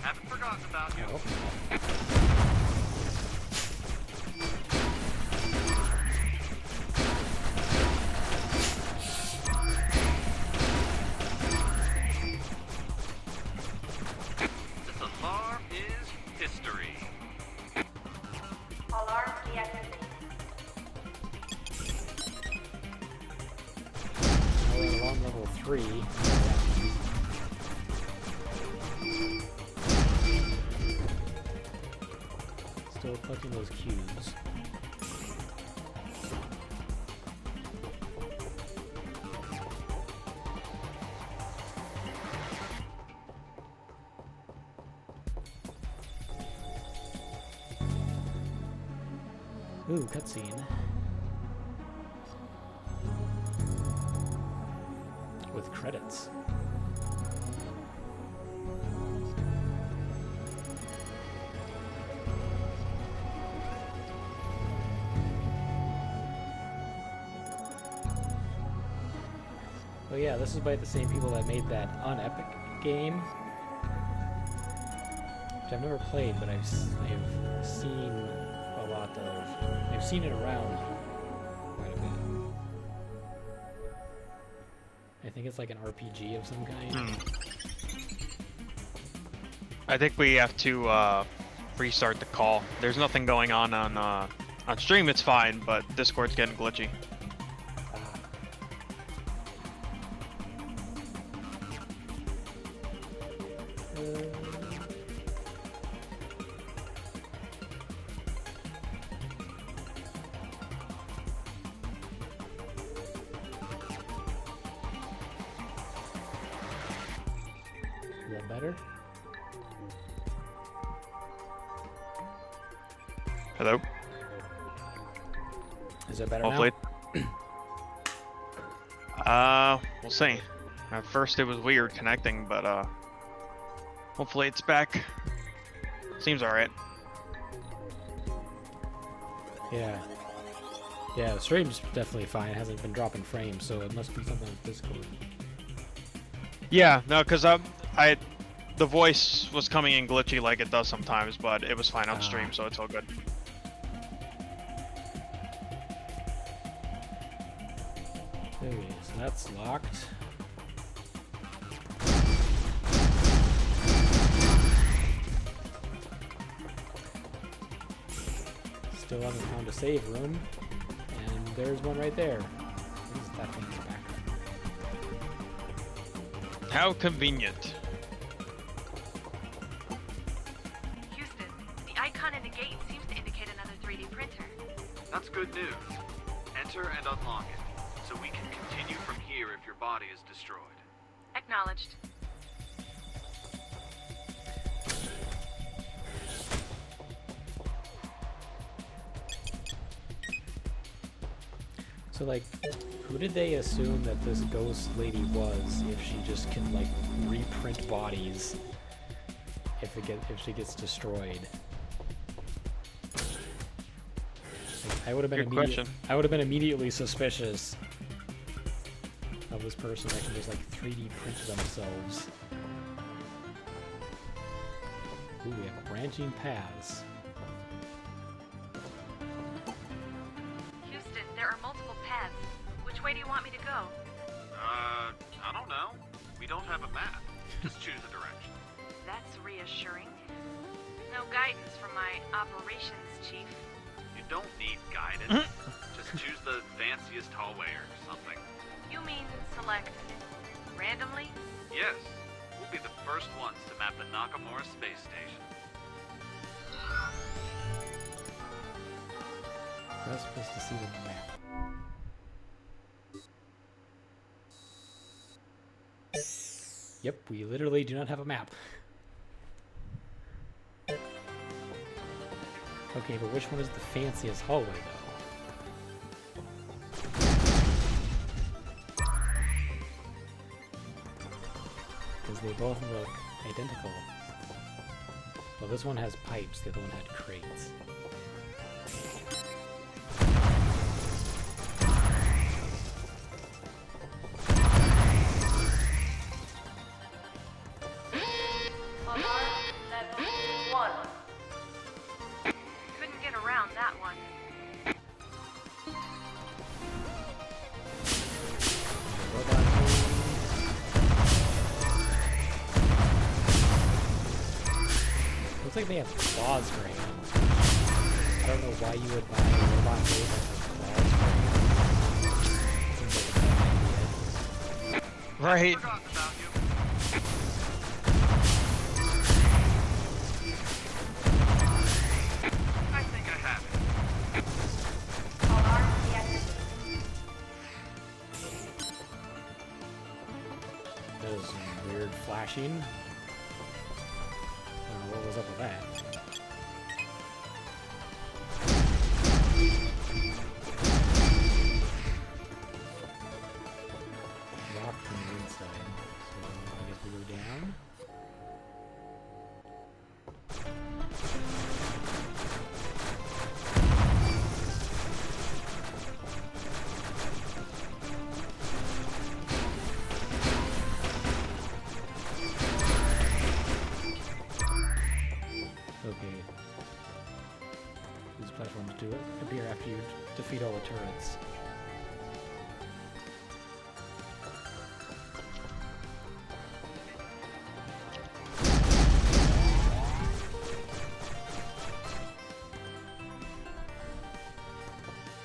Speaker 15: Haven't forgotten about you.
Speaker 1: Oh. collecting those cubes. Ooh, cutscene. With credits. Oh yeah, this is by the same people that made that Unepic game, which I've never played, but I've seen a lot of. I've seen it around quite a bit. I think it's like an RPG of some kind.
Speaker 2: I think we have to restart the call. There's nothing going on stream. It's fine, but Discord's getting glitchy.
Speaker 1: Is that better?
Speaker 2: Hello?
Speaker 1: Is it better
Speaker 2: Hopefully.
Speaker 1: now?
Speaker 2: We'll see. At first it was weird connecting, but hopefully it's back. Seems alright.
Speaker 1: Yeah. Yeah, the stream's definitely fine. It hasn't been dropping frames, so it must be something with Discord.
Speaker 2: Yeah, no, because the voice was coming in glitchy like it does sometimes, but it was fine on stream, so it's all good.
Speaker 1: Okay, so that's locked. Still haven't found a save room, and there's one right there. What is that thing in the background?
Speaker 2: How convenient.
Speaker 13: Houston, the icon in the gate seems to indicate another 3D printer.
Speaker 11: That's good news. Enter and unlock it, so we can continue from here if your body is destroyed.
Speaker 13: Acknowledged.
Speaker 1: So, like, who did they assume that this ghost lady was if she just can, like, reprint bodies if she gets destroyed? Like, I would have been immediately suspicious of this person that can just, like, 3D print themselves. Ooh, we have branching paths.
Speaker 13: Houston, there are multiple paths. Which way do you want me to go?
Speaker 11: I don't know. We don't have a map. Just choose a direction.
Speaker 13: That's reassuring. No guidance from my operations chief.
Speaker 11: You don't need guidance. Just choose the fanciest hallway or something.
Speaker 13: You mean select randomly?
Speaker 11: Yes. We'll be the first ones to map the Nakamura space station.
Speaker 1: We're supposed to see the map. Yep, we literally do not have a map. Okay, but which one is the fanciest hallway, though? Because they both look identical. Well, this one has pipes, the other one had crates.
Speaker 13: Couldn't get around that one.
Speaker 1: Looks like they have claws for hands. I don't know why you would buy a robot made that has claws for hands. Seems like a bad idea.
Speaker 2: Right.
Speaker 13: I think
Speaker 1: hell's up with that? Rock from the inside. So I guess we go down. Okay. These platforms do appear after you defeat all the turrets.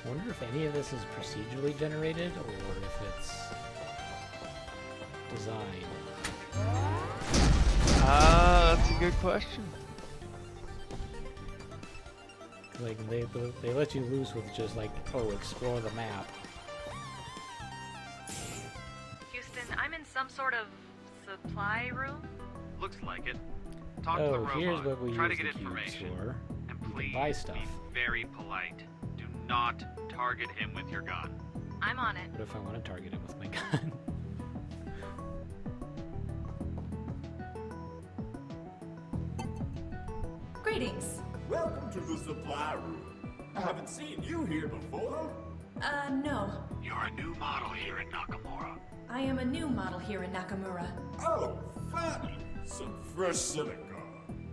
Speaker 1: I wonder if any of this is procedurally generated or if it's designed.
Speaker 2: That's a good question.
Speaker 1: Like they let you loose with just like, oh, explore the map.
Speaker 13: Houston, I'm in some sort of supply room.
Speaker 11: Looks like it. Talk to the
Speaker 1: Oh,
Speaker 11: robot.
Speaker 1: here's what we
Speaker 11: Try to
Speaker 1: use
Speaker 11: get
Speaker 1: the cubes
Speaker 11: information.
Speaker 1: for.
Speaker 11: And
Speaker 1: You
Speaker 11: please
Speaker 1: can buy stuff.
Speaker 11: be very polite. Do not target him with your gun.
Speaker 13: I'm on it.
Speaker 1: What if I want to target him with my gun?
Speaker 14: Greetings.
Speaker 10: Welcome to the supply room. I haven't seen you here before.
Speaker 14: No.
Speaker 11: You're a new model here in Nakamura.
Speaker 14: I am a new model here in Nakamura.
Speaker 10: Oh, finally! Some fresh silicon.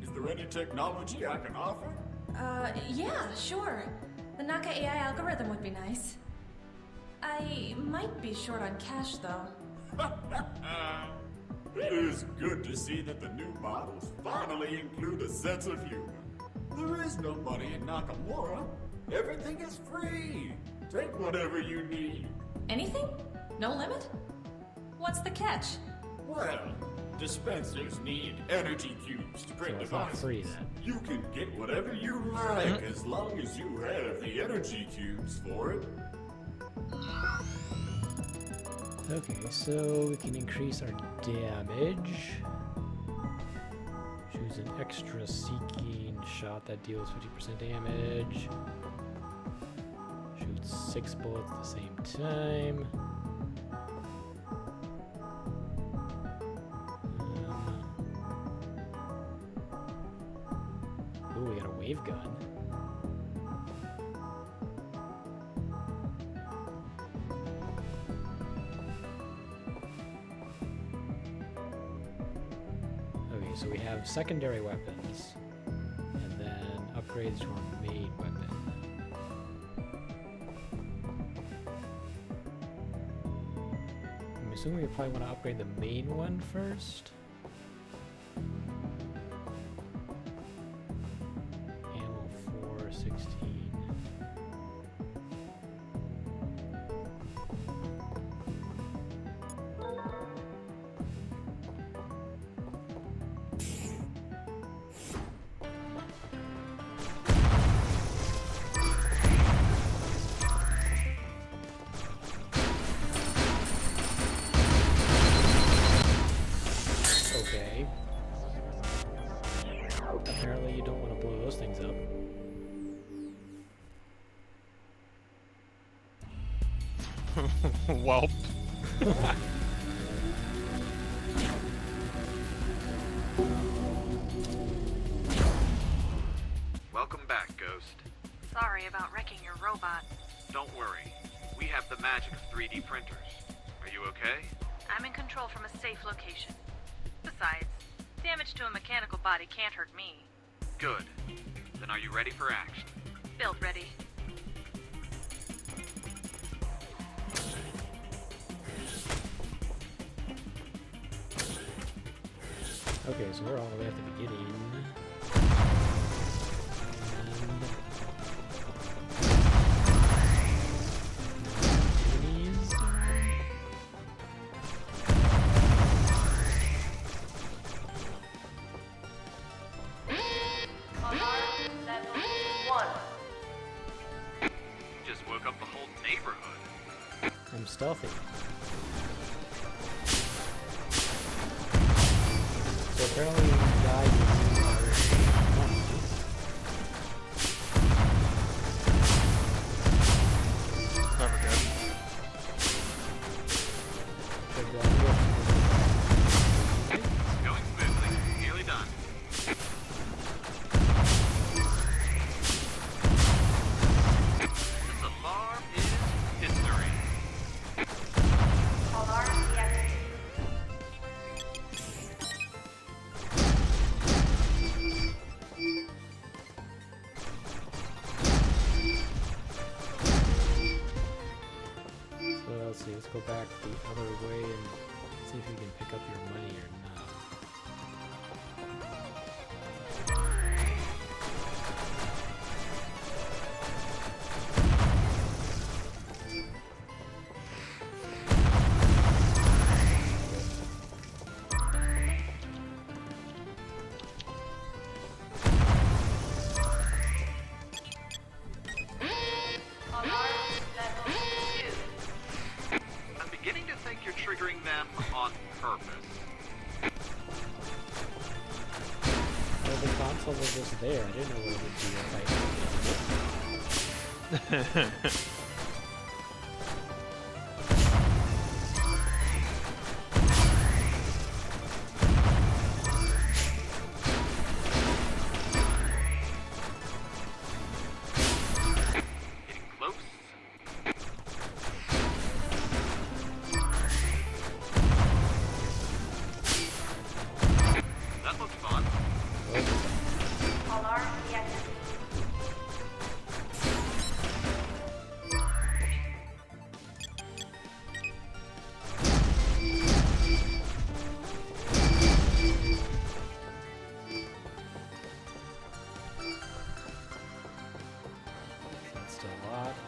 Speaker 10: Is there any technology I can offer?
Speaker 14: Yeah, sure. The Naka AI algorithm would be nice. I might be short on cash, though.
Speaker 10: It is good to see that the new models finally include a sense of humor. There is no money in Nakamura. Everything is free. Take whatever you need.
Speaker 14: Anything? No limit? What's the catch?
Speaker 10: Well, dispensers need energy cubes to print
Speaker 1: So it's not
Speaker 10: devices.
Speaker 1: free then.
Speaker 10: You can get whatever you like as long as you have the energy cubes for it.
Speaker 1: Okay, so we can increase our damage. Choose an extra seeking shot that deals 50% damage. Shoots 6 bullets at the same time. Ooh, we got a wave gun. Okay, so we have secondary weapons, and then upgrades to our main weapon. I'm assuming we probably want to upgrade the main one first. Ammo 416. Okay. Apparently you don't want to blow those things up.
Speaker 2: Welp.
Speaker 11: Welcome back, Ghost.
Speaker 13: Sorry about wrecking your robot.
Speaker 11: Don't worry. We have the magic of 3D printers. Are you okay?
Speaker 13: I'm in control from a safe location. Besides, damage to a mechanical body can't hurt me.
Speaker 11: Good. Then are you ready for action?
Speaker 13: Build ready.
Speaker 1: Okay, so we're all the way at the beginning.
Speaker 16: Alarm level 1.
Speaker 11: Just woke up the whole neighborhood.
Speaker 1: I'm stealthy. So apparently when you die, you lose the other way and see if you can pick up your money or not.
Speaker 11: I'm beginning to think you're triggering them on purpose.
Speaker 1: Well, the console was just there. I didn't know what it would do if I opened it.
Speaker 11: That looks fun.
Speaker 16: Alarm deactivated.
Speaker 1: That's still locked.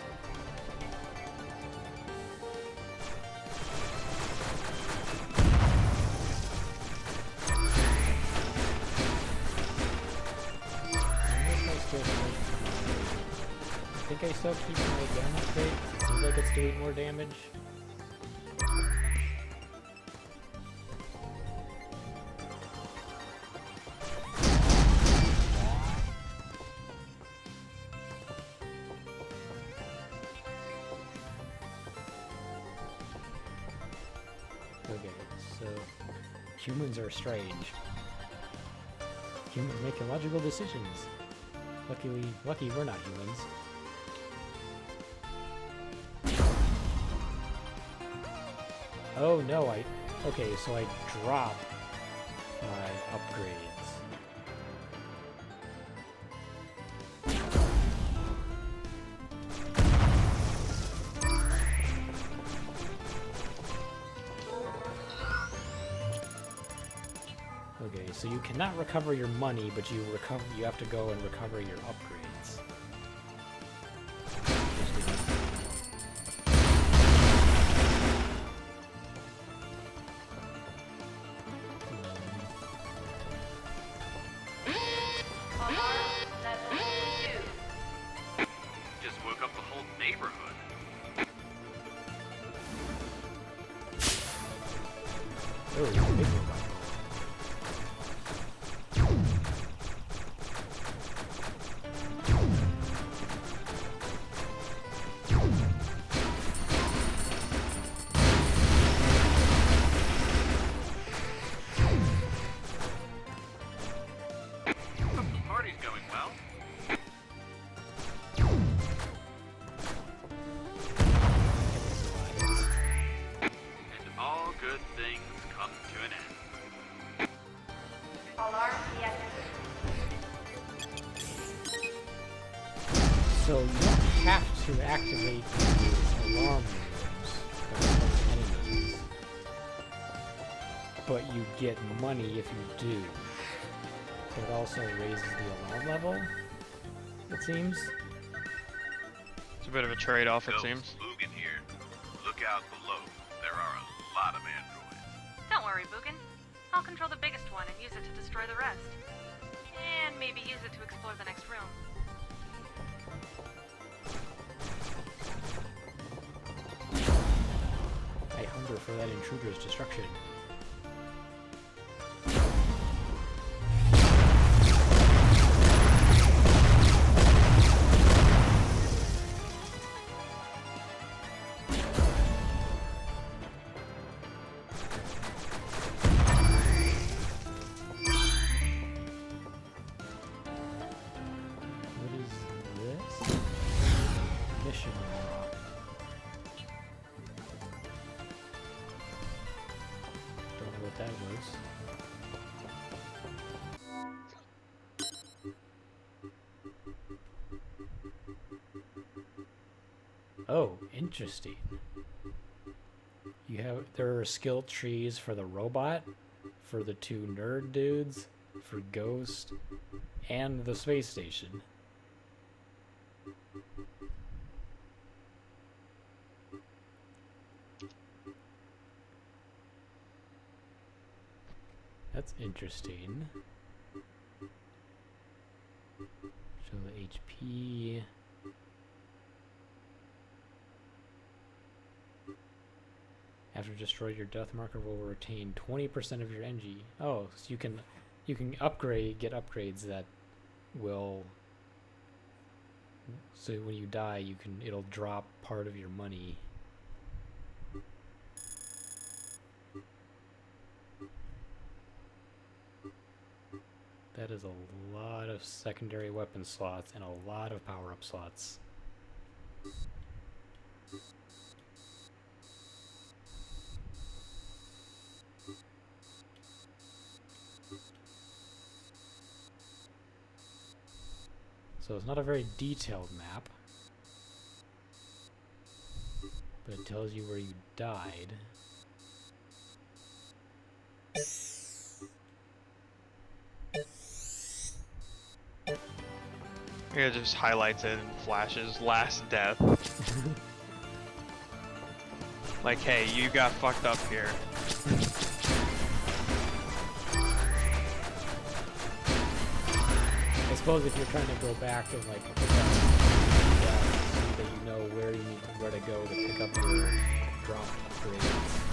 Speaker 1: I think I still keep my gun upgrade. It seems like it's doing more damage. Okay, so humans are strange. Humans make illogical decisions. Lucky we're not humans. Oh no, okay, so I drop my upgrades. Okay, so you cannot recover your money, but you have to go and recover your upgrades.
Speaker 11: Just woke up the whole neighborhood.
Speaker 1: Oh, it's a big one.
Speaker 11: The party's going well. And all good things come to an end.
Speaker 16: Alarm deactivated.
Speaker 1: So you don't have to activate the alarm rooms against enemies, but you get money if you do. It also raises the alarm level, it seems.
Speaker 2: It's a bit of a trade-off, it
Speaker 12: Ghost,
Speaker 2: seems.
Speaker 12: Mugen here. Look out below. There are a lot of androids.
Speaker 13: Don't worry, Bugan. I'll control the biggest one and use it to destroy the rest. And maybe use it to explore the next room.
Speaker 1: I hunger for that intruder's destruction. What is this? Mission log. Don't know what that was. Oh, interesting. there are skill trees for the robot, for the 2 nerd dudes, for Ghost, and the space station. That's interesting. Show the HP. After destroyed, your death marker will retain 20% of your NG. Oh, so you can get upgrades that will. So when you die, it'll drop part of your money. That is a lot of secondary weapon slots and a lot of power-up slots. So it's not a very detailed map, but it tells you where you died.
Speaker 2: It just highlights it and flashes last death. Like, hey, you got fucked up here.
Speaker 1: I suppose if you're trying to go back and like pick up so that you know where to go to pick up your dropped upgrades.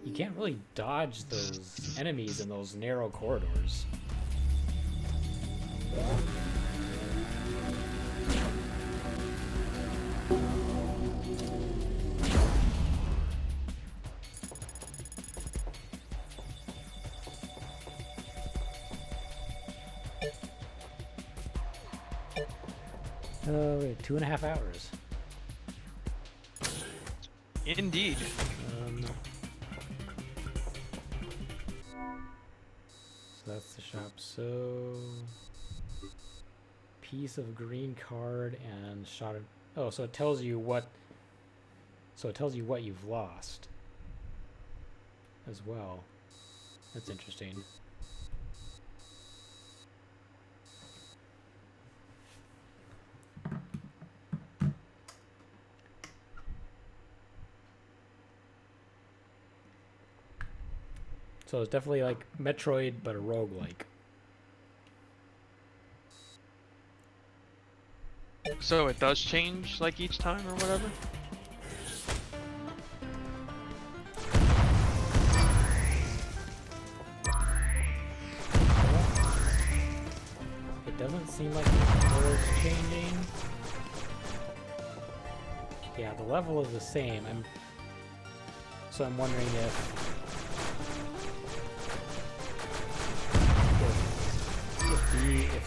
Speaker 1: You can't really dodge those enemies in those narrow corridors. Wait, 2.5 hours.
Speaker 2: Indeed.
Speaker 1: So that's the shop. So piece of green card and shot of. Oh, so it tells you what. So it tells you what you've lost as well. That's interesting. So it's definitely like Metroid, but a roguelike.
Speaker 2: So it does change like each time or whatever?
Speaker 1: It doesn't seem like the level is changing. Yeah, the level is the same. So I'm wondering if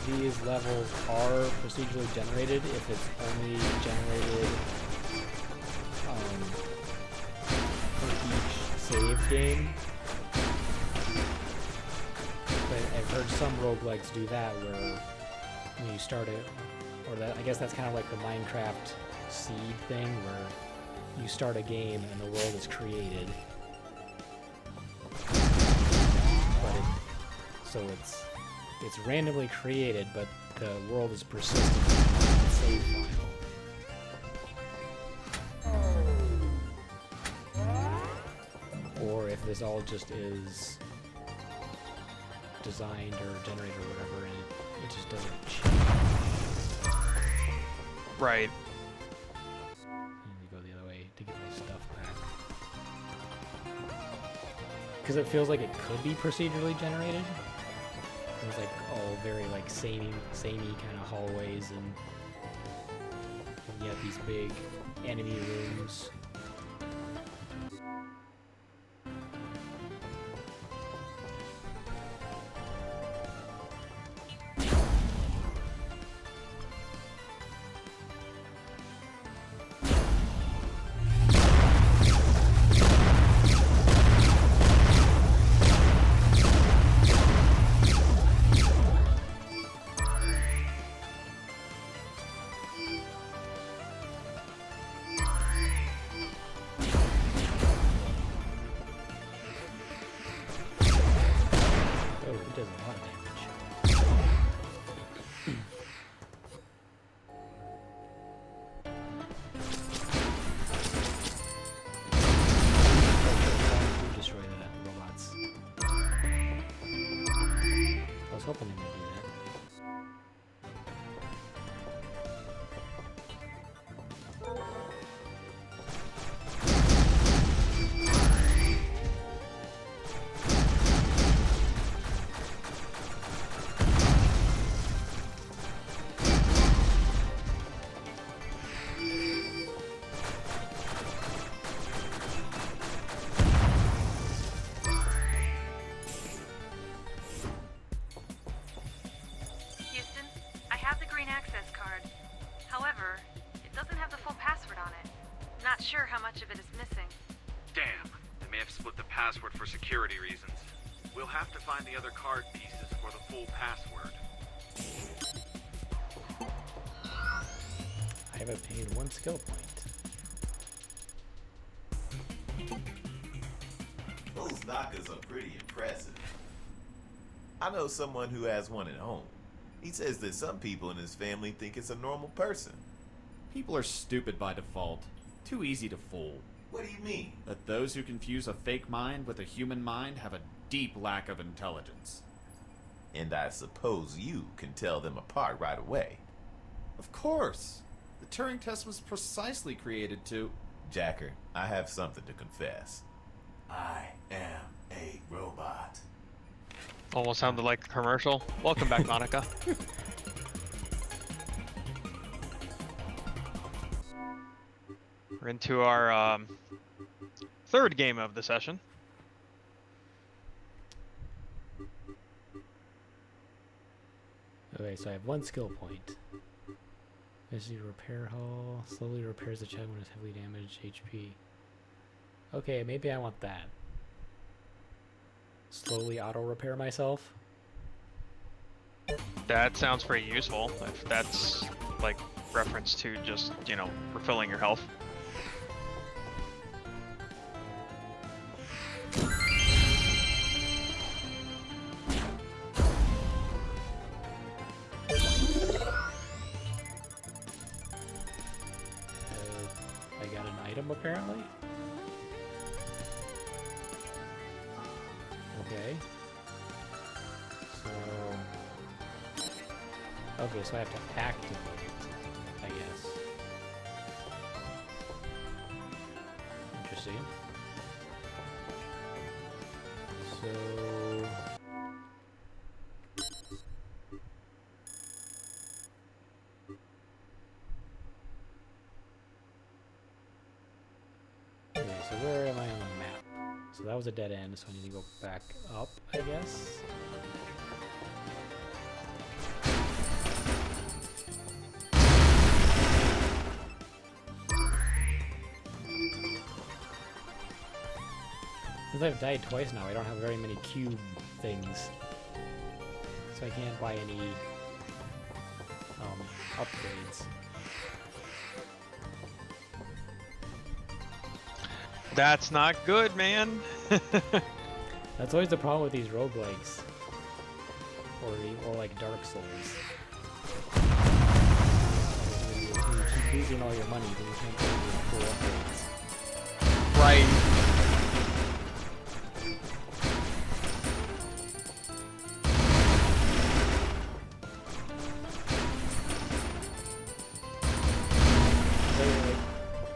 Speaker 1: these levels are procedurally generated, if it's only generated for each save game. But I've heard some roguelikes do that, where when you start it, or that I guess that's kind of like the Minecraft seed thing, where you start a game and the world is created. But it's randomly created, but the world is persistent in the save file. Or if this all just is designed or generated or whatever, and it just doesn't change.
Speaker 2: Right.
Speaker 1: Let me go the other way to get my stuff back. Because it feels like it could be procedurally generated. It's like all very like samey kind of hallways, and you have these big enemy rooms. was hoping they might do that.
Speaker 13: Houston, I have the green access card. However, it doesn't have the full password on it. Not sure how much of it is missing.
Speaker 11: Damn, they may have split the password for security reasons. We'll have to find the other card pieces for the full password.
Speaker 1: I have obtained 1 skill point.
Speaker 17: Those knockers are pretty impressive. I know someone who has one at home. He says that some people in his family think it's a normal person.
Speaker 18: People are stupid by default. Too easy to fool.
Speaker 17: What do you mean?
Speaker 18: That those who confuse a fake mind with a human mind have a deep lack of intelligence.
Speaker 17: And I suppose you can tell them apart right away.
Speaker 18: Of course. The Turing test was precisely created to...
Speaker 17: Jacker, I have something to confess. I am a robot.
Speaker 2: Almost sounded like a commercial. Welcome back, Monica. We're into our third game of the session.
Speaker 1: Okay, so I have 1 skill point. Busy repair hull. Slowly repairs the chug when it's heavily damaged. HP. Okay, maybe I want that. Slowly auto repair myself.
Speaker 2: That sounds pretty useful. If that's like reference to just, you know, refilling your health.
Speaker 1: I got an item apparently. Okay. Okay, so I have to activate it, I guess. Interesting. So... Okay, so where am I on the map? So that was a dead end, so I need to go back up, I guess. Since I've died twice now, I don't have very many cube things. So I can't buy any upgrades.
Speaker 2: That's not good, man.
Speaker 1: That's always the problem with these roguelikes. Or like Dark Souls. When you keep losing all your money, then you can't get any cool upgrades.
Speaker 2: Right.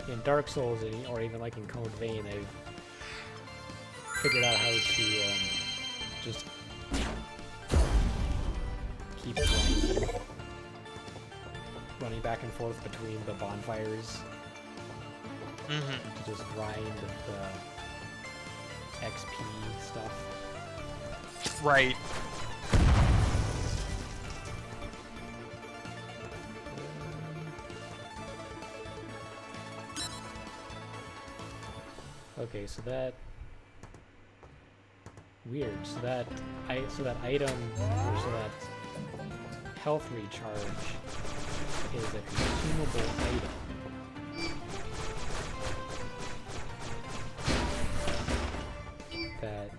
Speaker 2: In Dark Souls, or even like in Code Vein, they've figured out how to just keep running back and forth between the bonfires. To just grind the XP stuff. Right.
Speaker 1: Okay, so that weird. So that item, or so that health recharge is a consumable item. That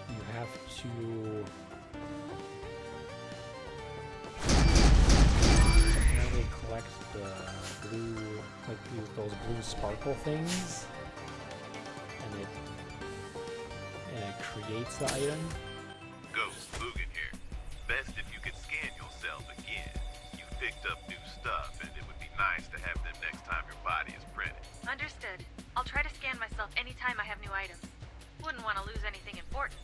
Speaker 1: you have to apparently collect the blue, like those blue sparkle things, and it creates the item.
Speaker 13: anytime I have new items. Wouldn't want to lose anything important.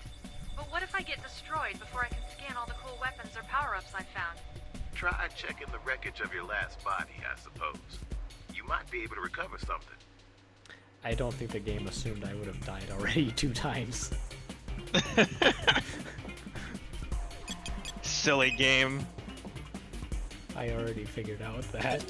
Speaker 13: But what if I get destroyed before I can scan all the cool weapons or power-ups I've found?
Speaker 12: Try checking the wreckage of your last body, I suppose. You might be able to recover something.
Speaker 1: I don't think the game assumed I would have died already 2 times.
Speaker 2: Silly game.
Speaker 1: I already figured out that.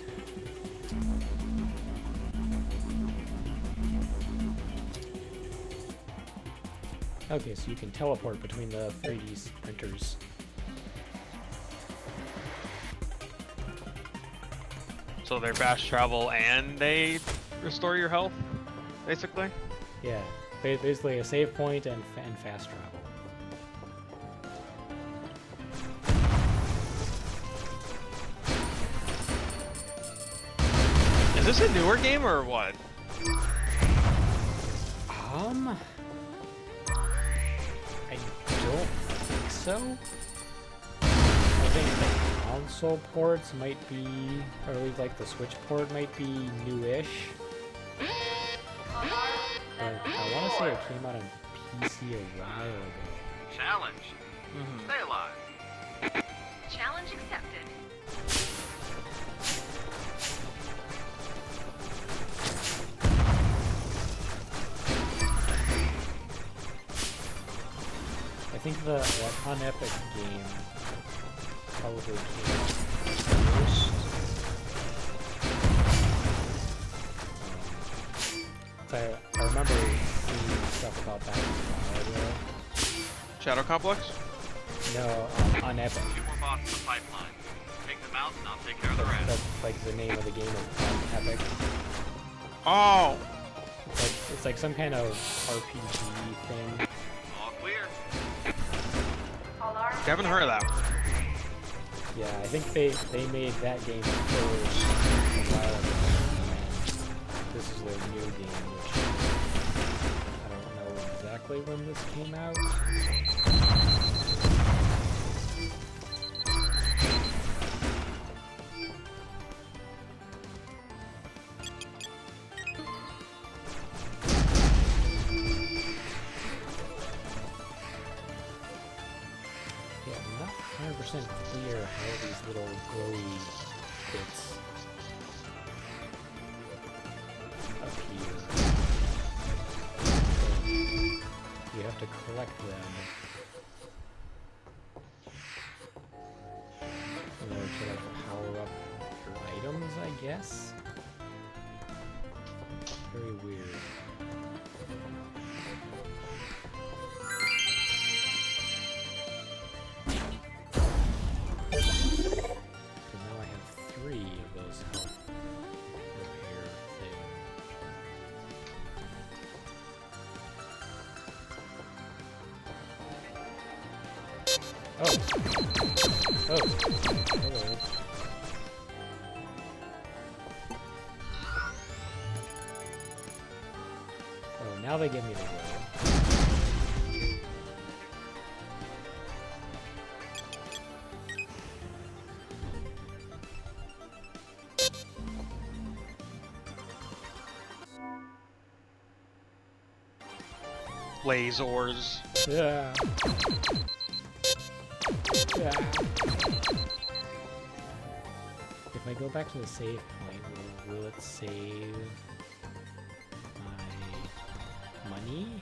Speaker 1: Okay, so you can teleport between the 3D printers.
Speaker 2: So they're fast travel and they restore your health, basically?
Speaker 1: Yeah, basically a save point and fast travel.
Speaker 2: Is this a newer game or what?
Speaker 1: I don't think so. I think the console ports might be, or at least like the Switch port might be newish. But I want to say it came out on PC a while ago.
Speaker 11: Challenge. Stay alive.
Speaker 13: Challenge accepted.
Speaker 1: I think that Unepic game probably came out first. I remember seeing stuff about that a while ago.
Speaker 2: Shadow Complex?
Speaker 1: No, Unepic.
Speaker 11: 2 more bosses in the pipeline. Take them out and I'll take care of the rest.
Speaker 1: That's like the name of the game of Unepic.
Speaker 2: Oh!
Speaker 1: It's like some kind of RPG thing.
Speaker 11: All clear.
Speaker 2: I haven't heard of that.
Speaker 1: Yeah, I think they made that game first a while ago, and this is their new game, which I don't know exactly when this came out. Yeah, I'm not 100% clear how these little glowy bits appear. So you have to collect them in order to like power up your items, I guess. Very weird. So now I have 3 of those health repair things. Oh, hello. Oh, now they give me the roll.
Speaker 2: Lasers.
Speaker 1: Yeah. Yeah. If I go back to the save point, will it save my money?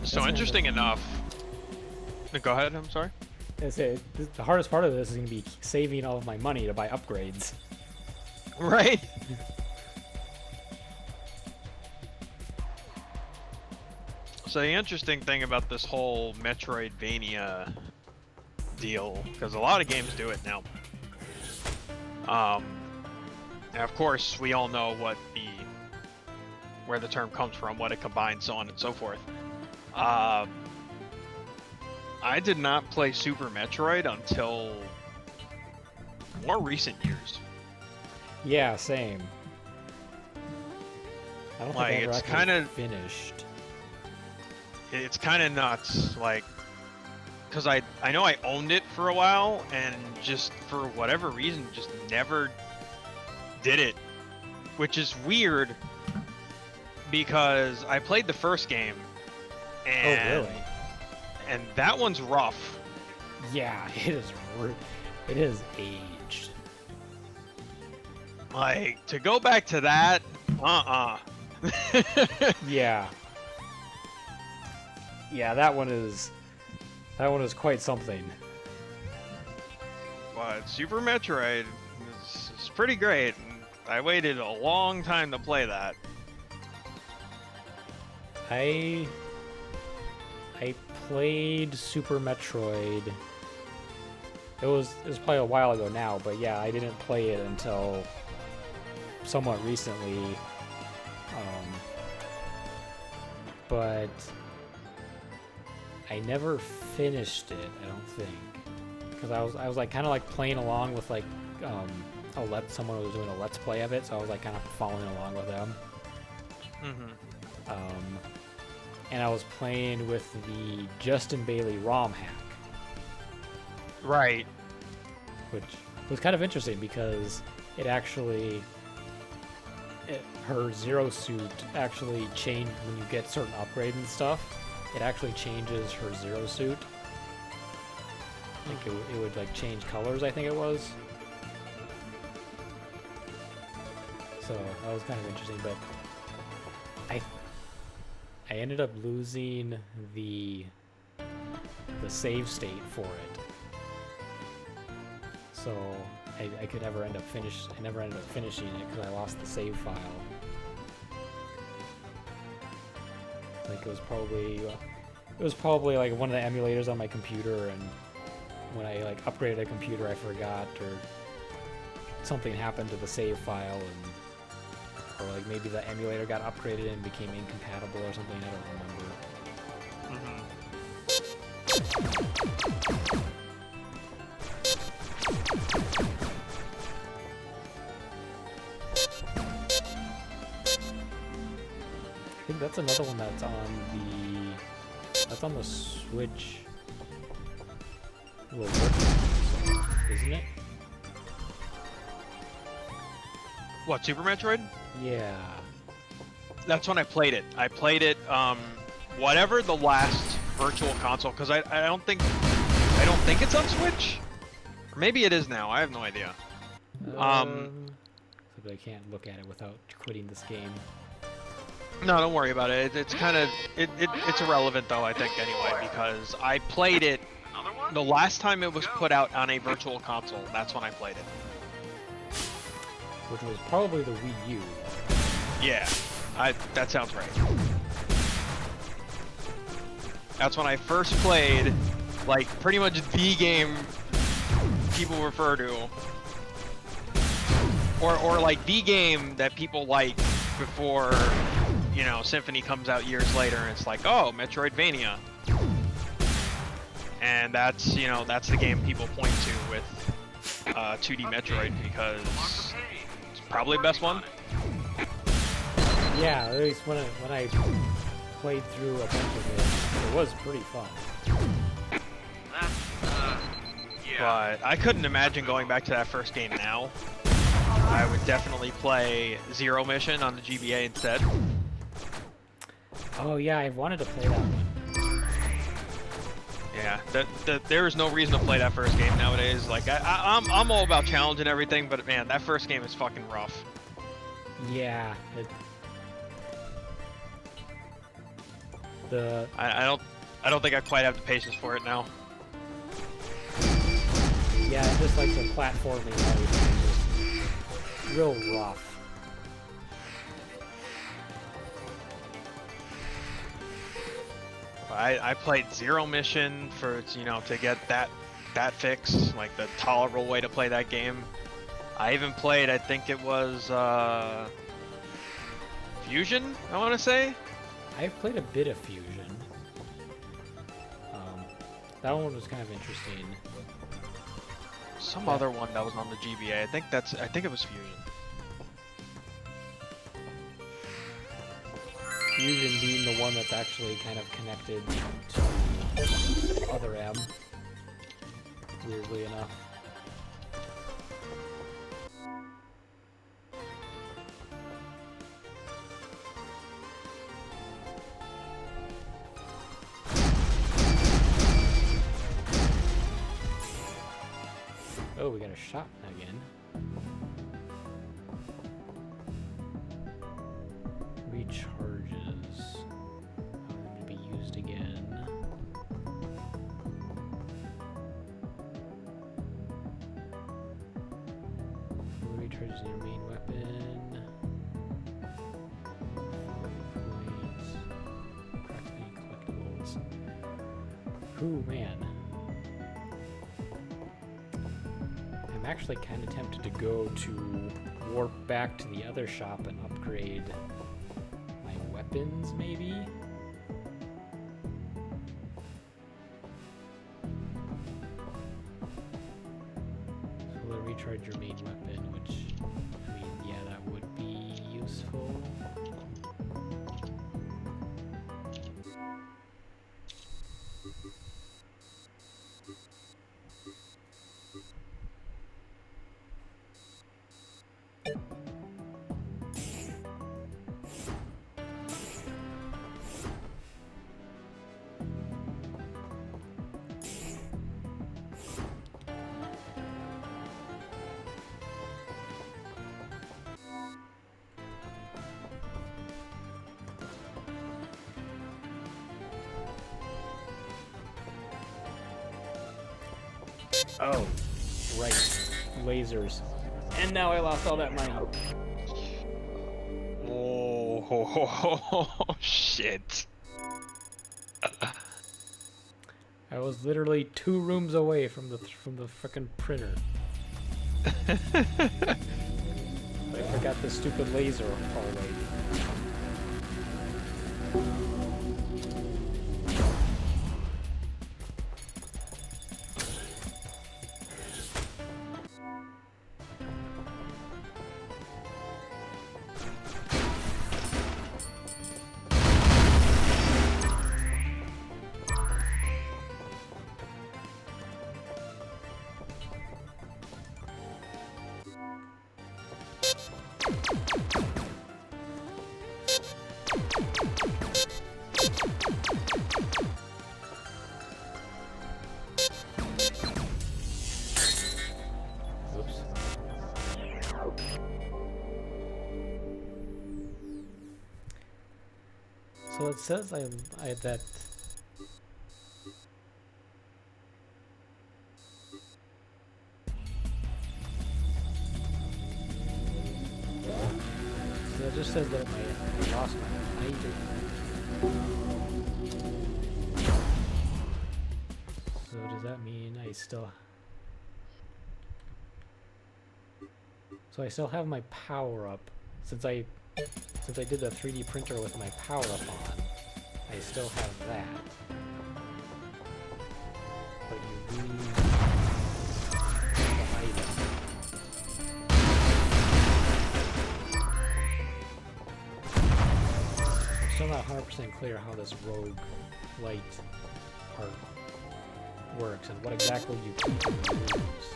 Speaker 2: So interesting enough. Go ahead, I'm sorry.
Speaker 1: The hardest part of this is going to be saving all of my money to buy upgrades.
Speaker 2: Right? So the interesting thing about this whole Metroidvania deal, because a lot of games do it now. And of course, we all know where the term comes from, what it combines, so on and so forth. I did not play Super Metroid until more recent years.
Speaker 1: Yeah, same. I don't think I ever
Speaker 2: it's
Speaker 1: actually
Speaker 2: kind of
Speaker 1: finished.
Speaker 2: It's kind of nuts. Like, because I know I owned it for a while, and just for whatever reason, just never did it, which is weird because I played the first game, and
Speaker 1: Oh, really?
Speaker 2: and that one's rough.
Speaker 1: Yeah, it is aged.
Speaker 2: Like, to go back to that,
Speaker 1: Yeah. Yeah, that one is quite something.
Speaker 2: But Super Metroid is pretty great. I waited a long time to play that.
Speaker 1: I played Super Metroid. It was probably a while ago now, but yeah, I didn't play it until somewhat recently. But I never finished it, I don't think, because I was like kind of like playing along with like someone was doing a let's play of it, so I was like kind of following along with them. And I was playing with the Justin Bailey ROM hack.
Speaker 2: Right.
Speaker 1: Which was kind of interesting because it actually, her Zero Suit actually changed when you get certain upgrades and stuff. It actually changes her Zero Suit. Like it would like change colors, I think it was. So that was kind of interesting, but I ended up losing the save state for it. So I could never end up finishing it because I lost the save file. Like it was probably like one of the emulators on my computer, and when I like upgraded a computer I forgot, or something happened to the save file, or like maybe the emulator got upgraded and became incompatible or something, I don't remember. I think that's another one that's on the Switch. Isn't it?
Speaker 2: What, Super Metroid?
Speaker 1: Yeah.
Speaker 2: That's when I played it. I played it, whatever the last virtual console, because I don't think it's on Switch. Or maybe it is now. I have no idea.
Speaker 1: But I can't look at it without quitting this game.
Speaker 2: No, don't worry about it. It's kind of it's irrelevant though, I think, anyway, because I played it the last time it was put out on a virtual console. That's when I played it.
Speaker 1: Which was probably the Wii U.
Speaker 2: Yeah, that sounds right. That's when I first played, like, pretty much the game people refer to. Or like the game that people like before, you know, Symphony comes out years later and it's like, oh, Metroidvania. And that's, you know, that's the game people point to with 2D Metroid, because it's probably the best one.
Speaker 1: Yeah, at least when I played through a bunch of it was pretty fun.
Speaker 2: But I couldn't imagine going back to that first game now. I would definitely play Zero Mission on the GBA instead.
Speaker 1: Oh yeah, I wanted to play that one.
Speaker 2: Yeah, there is no reason to play that first game nowadays. Like I'm all about challenge and everything, but man, that first game is fucking rough.
Speaker 1: Yeah.
Speaker 2: I don't think I quite have the patience for it now.
Speaker 1: Yeah, just like the platforming and everything is just real rough.
Speaker 2: I played Zero Mission for, you know, to get that fix, like the tolerable way to play that game. I even played, I think it was Fusion, I want to say.
Speaker 1: I've played a bit of Fusion. That one was kind of interesting.
Speaker 2: Some other one that was on the GBA. I think it was Fusion.
Speaker 1: Fusion being the one that's actually kind of connected to other M. Weirdly enough. Oh, we got a shot again. Recharges. How can it be used again? Recharges your main weapon. 4 points. Craft any collectibles. Ooh, man. I'm actually kind of tempted to go to warp back to the other shop and upgrade my weapons, maybe? So we'll recharge your main weapon, which, I mean, yeah, that would be useful. Oh, right. Lasers. And now I lost all that money.
Speaker 2: Oh, shit.
Speaker 1: I was literally 2 rooms away from the frickin' printer. I forgot the stupid laser hallway. So it says I that so it just says that I lost my item. So does that mean I still? So I still have my power up since I did the 3D printer with my power up on. I still have that. But you lose the item. I'm still not 100% clear how this rogue light part works and what exactly you keep and you lose.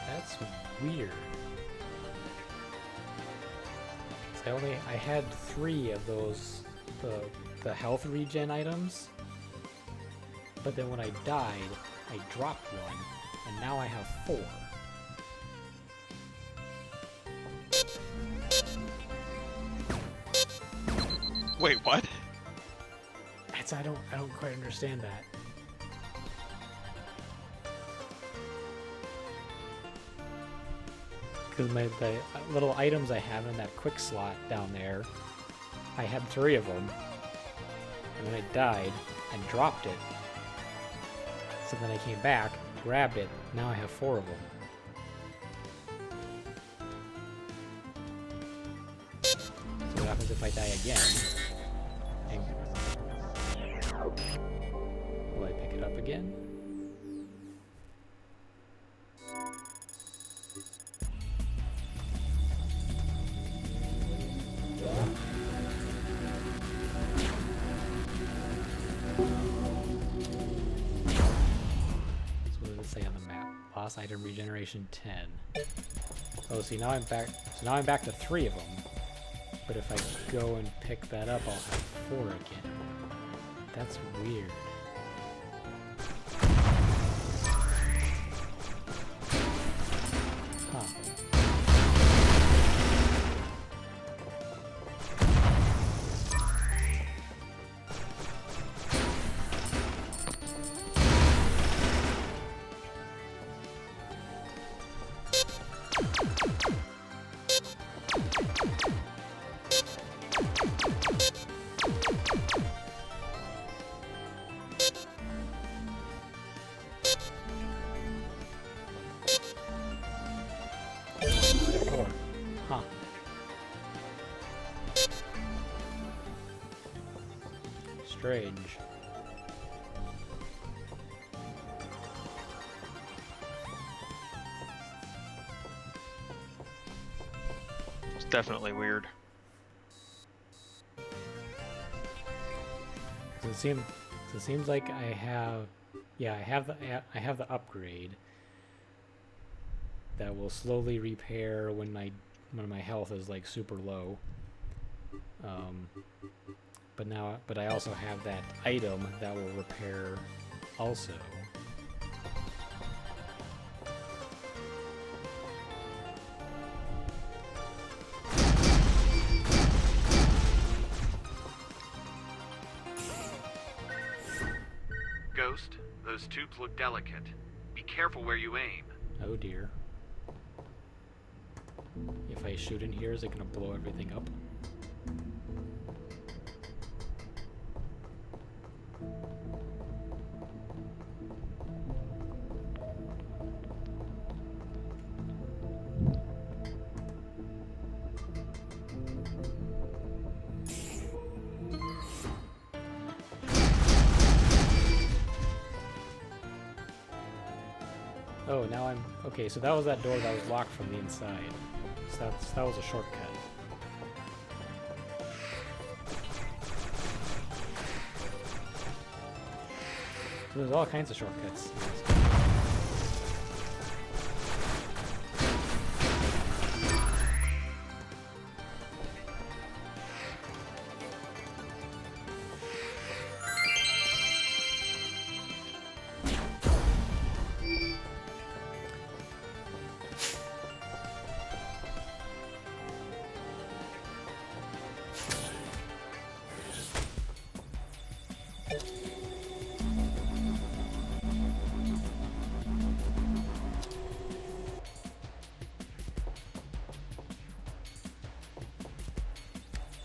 Speaker 1: That's weird. I had 3 of those, the health regen items, but then when I died, I dropped 1, and now I have 4.
Speaker 2: Wait, what?
Speaker 1: I don't quite understand that. Because the little items I have in that quick slot down there, I had 3 of them, and then I died and dropped it. So then I came back, grabbed it, now I have 4 of them. So what happens if I die again? And Will I pick it up again? So what does it say on the map? Lost item regeneration 10. Oh, see now I'm back. So now I'm back to 3 of them. But if I go and pick that up, I'll have 4 again. That's weird. Huh. Huh. Strange.
Speaker 2: It's definitely weird.
Speaker 1: So it seems like I have, yeah, I have the upgrade that will slowly repair when my health is like super low. But I also have that item that will repair also.
Speaker 11: Ghost, those tubes look delicate. Be careful where you aim.
Speaker 1: Oh dear. If I shoot in here, is it gonna blow everything up? Oh, now I'm... Okay, so that was that door that was locked from the inside. So that was a shortcut. So there's all kinds of shortcuts.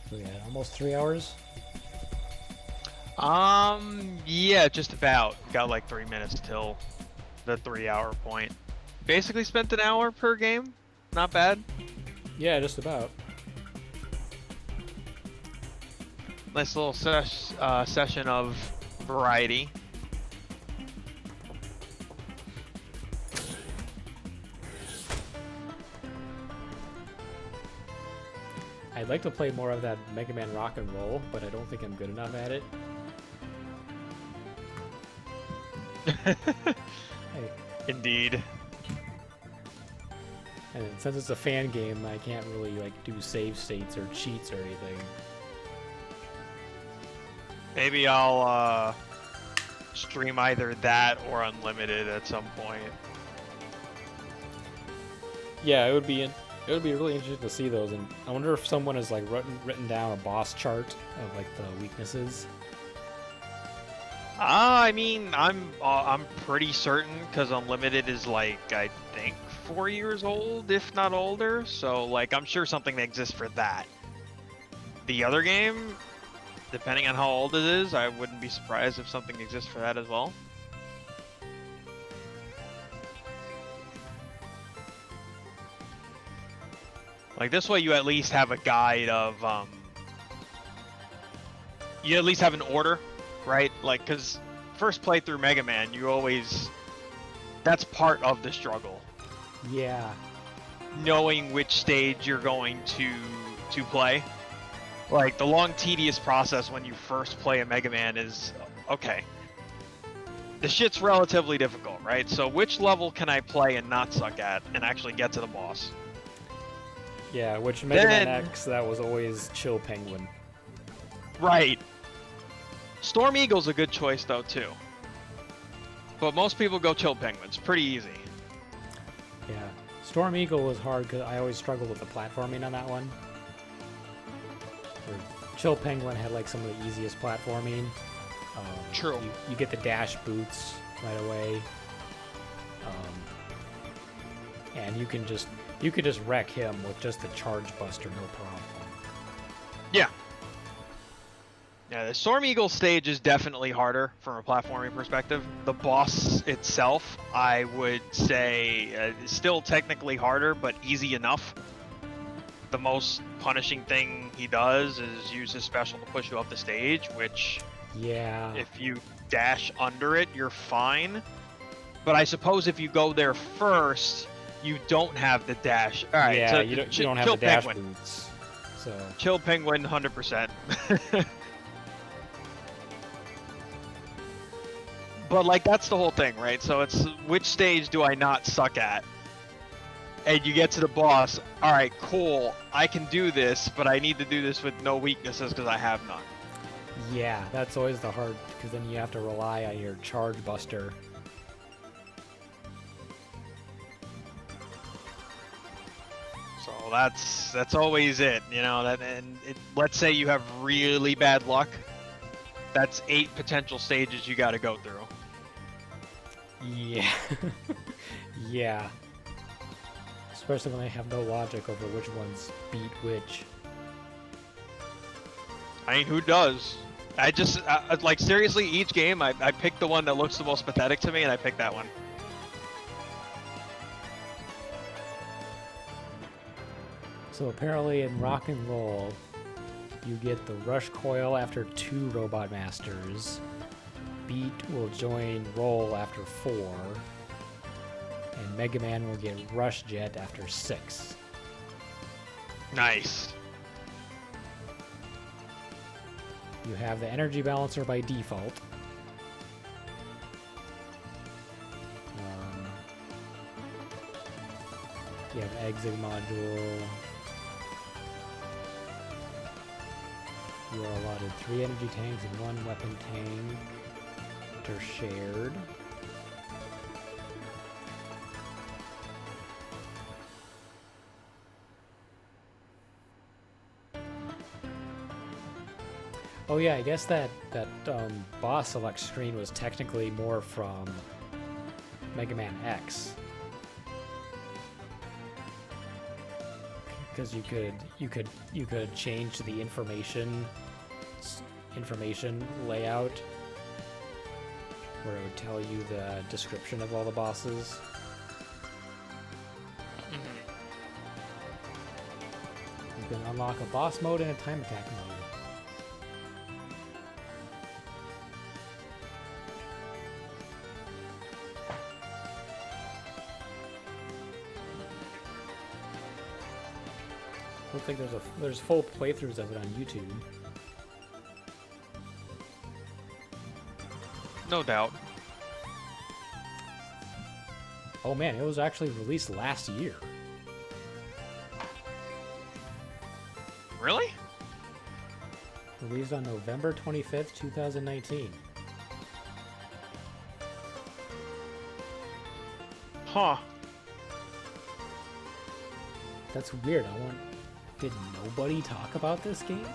Speaker 1: So yeah, almost 3 hours.
Speaker 2: Yeah, just about. Got like 3 minutes till the 3-hour point. Basically spent an hour per game. Not bad.
Speaker 1: Yeah, just about.
Speaker 2: Nice little session of variety.
Speaker 1: I'd like to play more of that Mega Man Rock and Roll, but I don't think I'm good enough at it. Hey.
Speaker 2: Indeed.
Speaker 1: And since it's a fan game, I can't really like do save states or cheats or anything.
Speaker 2: Maybe I'll stream either that or Unlimited at some point.
Speaker 1: Yeah, it would be really interesting to see those, and I wonder if someone has like written down a boss chart of like the weaknesses.
Speaker 2: I mean, I'm pretty certain because Unlimited is like I think 4 years old, if not older. So like I'm sure something exists for that. The other game, depending on how old it is, I wouldn't be surprised if something exists for that as well. Like this way, you at least have a guide of you at least have an order, right? Like, because first playthrough Mega Man, you always... That's part of the struggle.
Speaker 1: Yeah.
Speaker 2: Knowing which stage you're going to play. Like, the long, tedious process when you first play a Mega Man is... Okay. The shit's relatively difficult, right? So which level can I play and not suck at and actually get to the boss?
Speaker 1: Yeah, which Mega Man X, that was always Chill Penguin.
Speaker 2: Right. Storm Eagle's a good choice, though, too. But most people go Chill Penguin. It's pretty easy.
Speaker 1: Yeah. Storm Eagle was hard because I always struggled with the platforming on that one. Where Chill Penguin had like some of the easiest platforming.
Speaker 2: True.
Speaker 1: You get the dash boots right away. And you could just wreck him with just the Charge Buster, no problem.
Speaker 2: Yeah. Yeah, the Storm Eagle stage is definitely harder from a platforming perspective. The boss itself, I would say, is still technically harder, but easy enough. The most punishing thing he does is use his special to push you up the stage, which,
Speaker 1: yeah,
Speaker 2: if you dash under it, you're fine. But I suppose if you go there first, you don't have the dash. All right,
Speaker 1: yeah,
Speaker 2: so
Speaker 1: you don't have
Speaker 2: Chill
Speaker 1: the dash
Speaker 2: Penguin.
Speaker 1: boots. So
Speaker 2: Chill Penguin, 100%. But, like, that's the whole thing, right? So it's, which stage do I not suck at? And you get to the boss, all right, cool, I can do this, but I need to do this with no weaknesses because I have none.
Speaker 1: yeah, that's always the hard, because then you have to rely on your Charge Buster.
Speaker 2: So that's always it, you know. Let's say you have really bad luck. That's 8 potential stages you got to go through.
Speaker 1: Yeah. Yeah. Especially when they have no logic over which ones beat which.
Speaker 2: I mean, who does? I just, like, seriously, each game, I pick the one that looks the most pathetic to me, and I pick that one.
Speaker 1: So apparently in Rock and Roll, you get the Rush Coil after 2 Robot Masters. Beat will join Roll after 4. And Mega Man will get Rush Jet after 6.
Speaker 2: Nice.
Speaker 1: You have the Energy Balancer by default. You have Exit Module. You are allotted 3 energy tanks and 1 weapon tank, which are shared. Oh yeah, I guess that boss select screen was technically more from Mega Man X, because you could change the information layout where it would tell you the description of all the bosses. You can unlock a boss mode and a time attack mode. Looks like there's full playthroughs of it on YouTube.
Speaker 2: No doubt.
Speaker 1: Oh man, it was actually released last year.
Speaker 2: Really?
Speaker 1: Released on November 25th, 2019.
Speaker 2: Huh.
Speaker 1: That's weird. Did nobody talk about this game?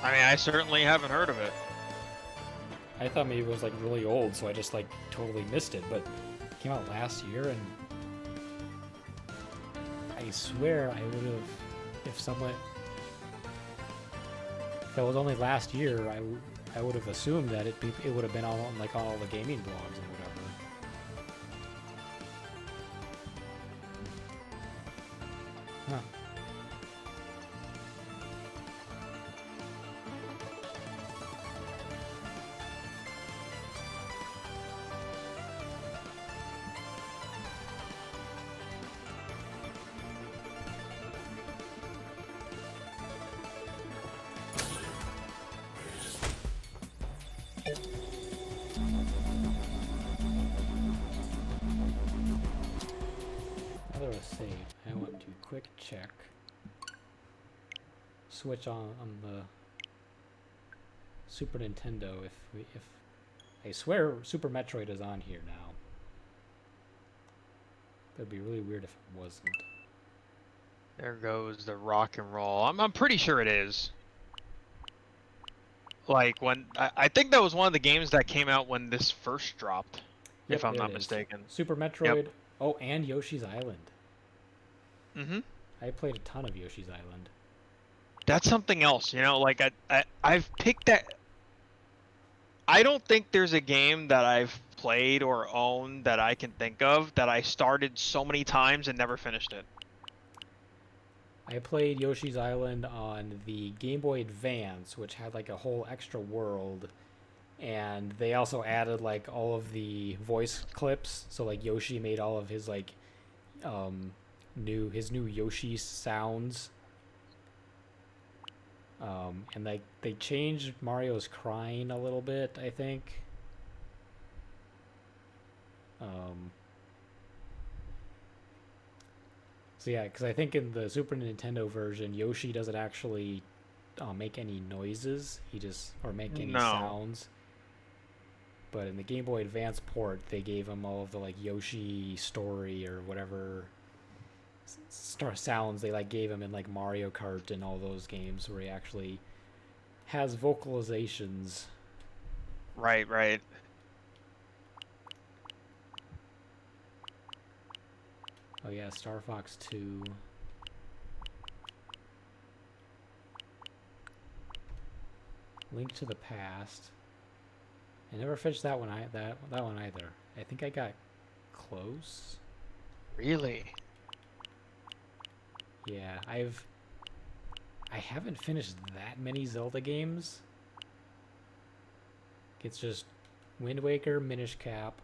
Speaker 2: I mean, I certainly haven't heard of it.
Speaker 1: I thought maybe it was like really old, so I just like totally missed it, but it came out last year, and I swear I would have, if it was only last year, I would have assumed that it would have been on all the gaming blogs and whatever. Huh. quick check. Switch on the Super Nintendo if I swear Super Metroid is on here now. That'd be really weird if it wasn't.
Speaker 2: There goes the rock and roll. I'm pretty sure it is. Like when I think that was one of the games that came out when this first dropped,
Speaker 1: Yep,
Speaker 2: if I'm
Speaker 1: there
Speaker 2: not
Speaker 1: it is.
Speaker 2: mistaken.
Speaker 1: Super Metroid. Yep. Oh, and Yoshi's Island.
Speaker 2: Mm-hmm.
Speaker 1: I played a ton of Yoshi's Island.
Speaker 2: That's something else, you know. Like I've picked that. I don't think there's a game that I've played or owned that I can think of that I started so many times and never finished it.
Speaker 1: I played Yoshi's Island on the Game Boy Advance, which had like a whole extra world, and they also added like all of the voice clips. So like Yoshi made all of his like new Yoshi sounds. And they changed Mario's crying a little bit, I think. So yeah, because I think in the Super Nintendo version, Yoshi doesn't actually make any noises. He just or make any sounds. But in the Game Boy Advance port, they gave him all of the like Yoshi story or whatever sounds they like gave him in like Mario Kart and all those games where he actually has vocalizations.
Speaker 2: Right, right.
Speaker 1: Oh yeah, Star Fox 2. Link to the Past. I never finished that one. That one either. I think I got close.
Speaker 2: Really?
Speaker 1: Yeah, I haven't finished that many Zelda games. It's just Wind Waker, Minish Cap,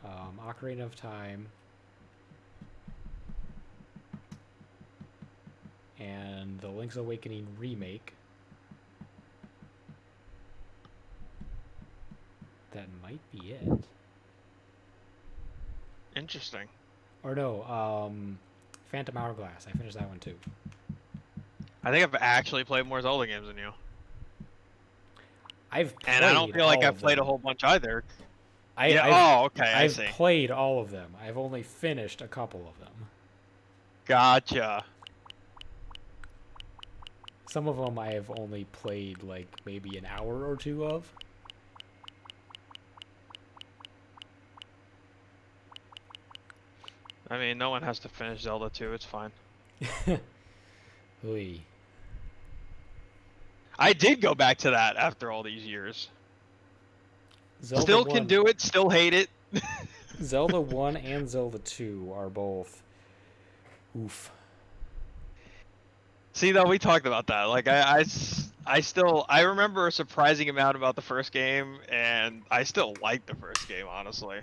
Speaker 1: Ocarina of Time, and the Link's Awakening remake. That might be it.
Speaker 2: Interesting.
Speaker 1: Or no, Phantom Hourglass. I finished that one too.
Speaker 2: I think I've actually played more Zelda games than you.
Speaker 1: I've played
Speaker 2: and I don't feel like I've played a whole bunch either. I've
Speaker 1: played all of them. I've only finished a couple of them.
Speaker 2: Gotcha.
Speaker 1: Some of them I have only played like maybe an hour or two of.
Speaker 2: I mean, no one has to finish Zelda 2. It's fine.
Speaker 1: Oy.
Speaker 2: I did go back to that after all these years.
Speaker 1: Zelda
Speaker 2: still
Speaker 1: 1,
Speaker 2: can do it, still hate it.
Speaker 1: Zelda 1 and Zelda 2 are both oof.
Speaker 2: See, though, we talked about that. Like, I remember a surprising amount about the first game, and I still like the first game, honestly.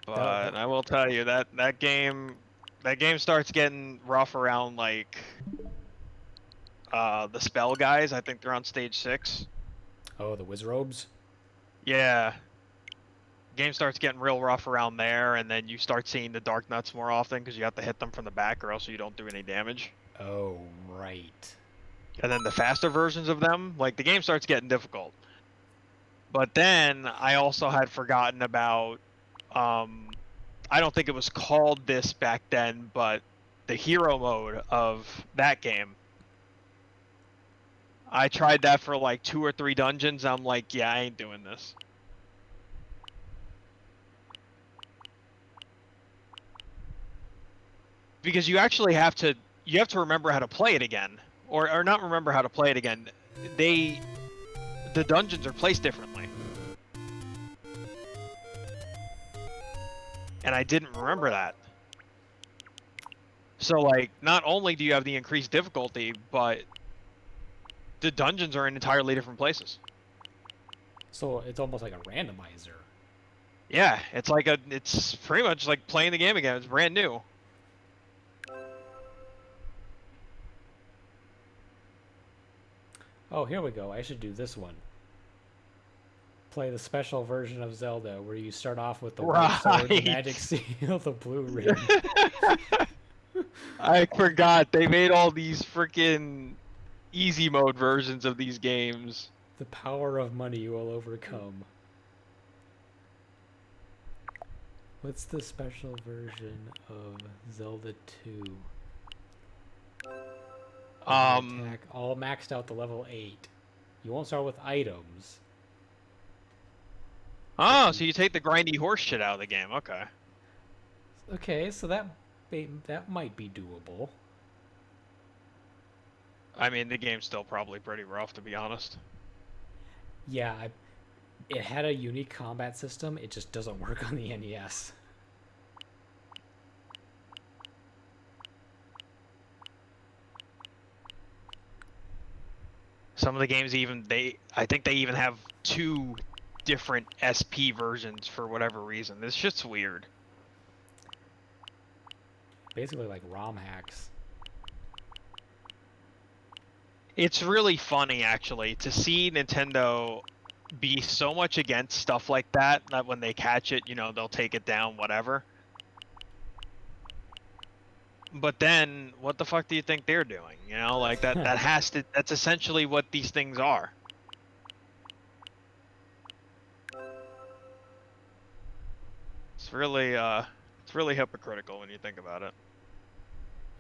Speaker 2: But I will tell you that game starts getting rough around like the spell guys. I think they're on stage 6.
Speaker 1: Oh, the Wizrobes?
Speaker 2: Yeah. Game starts getting real rough around there, and then you start seeing the Dark Nuts more often because you have to hit them from the back or else you don't do any damage.
Speaker 1: Oh, right.
Speaker 2: And then the faster versions of them, like the game starts getting difficult. But then I also had forgotten about I don't think it was called this back then, but the hero mode of that game. I tried that for like 2 or 3 dungeons. I'm like, yeah, I ain't doing this. Because you actually have to remember how to play it again. Or not remember how to play it again. The dungeons are placed differently. And I didn't remember that. So, like, not only do you have the increased difficulty, but the dungeons are in entirely different places.
Speaker 1: So it's almost like a randomizer.
Speaker 2: Yeah, it's pretty much like playing the game again. It's brand new.
Speaker 1: Oh, here we go. I should do this one. play the special version of Zelda where you start off with the white sword, the
Speaker 2: Right.
Speaker 1: magic seal, the blue ring.
Speaker 2: I forgot they made all these freaking easy mode versions of these games.
Speaker 1: The power of money you will overcome. What's the special version of Zelda 2? Attack, all maxed out to level 8. You won't start with items.
Speaker 2: Oh, so you take the grindy horse shit out of the game. Okay.
Speaker 1: Okay, so that might be doable.
Speaker 2: I mean, the game's still probably pretty rough, to be honest.
Speaker 1: Yeah, it had a unique combat system. It just doesn't work on the NES.
Speaker 2: Some of the games I think they even have 2 different SP versions for whatever reason. This shit's weird.
Speaker 1: Basically like ROM hacks.
Speaker 2: It's really funny, actually, to see Nintendo be so much against stuff like that when they catch it, they'll take it down, whatever. But then, what the fuck do you think they're doing? Like that's essentially what these things are. It's really hypocritical when you think about it.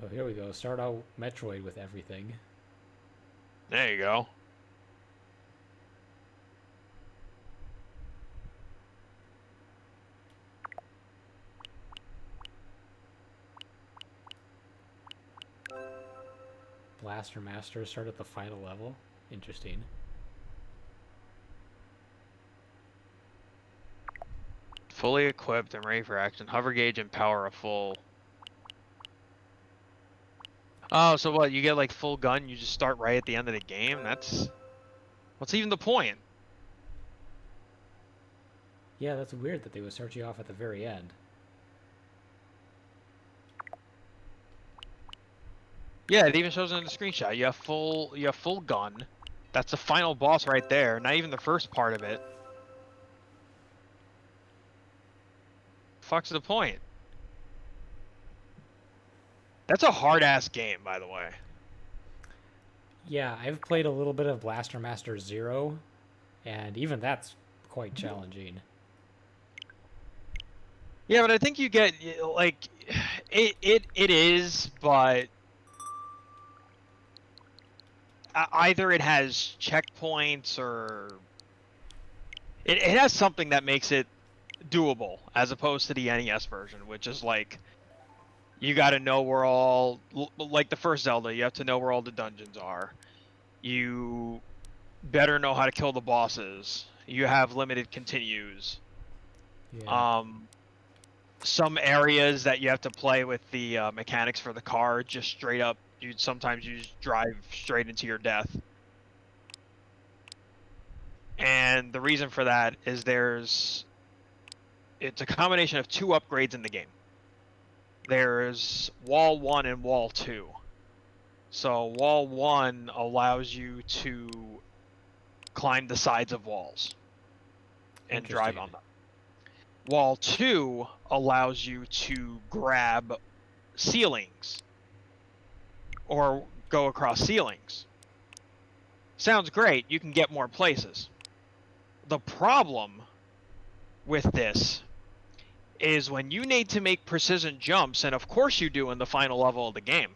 Speaker 1: Oh, here we go. Start out Metroid with everything.
Speaker 2: There you go.
Speaker 1: Blaster Master start at the final level. Interesting.
Speaker 2: Fully equipped and ready for action. Hover gauge and power are full. Oh, so what? You get like full gun, you just start right at the end of the game? What's even the point?
Speaker 1: Yeah, that's weird that they would start you off at the very end.
Speaker 2: Yeah, it even shows it in the screenshot. You have full gun. That's the final boss right there. Not even the first part of it. Fuck's the point? That's a hard-ass game, by the way.
Speaker 1: Yeah, I've played a little bit of Blaster Master 0, and even that's quite challenging.
Speaker 2: Yeah, but I think you get, like, it is, but either it has checkpoints or it has something that makes it doable as opposed to the NES version, which is like you got to know where all, like the first Zelda, you have to know where all the dungeons are. You better know how to kill the bosses. You have limited continues.
Speaker 1: Yeah.
Speaker 2: Some areas that you have to play with the mechanics for the car, just straight up, sometimes you just drive straight into your death. And the reason for that is it's a combination of 2 upgrades in the game. There's Wall 1 and Wall 2. So Wall 1 allows you to climb the sides of walls and drive on them. Wall 2 allows you to grab ceilings or go across ceilings. Sounds great, you can get more places. The problem with this is when you need to make precision jumps, and of course you do in the final level of the game,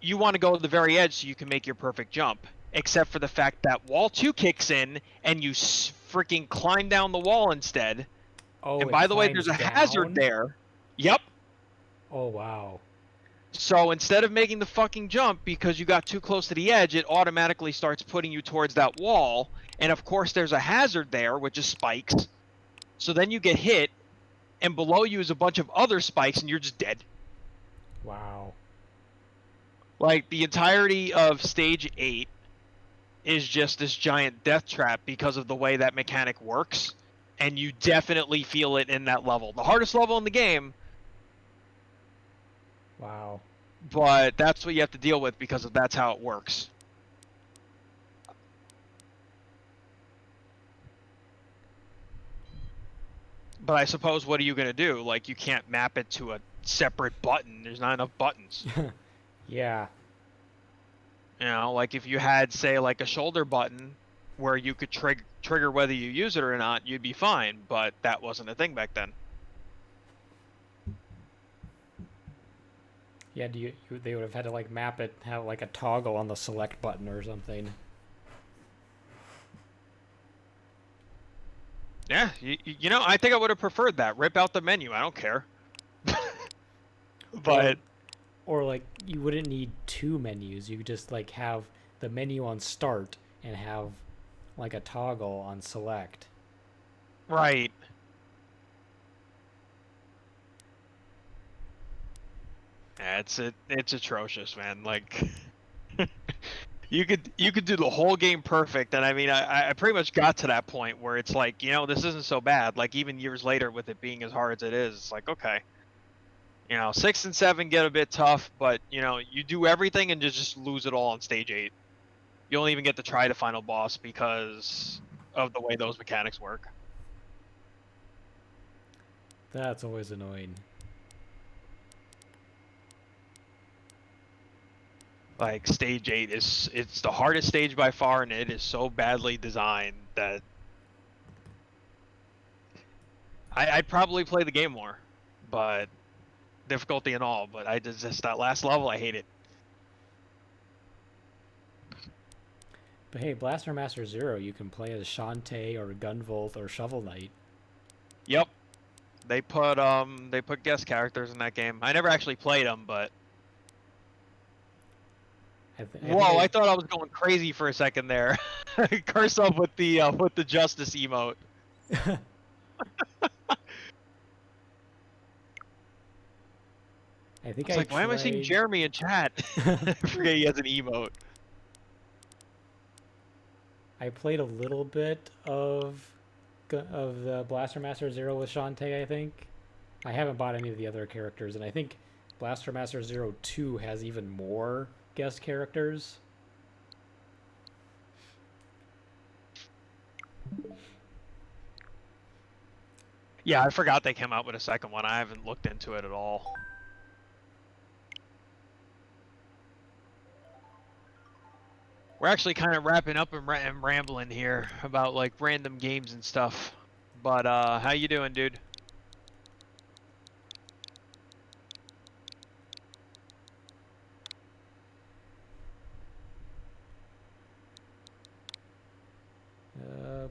Speaker 2: you want to go to the very edge so you can make your perfect jump, except for the fact that Wall 2 kicks in and you freaking climb down the wall instead.
Speaker 1: Oh,
Speaker 2: and by the way, there's a hazard there. Yep.
Speaker 1: Oh, wow.
Speaker 2: So instead of making the fucking jump because you got too close to the edge, it automatically starts putting you towards that wall. And of course there's a hazard there, which is spikes. So then you get hit, and below you is a bunch of other spikes, and you're just dead.
Speaker 1: Wow.
Speaker 2: Like, the entirety of Stage 8 is just this giant death trap because of the way that mechanic works. And you definitely feel it in that level. The hardest level in the game.
Speaker 1: Wow.
Speaker 2: But that's what you have to deal with because that's how it works. But I suppose what are you gonna do? Like, you can't map it to a separate button. There's not enough buttons.
Speaker 1: Yeah.
Speaker 2: You know, like if you had, say, like a shoulder button where you could trigger whether you use it or not, you'd be fine. But that wasn't a thing back then.
Speaker 1: Yeah, they would have had to like map it, have like a toggle on the select button or something.
Speaker 2: Yeah, you know, I think I would have preferred that. Rip out the menu. I don't care. But
Speaker 1: or like you wouldn't need two menus. You could just like have the menu on start and have like a toggle on select.
Speaker 2: Right. Yeah, it's atrocious, man. Like you could do the whole game perfect, and I mean I pretty much got to that point where it's like, you know, this isn't so bad. Like even years later with it being as hard as it is, it's like, okay. You know, 6 and 7 get a bit tough, but you know, you do everything and just lose it all on stage 8. You don't even get to try the final boss because of the way those mechanics work.
Speaker 1: That's always annoying.
Speaker 2: Like stage 8 it's the hardest stage by far, and it is so badly designed that I'd probably play the game more, but difficulty and all, but I just that last level, I hate it.
Speaker 1: But hey, Blaster Master Zero, you can play as Shantae or Gunvolt or Shovel Knight.
Speaker 2: Yep. They put guest characters in that game. I never actually played them, but whoa! I thought I was going crazy for a second there. Curse up with the justice emote.
Speaker 1: I think
Speaker 2: was like, why am I seeing Jeremy in chat? I forget he has an emote.
Speaker 1: I played a little bit of the Blaster Master Zero with Shantae, I think. I haven't bought any of the other characters, and I think Blaster Master Zero 2 has even more guest characters.
Speaker 2: Yeah, I forgot they came out with a second one. I haven't looked into it at all. We're actually kind of wrapping up and rambling here about like random games and stuff. But how you doing, dude?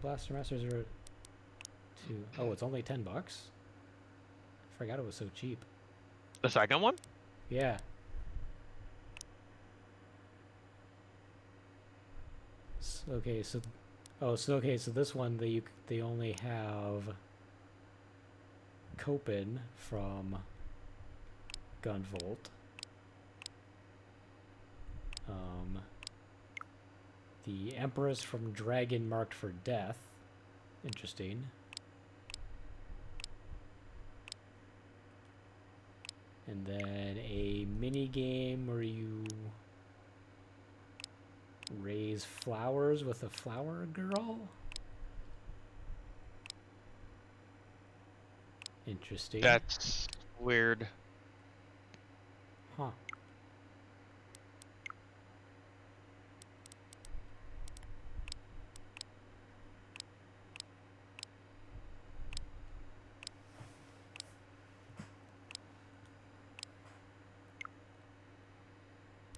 Speaker 1: Blaster Master Zero 2. Oh, it's only $10. I forgot it was so cheap.
Speaker 2: The second one?
Speaker 1: Yeah. Okay, so this one they only have Copen from Gunvolt. The Empress from Dragon Marked for Death. Interesting. And then a mini game where you raise flowers with a flower girl. Interesting.
Speaker 2: That's weird.
Speaker 1: Huh.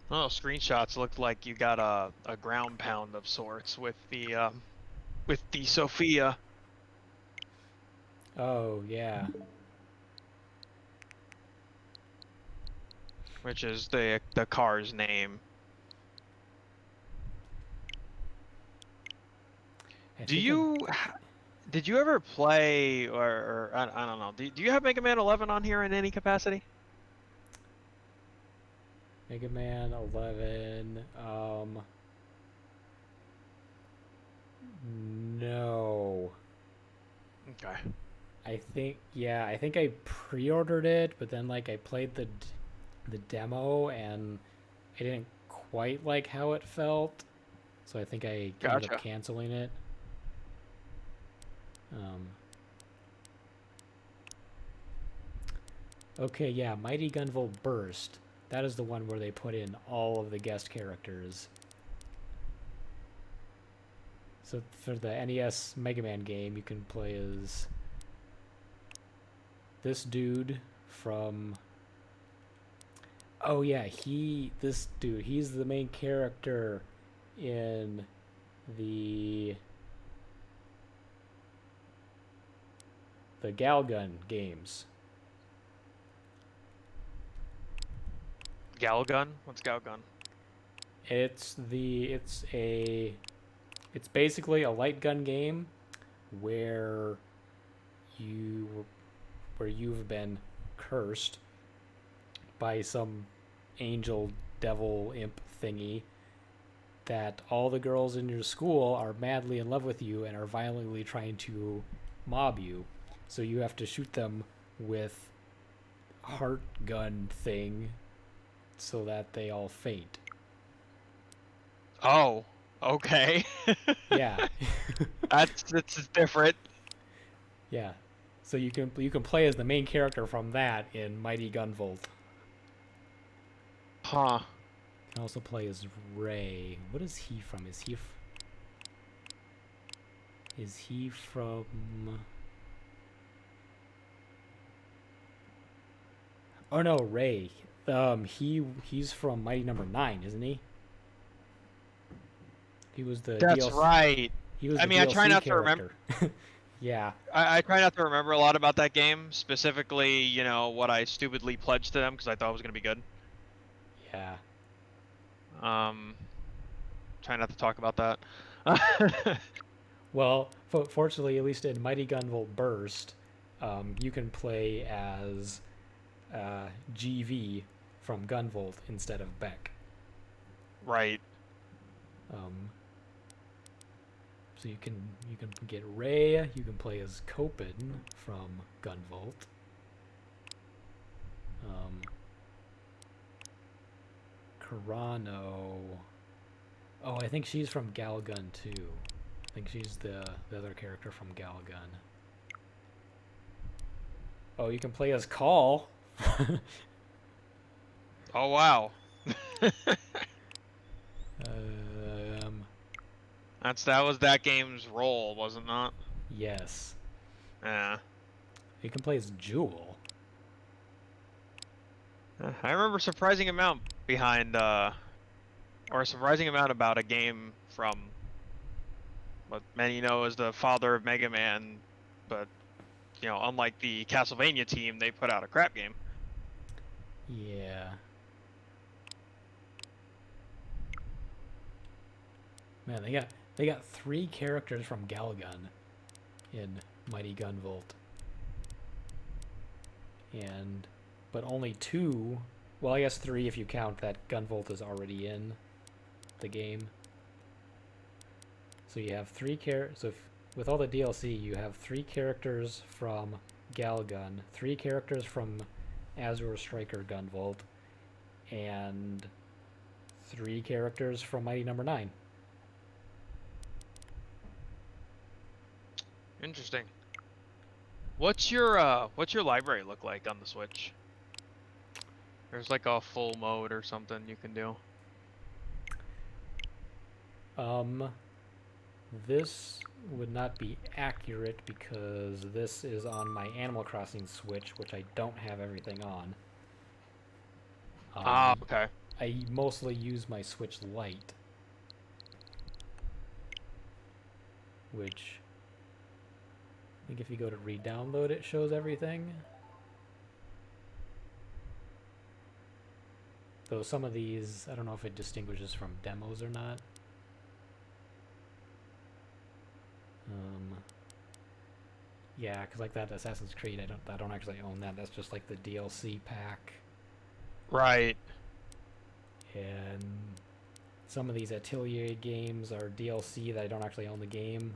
Speaker 2: Oh, screenshots looked like you got a ground pound of sorts with the Sophia.
Speaker 1: Oh, yeah.
Speaker 2: Which is the car's name. Did you ever play or I don't know? Do you have Mega Man 11 on here in any capacity?
Speaker 1: Mega Man 11. No.
Speaker 2: Okay.
Speaker 1: I think I pre-ordered it, but then like I played the demo and I didn't quite like how it felt, so I think I ended up canceling it. Okay, yeah, Mighty Gunvolt Burst. That is the one where they put in all of the guest characters. So for the NES Mega Man game, you can play as this dude from... Oh yeah, this dude, he's the main character in the Galgun games.
Speaker 2: Galgun? What's Galgun?
Speaker 1: It's basically a light gun game where you've been cursed by some angel devil imp thingy that all the girls in your school are madly in love with you and are violently trying to mob you. So you have to shoot them with heart gun thing so that they all faint.
Speaker 2: Oh, okay.
Speaker 1: Yeah.
Speaker 2: That's different.
Speaker 1: Yeah. So you can play as the main character from that in Mighty Gunvolt.
Speaker 2: Huh.
Speaker 1: You can also play as Ray. What is he from? Is he from... Oh no, Ray. He's from Mighty Number 9, isn't he? He was the
Speaker 2: That's
Speaker 1: DLC.
Speaker 2: right.
Speaker 1: He was
Speaker 2: I
Speaker 1: the
Speaker 2: mean, I
Speaker 1: DLC
Speaker 2: try not
Speaker 1: character.
Speaker 2: to remember.
Speaker 1: Yeah.
Speaker 2: I try not to remember a lot about that game, specifically, you know, what I stupidly pledged to them because I thought it was going to be good.
Speaker 1: Yeah.
Speaker 2: Try not to talk about that.
Speaker 1: Well, fortunately, at least in Mighty Gunvolt Burst, you can play as GV from Gunvolt instead of Beck.
Speaker 2: Right.
Speaker 1: So you can get Ray. You can play as Copen from Gunvolt. Carano. Oh, I think she's from Galgun too. I think she's the other character from Galgun. Oh, you can play as Call.
Speaker 2: Oh wow. That was that game's role, was it not?
Speaker 1: Yes.
Speaker 2: Yeah.
Speaker 1: You can play as Jewel.
Speaker 2: I remember a surprising amount behind, or a surprising amount about a game from what many know as the father of Mega Man, but, you know, unlike the Castlevania team, they put out a crap game.
Speaker 1: Yeah. Man, they got 3 characters from Galgun in Mighty Gunvolt. But only 2, well I guess 3 if you count that Gunvolt is already in the game. So you have 3 so with all the DLC you have 3 characters from Galgun, 3 characters from Azure Striker Gunvolt, and 3 characters from Mighty Number 9.
Speaker 2: Interesting. What's your library look like on the Switch? There's like a full mode or something you can do.
Speaker 1: This would not be accurate because this is on my Animal Crossing Switch, which I don't have everything on.
Speaker 2: Okay.
Speaker 1: I mostly use my Switch Lite, which I think if you go to re-download it shows everything. Though some of these, I don't know if it distinguishes from demos or not. Yeah, because like that Assassin's Creed, I don't actually own that. That's just like the DLC pack.
Speaker 2: Right.
Speaker 1: And some of these Atelier games are DLC that I don't actually own the game.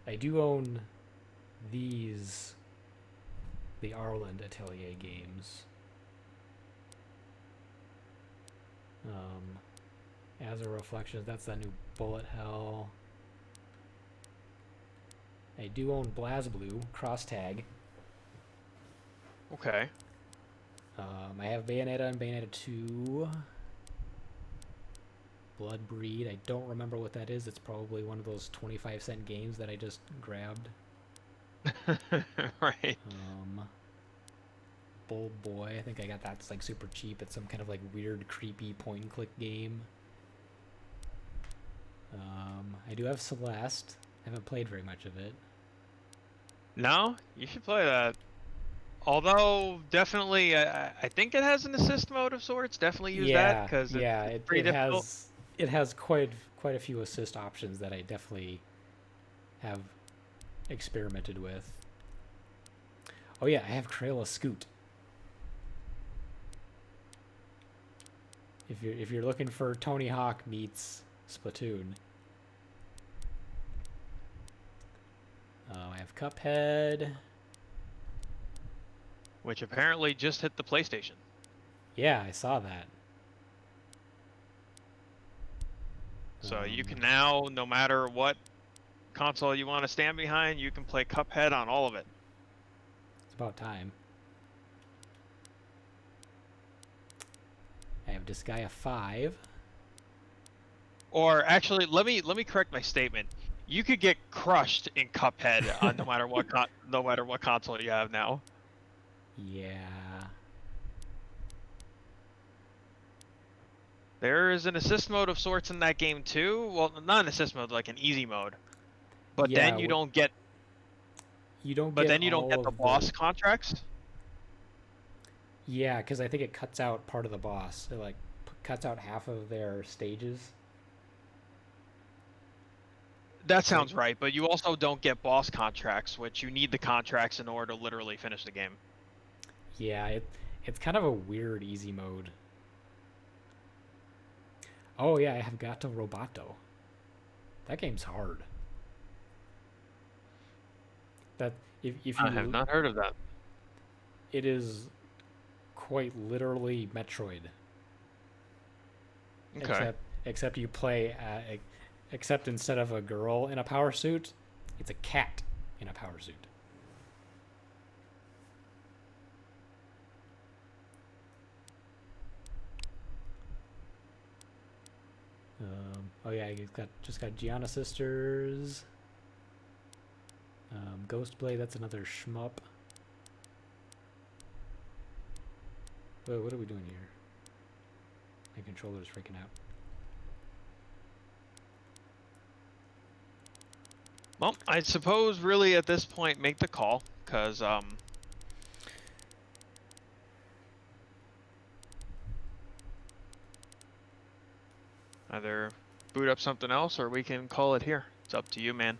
Speaker 1: I do own these, the Arland Atelier games. Azure Reflections, that's that new Bullet Hell. I do own BlazBlue, Cross Tag.
Speaker 2: Okay.
Speaker 1: I have Bayonetta and Bayonetta 2. Bloodbreed. I don't remember what that is. It's probably one of those 25-cent games that I just grabbed.
Speaker 2: Right.
Speaker 1: Bull Boy. I think I got that. It's like super cheap. It's some kind of like weird, creepy point-and-click game. I do have Celeste. I haven't played very much of it.
Speaker 2: No, you should play that. Although, definitely, I think it has an assist mode of sorts. Definitely use that because it's pretty difficult.
Speaker 1: It has quite a few assist options that I definitely have experimented with. Oh yeah, I have Crayola Scoot. If you're looking for Tony Hawk meets Splatoon. I have Cuphead.
Speaker 2: Which apparently just hit the PlayStation.
Speaker 1: Yeah, I saw that.
Speaker 2: So you can now, no matter what console you want to stand behind, you can play Cuphead on all of it.
Speaker 1: It's about time. I have Disgaea 5.
Speaker 2: Or actually, let me correct my statement. You could get crushed in Cuphead on no matter what console you have now.
Speaker 1: Yeah.
Speaker 2: There is an assist mode of sorts in that game too. Well, not an assist mode, like an easy mode. But
Speaker 1: Yeah,
Speaker 2: then you don't get.
Speaker 1: You don't.
Speaker 2: But
Speaker 1: get
Speaker 2: then you don't
Speaker 1: all
Speaker 2: get the
Speaker 1: of
Speaker 2: boss contracts.
Speaker 1: Yeah, because I think it cuts out part of the boss. It like cuts out half of their stages.
Speaker 2: That sounds right, but you also don't get boss contracts, which you need the contracts in order to literally finish the game.
Speaker 1: Yeah, it's kind of a weird easy mode. Oh yeah, I have Gato Roboto. That game's hard. That if you
Speaker 2: I have not heard of that.
Speaker 1: It is quite literally Metroid.
Speaker 2: Okay.
Speaker 1: Except you play except instead of a girl in a power suit, it's a cat in a power suit. Oh yeah, I just got Gianna Sisters. Ghostblade, that's another shmup. Whoa, what are we doing here? My controller's freaking out.
Speaker 2: Well, I suppose really at this point make the call, because either boot up something else or we can call it here. It's up to you, man.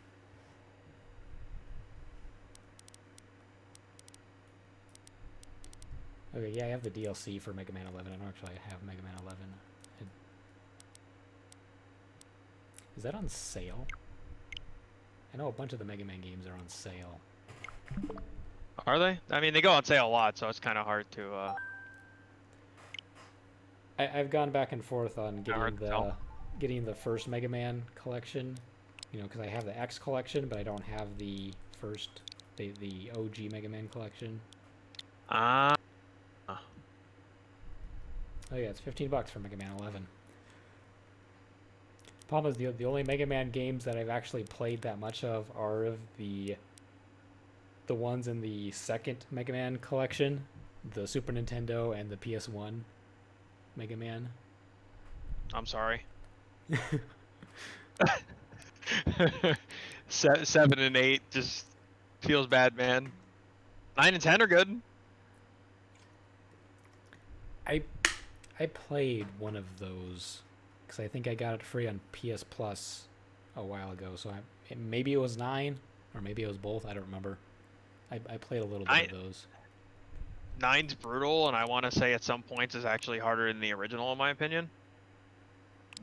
Speaker 1: Okay, yeah, I have the DLC for Mega Man 11. I don't actually have Mega Man 11. Is that on sale? I know a bunch of the Mega Man games are on sale.
Speaker 2: Are they? I mean, they go on sale a lot, so it's kind of hard to.
Speaker 1: I've gone back and forth on getting the first Mega Man collection, you know, because I have the X collection, but I don't have the OG Mega Man collection.
Speaker 2: Ah.
Speaker 1: Oh yeah, it's $15 for Mega Man 11. Problem is the only Mega Man games that I've actually played that much of are of the ones in the second Mega Man collection, the Super Nintendo and the PS1 Mega Man.
Speaker 2: I'm sorry. 7 and 8 just feels bad, man. 9 and 10 are good.
Speaker 1: I played one of those because I think I got it free on PS Plus a while ago. So maybe it was 9 or maybe it was both. I don't remember. I played a little bit of those.
Speaker 2: 9's brutal, and I want to say at some points is actually harder than the original in my opinion.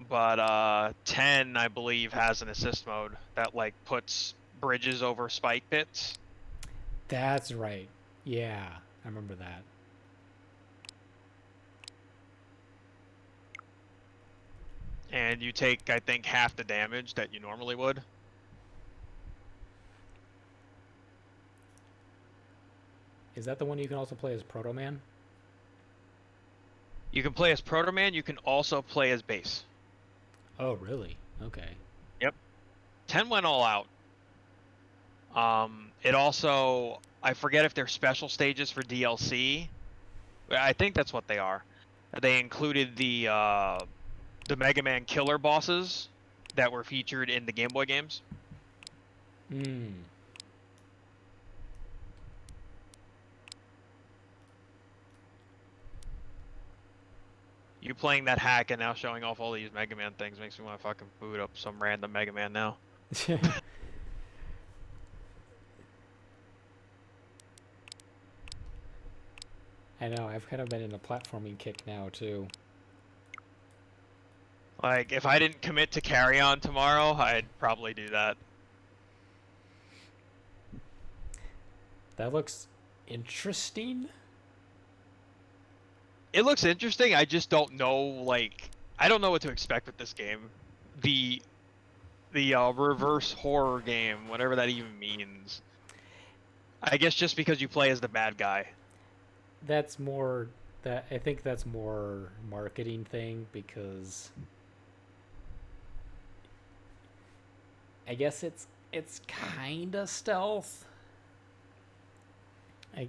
Speaker 2: But 10, I believe, has an assist mode that like puts bridges over spike pits.
Speaker 1: That's right. Yeah, I remember that.
Speaker 2: And you take, I think, half the damage that you normally would.
Speaker 1: Is that the one you can also play as Proto Man?
Speaker 2: You can play as Proto Man. You can also play as Base.
Speaker 1: Oh, really? Okay.
Speaker 2: Yep. 10 went all out. It also, I forget if they're special stages for DLC. I think that's what they are. They included the Mega Man killer bosses that were featured in the Game Boy games.
Speaker 1: Hmm.
Speaker 2: You playing that hack and now showing off all these Mega Man things makes me want to fucking boot up some random Mega Man now.
Speaker 1: I know, I've kind of been in a platforming kick now, too.
Speaker 2: Like, if I didn't commit to Carry On tomorrow, I'd probably do that.
Speaker 1: That looks interesting.
Speaker 2: It looks interesting, I just don't know, like, I don't know what to expect with this game. The reverse horror game, whatever that even means. I guess just because you play as the bad guy.
Speaker 1: That's more that I think that's more marketing thing, because I guess it's kind of stealth.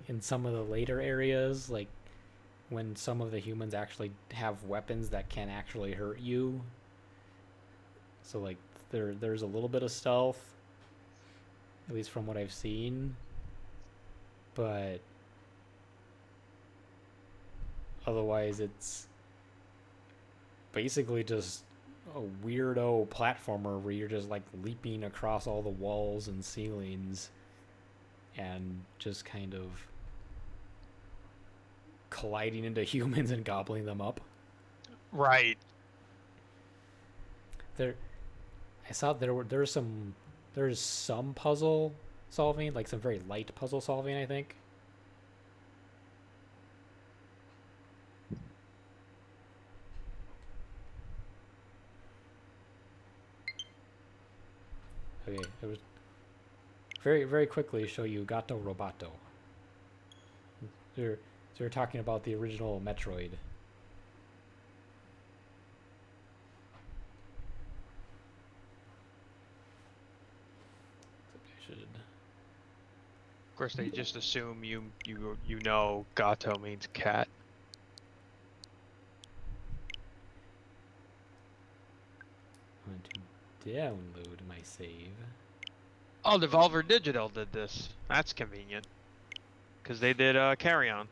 Speaker 1: In some of the later areas, like when some of the humans actually have weapons that can actually hurt you. So like there's a little bit of stealth, at least from what I've seen. But otherwise it's basically just a weirdo platformer where you're just like leaping across all the walls and ceilings and just kind of colliding into humans and gobbling them up.
Speaker 2: Right.
Speaker 1: I saw there's some puzzle solving, like some very light puzzle solving, I think. Okay, it was very, very quickly show you Gato Roboto. They're talking about the original Metroid.
Speaker 2: Of course, they just assume you know Gato means cat.
Speaker 1: I want to download my save.
Speaker 2: Oh, Devolver Digital did this. That's convenient. Because they did Carry On.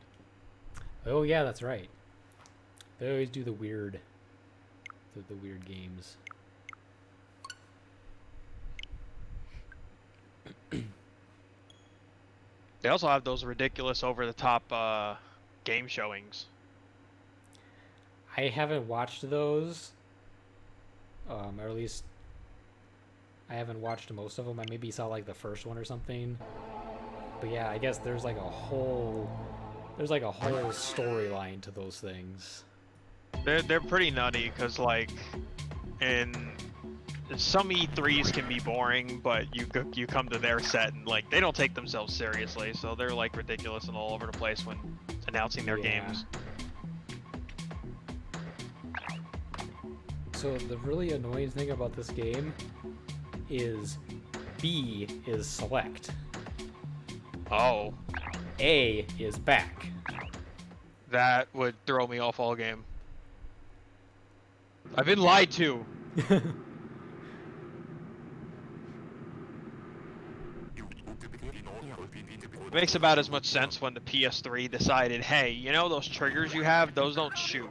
Speaker 1: Oh yeah, that's right. They always do the weird games.
Speaker 2: They also have those ridiculous over-the-top game showings.
Speaker 1: I haven't watched those. Or at least I haven't watched most of them. I maybe saw like the first one or something. But yeah, I guess there's like a whole storyline to those things.
Speaker 2: They're pretty nutty because like in some E3s can be boring, but you come to their set and like they don't take themselves seriously, so they're like ridiculous and all over the place when announcing their games.
Speaker 1: So the really annoying thing about this game is B is select.
Speaker 2: Oh.
Speaker 1: A is back.
Speaker 2: That would throw me off all game. I've been lied to. It makes about as much sense when the PS3 decided, hey, you know those triggers you have, those don't shoot.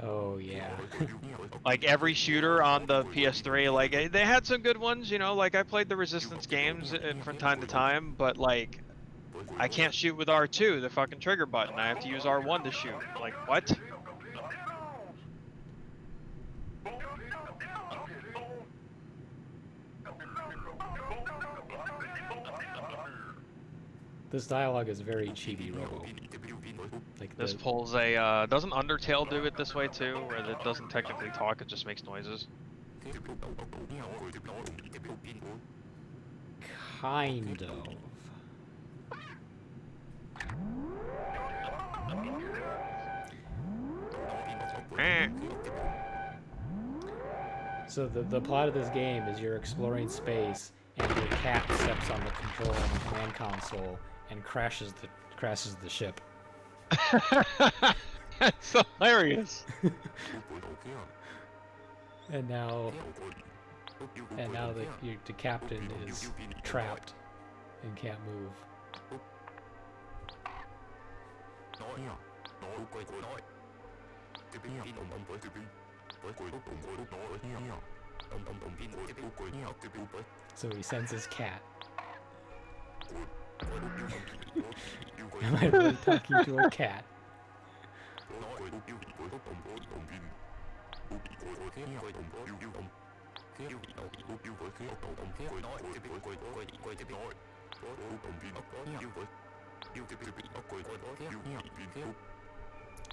Speaker 1: Oh yeah.
Speaker 2: Like every shooter on the PS3, like they had some good ones, you know, like I played the Resistance games from time to time, but like I can't shoot with R2, the fucking trigger button. I have to use R1 to shoot. Like what?
Speaker 1: This dialogue is very chibi robo. Like
Speaker 2: This pulls a, doesn't Undertale do it this way too, where it doesn't technically talk, it just makes noises?
Speaker 1: Kind of. So the plot of this game is you're exploring space, and your cat steps on the control on the command console and crashes the ship.
Speaker 2: That's hilarious.
Speaker 1: And now the captain is trapped and can't move. So he sends his cat. Am I really talking to a cat?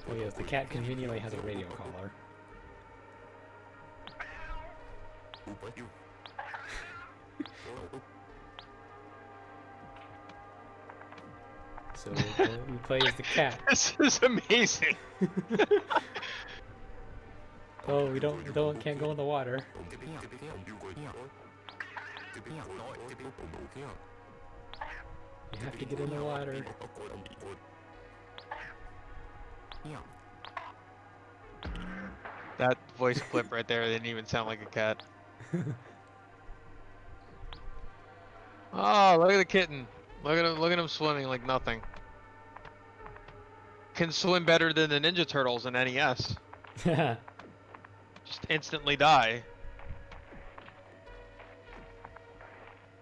Speaker 1: Oh yes, the cat conveniently has a radio collar. So we play as the cat.
Speaker 2: This is amazing.
Speaker 1: Oh, we can't go in the water. You have to get in the water.
Speaker 2: That voice clip right there didn't even sound like a cat. Oh, look at the kitten. Look at him swimming like nothing. Can swim better than the Ninja Turtles in NES. Just instantly die.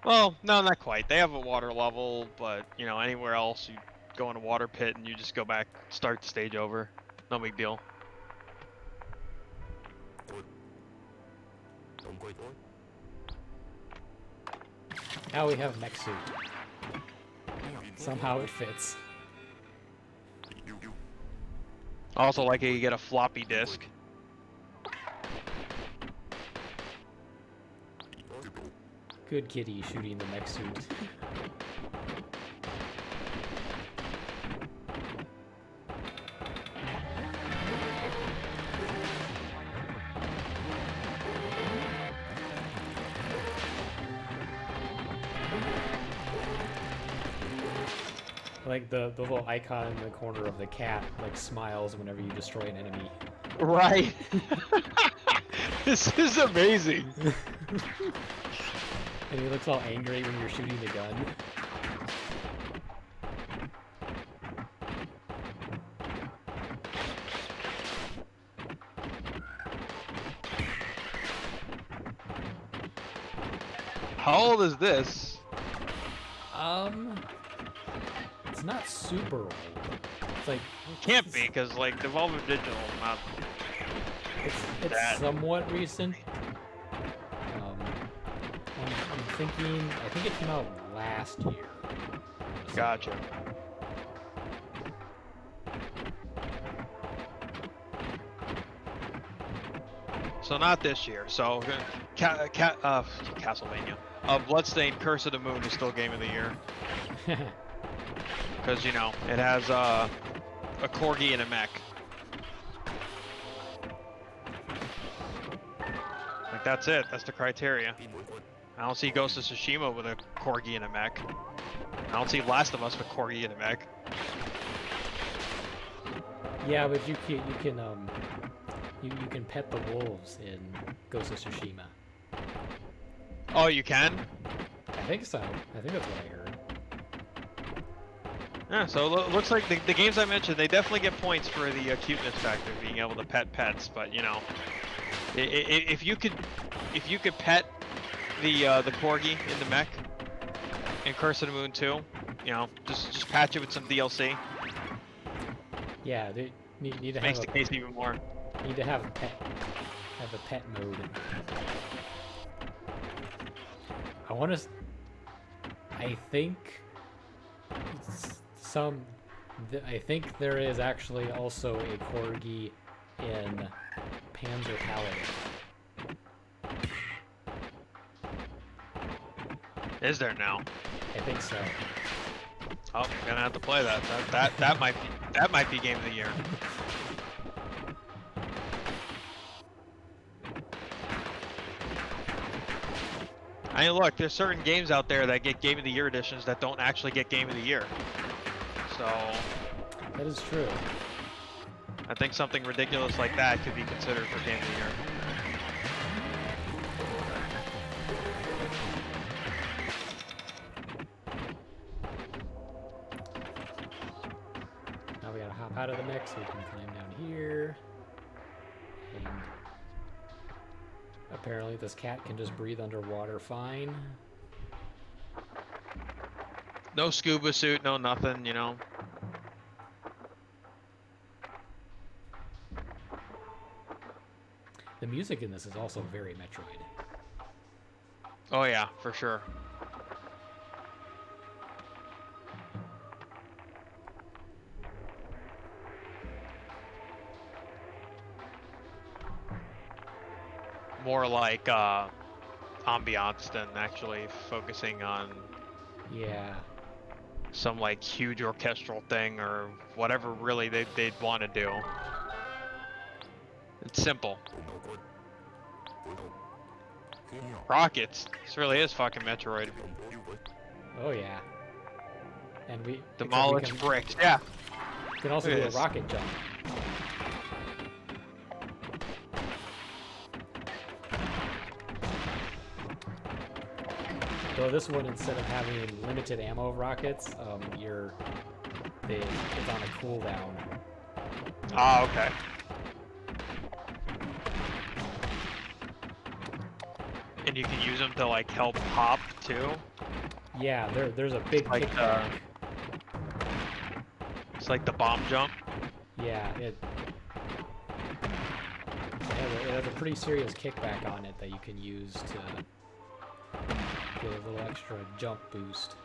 Speaker 2: Well, no, not quite. They have a water level, but you know, anywhere else you go in a water pit and you just go back, start the stage over. No big deal.
Speaker 1: Now we have mech suit. Somehow it fits.
Speaker 2: Also, like you get a floppy disk.
Speaker 1: Good kitty shooting the mech suit. Like the little icon in the corner of the cat like smiles whenever you destroy an enemy.
Speaker 2: Right. This is amazing.
Speaker 1: And he looks all angry when you're shooting the gun.
Speaker 2: How old is this?
Speaker 1: It's not super old. It's like
Speaker 2: it can't be because like Devolver Digital, not.
Speaker 1: It's somewhat recent. I'm thinking. I think it came out last year.
Speaker 2: Gotcha. So not this year. So Castlevania. Bloodstained: Curse of the Moon is still Game of the Year. Because, you know, it has a corgi and a mech. Like, that's it. That's the criteria. I don't see Ghost of Tsushima with a corgi and a mech. I don't see Last of Us with corgi and a mech.
Speaker 1: Yeah, but you can pet the wolves in Ghost of Tsushima.
Speaker 2: Oh, you can?
Speaker 1: I think so. I think that's what I heard.
Speaker 2: Yeah, so it looks like the games I mentioned, they definitely get points for the cuteness factor, being able to pet pets. But you know, if you could pet the corgi in the mech in Curse of the Moon 2, you know, just patch it with some DLC.
Speaker 1: Yeah, they need to
Speaker 2: makes
Speaker 1: have
Speaker 2: the case even more.
Speaker 1: Need to have a pet mode. I think there is actually also a corgi in Panzer Paladin.
Speaker 2: Is there now?
Speaker 1: I think so.
Speaker 2: Oh, you're gonna have to play that. That might be game of the year. I mean, look, there's certain games out there that get Game of the Year editions that don't actually get Game of the Year. So
Speaker 1: that is true.
Speaker 2: I think something ridiculous like that could be considered for Game of the Year.
Speaker 1: Now we gotta hop out of the mech so we can climb down here. And apparently this cat can just breathe underwater fine.
Speaker 2: No scuba suit, no nothing, you know.
Speaker 1: The music in this is also very Metroid.
Speaker 2: Oh yeah, for sure. More like ambiance than actually focusing on some like huge orchestral thing or whatever really they'd want to do. It's simple. Rockets. This really is fucking Metroid.
Speaker 1: Oh yeah. And we
Speaker 2: demolish bricks. Yeah.
Speaker 1: We can also do a rocket jump. So this one, instead of having limited ammo of rockets, it's on a cooldown.
Speaker 2: Ah, okay. And you can use them to like help pop too.
Speaker 1: Yeah, there's a big kickback.
Speaker 2: It's like the bomb jump.
Speaker 1: Yeah, it has a pretty serious kickback on it that you can use to get a little extra jump boost.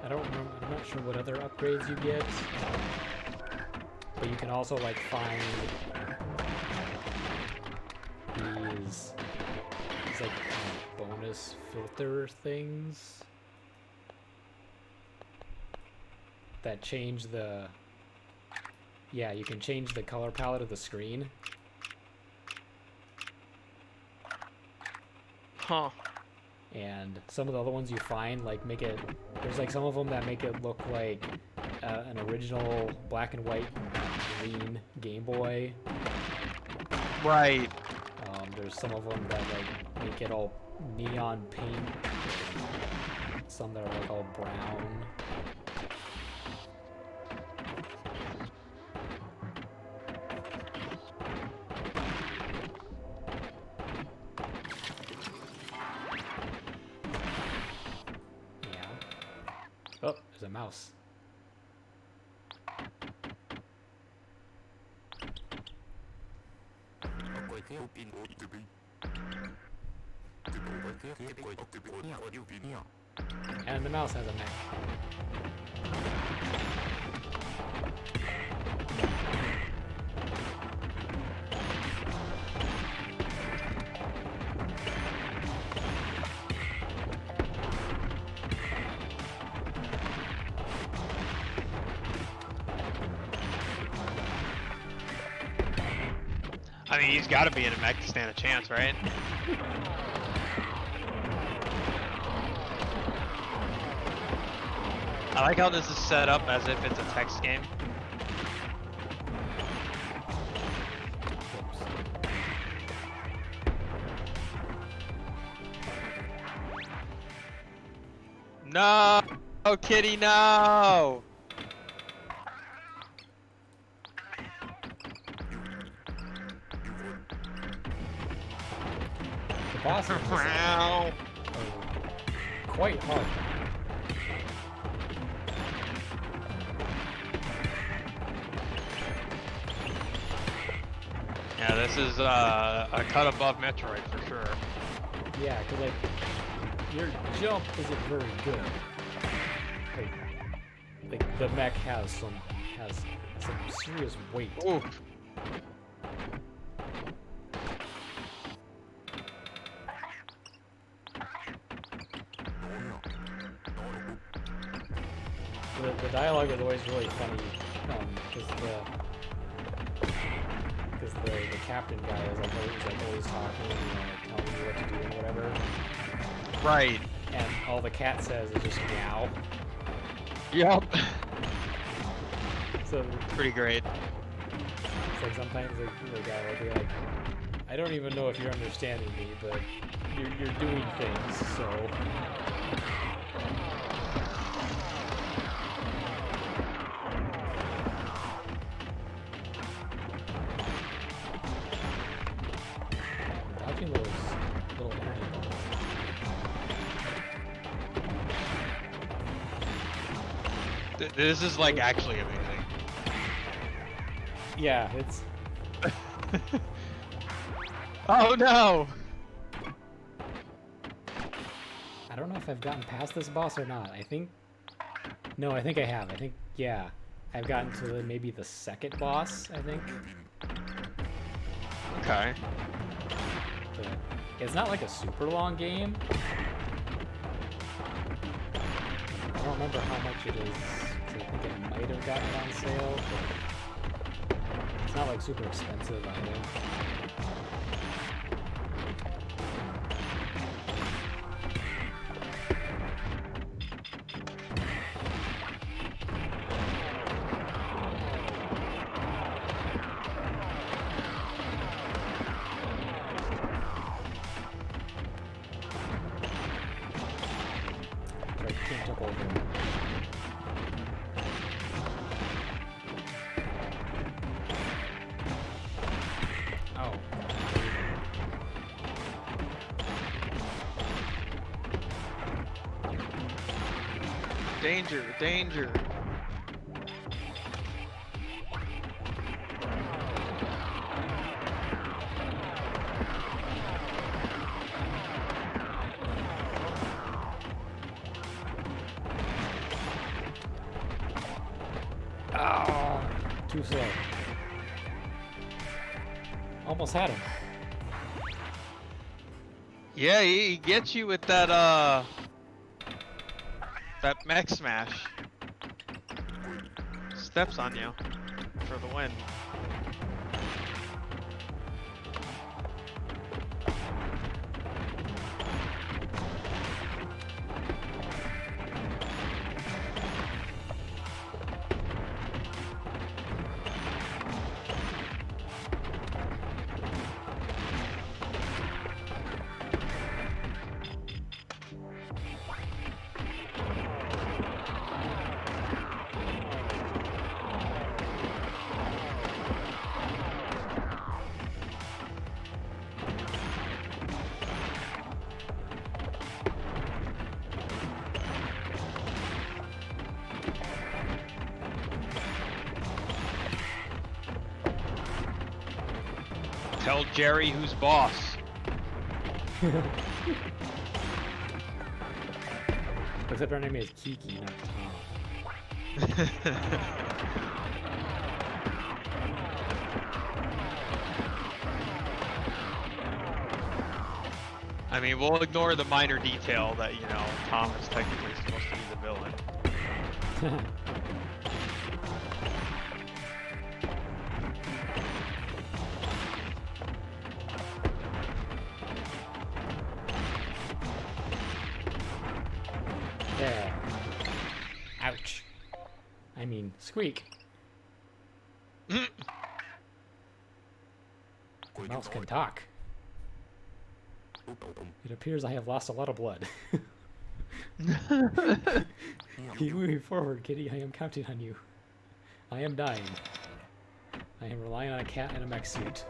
Speaker 1: I don't remember, I'm not sure what other upgrades you get, but you can also like find these like bonus filter things that change the, you can change the color palette of the screen.
Speaker 2: Huh.
Speaker 1: And some of the other ones you find like make it, there's like some of them that make it look like an original black and white and green Game Boy.
Speaker 2: Right.
Speaker 1: There's some of them that like make it all neon pink. Some that are like all brown. Oh, there's a mouse. And the mouse has a neck.
Speaker 2: I mean, he's got to be in a mech to stand a chance, right? I like how this is set up as if it's a text game. No! Oh, kitty, no!
Speaker 1: The bosses are quite hard.
Speaker 2: Yeah, this is a cut above Metroid for sure.
Speaker 1: Yeah, because like your jump isn't very good. Like the mech has some serious weight.
Speaker 2: Ooh.
Speaker 1: The dialogue is always really funny, because the captain guy is always talking and telling you what to do and whatever.
Speaker 2: Right.
Speaker 1: And all the cat says is just meow.
Speaker 2: Yup.
Speaker 1: So
Speaker 2: pretty great.
Speaker 1: It's like sometimes the guy will be like, I don't even know if you're understanding me, but you're doing things, so. Dodging those little energy balls.
Speaker 2: This is like actually amazing.
Speaker 1: Yeah, it's.
Speaker 2: Oh no!
Speaker 1: I don't know if I've gotten past this boss or not. I think. No, I think I have. I think, yeah. I've gotten to maybe the second boss, I think.
Speaker 2: Okay.
Speaker 1: But it's not like a super long game. I don't remember how much it is. 'Cause I think it might have gotten it on sale, but it's not like super expensive either. Sorry, can't jump over. Oh.
Speaker 2: Danger, danger.
Speaker 1: Oh, too slow. Almost had him.
Speaker 2: Yeah, he gets you with that mech smash. Steps on you for the win. Tell Jerry who's boss.
Speaker 1: Except her name is Kiki, not Tom.
Speaker 2: I mean, we'll ignore the minor detail that, you know, Tom is technically supposed to be the villain.
Speaker 1: There. Ouch. I mean, squeak. The mouse can talk. It appears I have lost a lot of blood. Keep moving forward, Kitty. I am counting on you. I am dying. I am relying on a cat and a mech suit.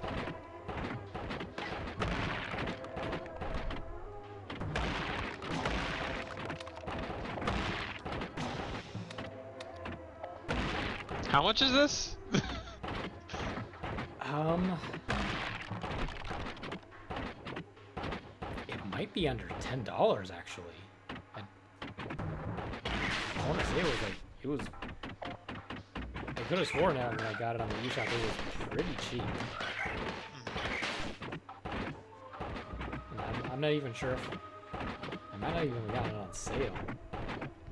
Speaker 2: How much is this?
Speaker 1: It might be under $10 actually. I want to say it was I could have sworn out when I got it on the eShop it was pretty cheap. And I'm not even sure if I might not even have gotten it on sale.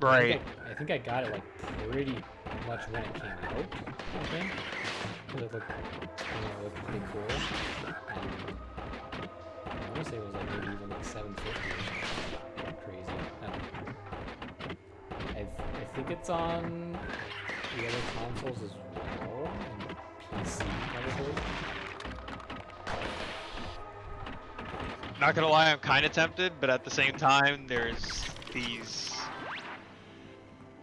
Speaker 2: Right.
Speaker 1: I think I got it like pretty much when it came out. I think. 'Cause it looked, it looked pretty cool. And I want to say it was like maybe even like $750 or something crazy. I don't know. I think it's on the other consoles as well, and PC probably.
Speaker 2: Not gonna lie, I'm kind of tempted, but at the same time, there's these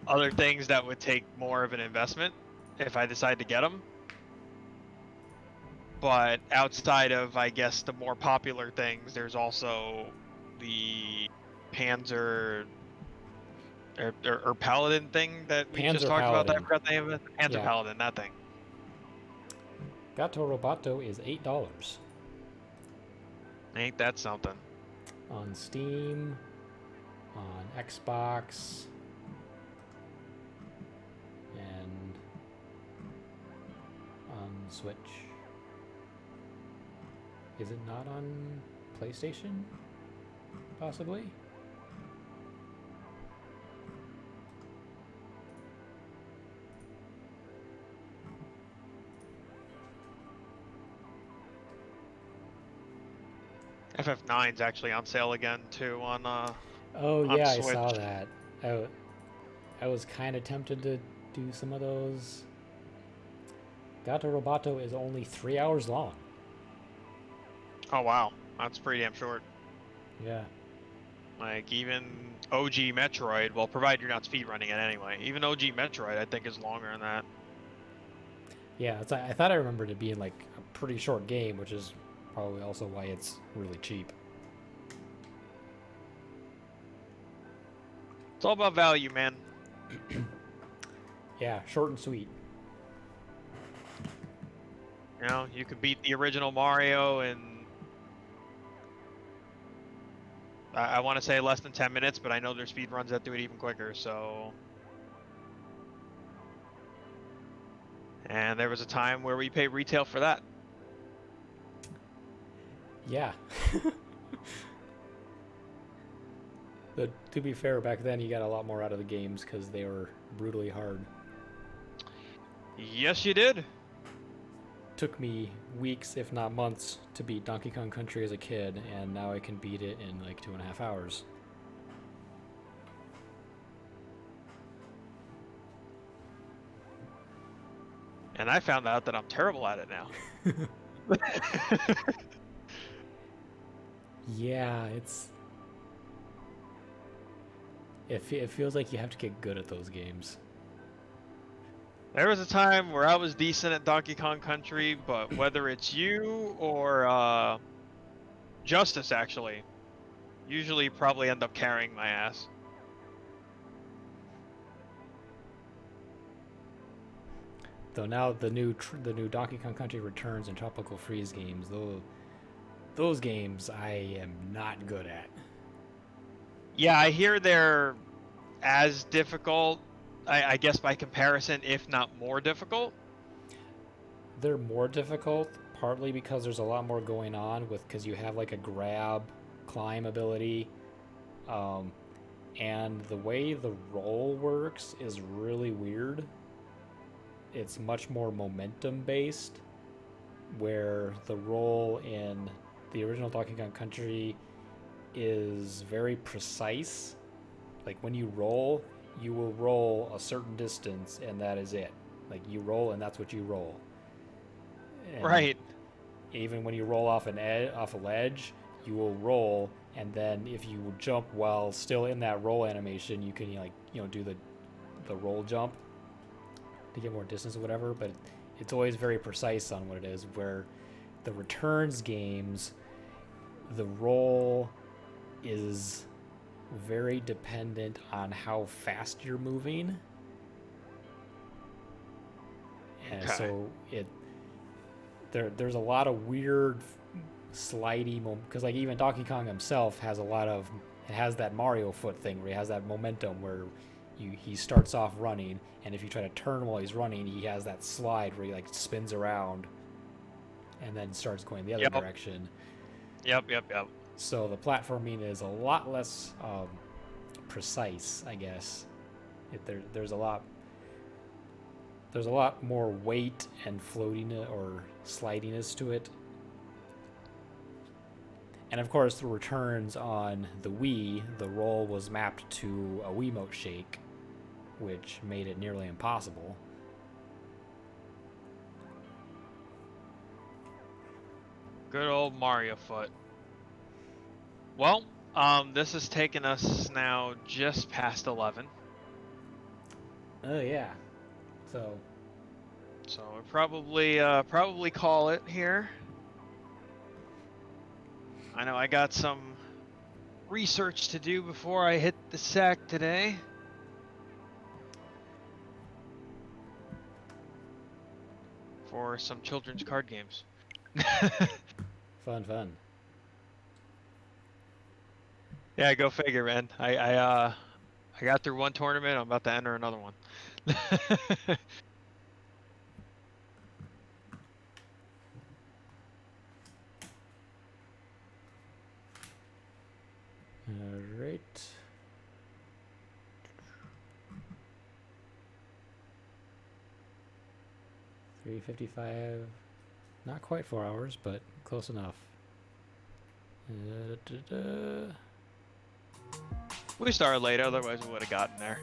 Speaker 2: other things that would take more of an investment if I decide to get them. But outside of, I guess, the more popular things, there's also the Panzer or Paladin thing that we just
Speaker 1: Panzer
Speaker 2: talked about. I
Speaker 1: Paladin.
Speaker 2: forgot the name of it. Panzer
Speaker 1: Yeah.
Speaker 2: Paladin, that thing.
Speaker 1: Gato Roboto is $8
Speaker 2: Ain't that something?
Speaker 1: on Steam, on Xbox, and on Switch. Is it not on PlayStation? Possibly?
Speaker 2: FF9's actually on sale again too on
Speaker 1: Oh
Speaker 2: on
Speaker 1: yeah, I
Speaker 2: Switch.
Speaker 1: saw that. I was kind of tempted to do some of those. Gato Roboto is only 3 hours long.
Speaker 2: Oh wow, that's pretty damn short.
Speaker 1: Yeah.
Speaker 2: Like even OG Metroid, well, provided you're not speedrunning it anyway. Even OG Metroid, I think, is longer than that.
Speaker 1: Yeah, I thought I remembered it being like a pretty short game, which is probably also why it's really cheap.
Speaker 2: It's all about value, man.
Speaker 1: Yeah, short and sweet.
Speaker 2: You know, you could beat the original Mario in I want to say less than 10 minutes, but I know there's speed runs that do it even quicker, so. And there was a time where we paid retail for that.
Speaker 1: Yeah. But to be fair, back then you got a lot more out of the games because they were brutally hard.
Speaker 2: Yes, you did.
Speaker 1: Took me weeks, if not months, to beat Donkey Kong Country as a kid, and now I can beat it in like 2.5 hours.
Speaker 2: And I found out that I'm terrible at it now.
Speaker 1: Yeah, it feels like you have to get good at those games.
Speaker 2: There was a time where I was decent at Donkey Kong Country, but whether it's you or Justice, actually, usually probably end up carrying my ass.
Speaker 1: Though now the new Donkey Kong Country Returns and Tropical Freeze games, those games I am not good at.
Speaker 2: Yeah, I hear they're as difficult, I guess by comparison, if not more difficult.
Speaker 1: They're more difficult, partly because there's a lot more going on because you have like a grab, climb ability, and the way the roll works is really weird. It's much more momentum based, where the roll in the original Donkey Kong Country is very precise. Like when you roll, you will roll a certain distance and that is it. Like you roll and that's what you roll. And
Speaker 2: right.
Speaker 1: Even when you roll off off a ledge, you will roll, and then if you jump while still in that roll animation, you can do the roll jump to get more distance or whatever. But it's always very precise on what it is. Where the Returns games, the roll is very dependent on how fast you're moving, and so there's a lot of weird slidey because like even Donkey Kong himself has that Mario foot thing where he has that momentum where he starts off running, and if you try to turn while he's running, he has that slide where he like spins around and then starts going the other direction.
Speaker 2: Yep.
Speaker 1: So the platforming is a lot less precise, I guess. There's a lot more weight and floating or slidiness to it. And of course, the returns on the Wii, the roll was mapped to a Wiimote shake, which made it nearly impossible.
Speaker 2: Good old Mario foot. Well, this has taken us now just past 11.
Speaker 1: Oh yeah. So
Speaker 2: we'll probably call it here. I know I got some research to do before I hit the sack today. For some children's card games.
Speaker 1: Fun.
Speaker 2: Yeah, go figure, man. I got through one tournament. I'm about to enter another one.
Speaker 1: All right. $3.55. Not quite 4 hours, but close enough.
Speaker 2: We started late, otherwise we would have gotten there.